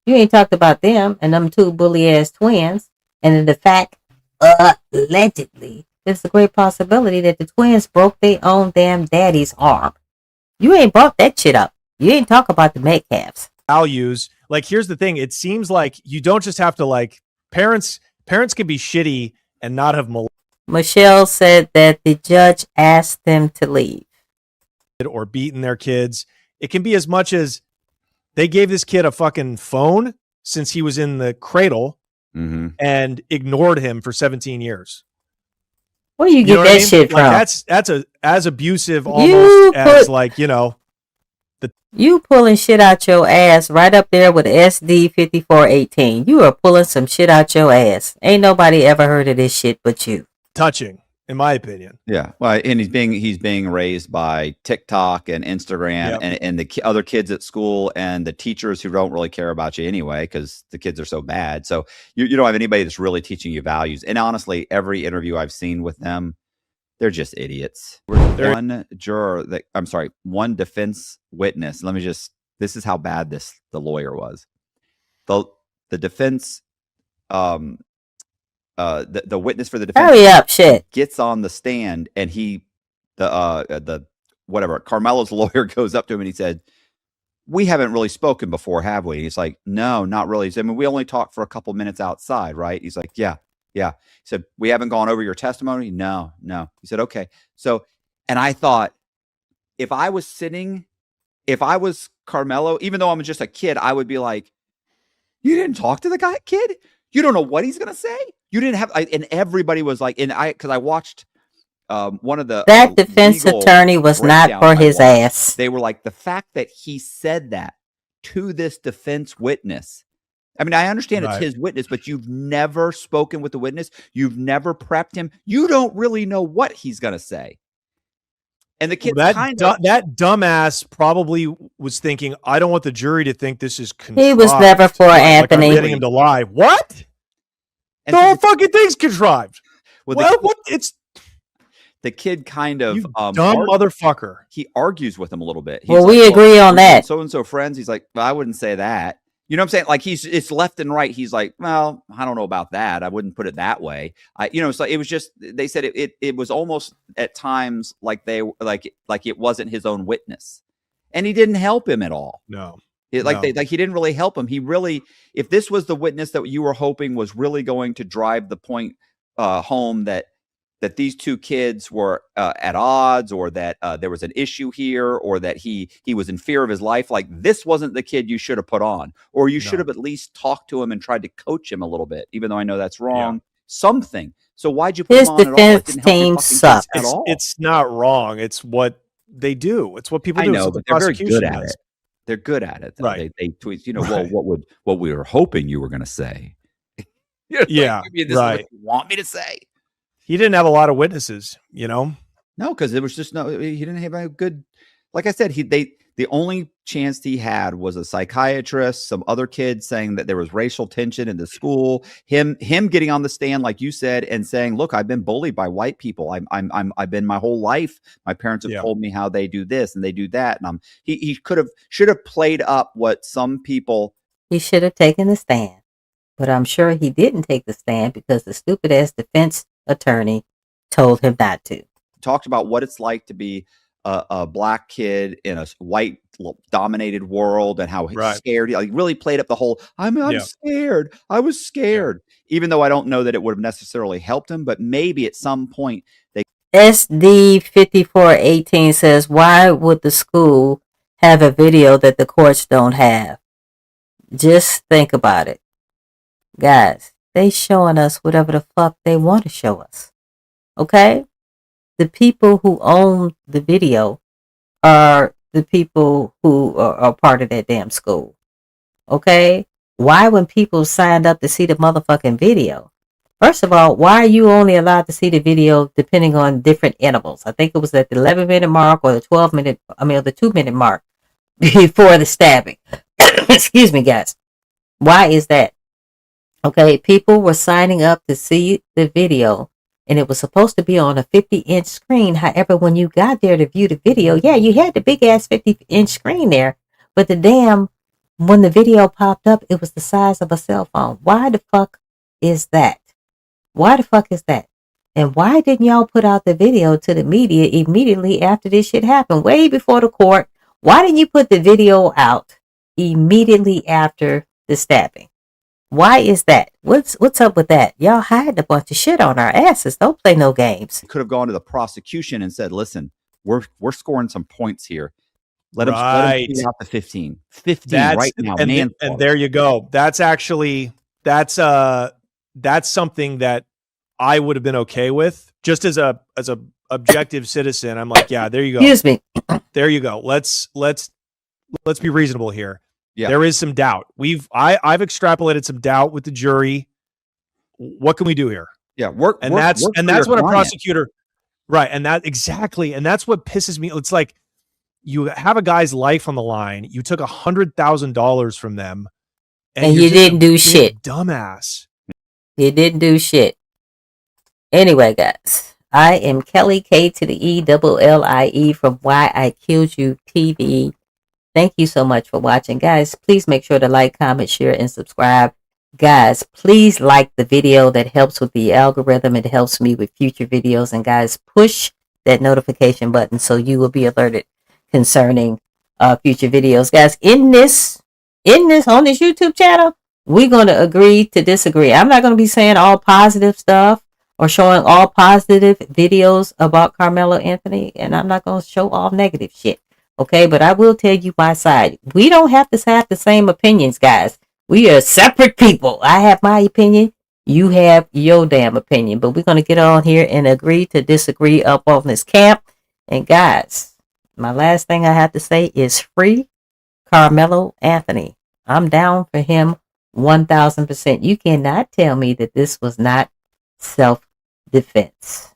You ain't talked about them and them two bully ass twins. And then the fact, allegedly, there's a great possibility that the twins broke their own damn daddy's arm. You ain't brought that shit up. You ain't talk about the Metcalfs. Values. Like, here's the thing. It seems like you don't just have to parents can be shitty and not have Michelle said that the judge asked them to leave. Or beaten their kids. It can be as much as they gave this kid a fucking phone since he was in the cradle and ignored him for 17 years. Where you get that shit from? That's as abusive almost as you pulling shit out your ass right up there with SD 5418. You are pulling some shit out your ass. Ain't nobody ever heard of this shit but you. Touching, in my opinion. Yeah, well, and he's being raised by TikTok and Instagram and the other kids at school and the teachers who don't really care about you anyway because the kids are so bad. So you don't have anybody that's really teaching you values. And honestly, every interview I've seen with them, they're just idiots. One defense witness. This is how bad the lawyer was. The defense. The witness for the defense hurry up, shit. Gets on the stand and Carmelo's lawyer goes up to him and he said, "We haven't really spoken before, have we?" He's like, "No, not really." He said, "I mean, we only talked for a couple minutes outside, right?" He's like, Yeah. He said, "We haven't gone over your testimony?" No. He said, "Okay." So, and I thought, if I was Karmelo, even though I'm just a kid, I would be like, "You didn't talk to the kid? You don't know what he's going to say? You didn't have," and everybody was like, because I watched one of that defense attorney was not for his ass. They were like, the fact that he said that to this defense witness. I mean, I understand it's his witness, but you've never spoken with the witness. You've never prepped him. You don't really know what he's going to say. And the kid that dumbass probably was thinking, I don't want the jury to think this is contrived. He was never for Anthony. I'm getting him to lie. What? And the whole fucking thing's contrived. It's the kid kind of dumb motherfucker. He argues with him a little bit. Well, we agree on that. So and so friends. He's like, well, I wouldn't say that. You know what I'm saying? Like it's left and right. He's like, well, I don't know about that. I wouldn't put it that way. So it was just, they said it was almost at times like it wasn't his own witness, and he didn't help him at all. No, he didn't really help him. He really, if this was the witness that you were hoping was really going to drive the point home that that these two kids were at odds, or that there was an issue here, or that he was in fear of his life, like this wasn't the kid you should have put on, or you should have at least talked to him and tried to coach him a little bit, even though I know that's wrong. Something. So why'd you put him on at all? It didn't help your fucking case at all. It's not wrong. It's what they do. It's what people do. I know, but they're very good at it. They're good at it. Though. Right. They tweet, well, what we were hoping you were going to say. Yeah. This is what you want me to say. He didn't have a lot of witnesses, No, because it was just he didn't have a good, like I said, the only chance he had was a psychiatrist, some other kids saying that there was racial tension in the school, him getting on the stand, like you said, and saying, look, I've been bullied by white people. I've been my whole life. My parents have told me how they do this and they do that. And he should have played up what some people. He should have taken the stand, but I'm sure he didn't take the stand because the stupid ass defense attorney told him not to. Talked about what it's like to be a black kid in a white dominated world and how scared he really played up the whole I'm scared. I was scared, even though I don't know that it would have necessarily helped him, but maybe at some point they. SD 5418 says, why would the school have a video that the courts don't have? Just think about it, guys. They showing us whatever the fuck they want to show us. Okay? The people who own the video are the people who are part of that damn school. Okay? Why, when people signed up to see the motherfucking video? First of all, why are you only allowed to see the video depending on different intervals? I think it was at the 11-minute mark or the the 2-minute mark before the stabbing. Excuse me, guys. Why is that? Okay, people were signing up to see the video, and it was supposed to be on a 50-inch screen. However, when you got there to view the video, you had the big-ass 50-inch screen there, but when the video popped up, it was the size of a cell phone. Why the fuck is that? Why the fuck is that? And why didn't y'all put out the video to the media immediately after this shit happened, way before the court? Why didn't you put the video out immediately after the stabbing? Why is that? What's up with that? Y'all hiding a bunch of shit on our asses. Don't play no games. Could have gone to the prosecution and said, listen, we're scoring some points here. Let him beat out the 15 right now. And there you go. That's actually, that's something that I would have been okay with. Just as a objective citizen, I'm like, yeah, there you go. Excuse me. There you go. Let's be reasonable here. Yeah. There is some doubt. I've extrapolated some doubt with the jury. What can we do here? Yeah, that's what a prosecutor, right? And that's what pisses me. It's like you have a guy's life on the line. You took $100,000 from them, and you didn't do shit, dumbass. You didn't do shit. Anyway, guys, I am Kelly K to the ELLIE from Why I Killed You TV. Thank you so much for watching. Guys, please make sure to like, comment, share, and subscribe. Guys, please like the video. That helps with the algorithm. It helps me with future videos. And guys, push that notification button so you will be alerted concerning future videos. Guys, on this YouTube channel, we're going to agree to disagree. I'm not going to be saying all positive stuff or showing all positive videos about Karmelo Anthony. And I'm not going to show all negative shit. Okay, but I will tell you my side. We don't have to have the same opinions, guys. We are separate people. I have my opinion. You have your damn opinion. But we're going to get on here and agree to disagree up on this camp. And guys, my last thing I have to say is free Karmelo Anthony. I'm down for him 1,000%. You cannot tell me that this was not self-defense.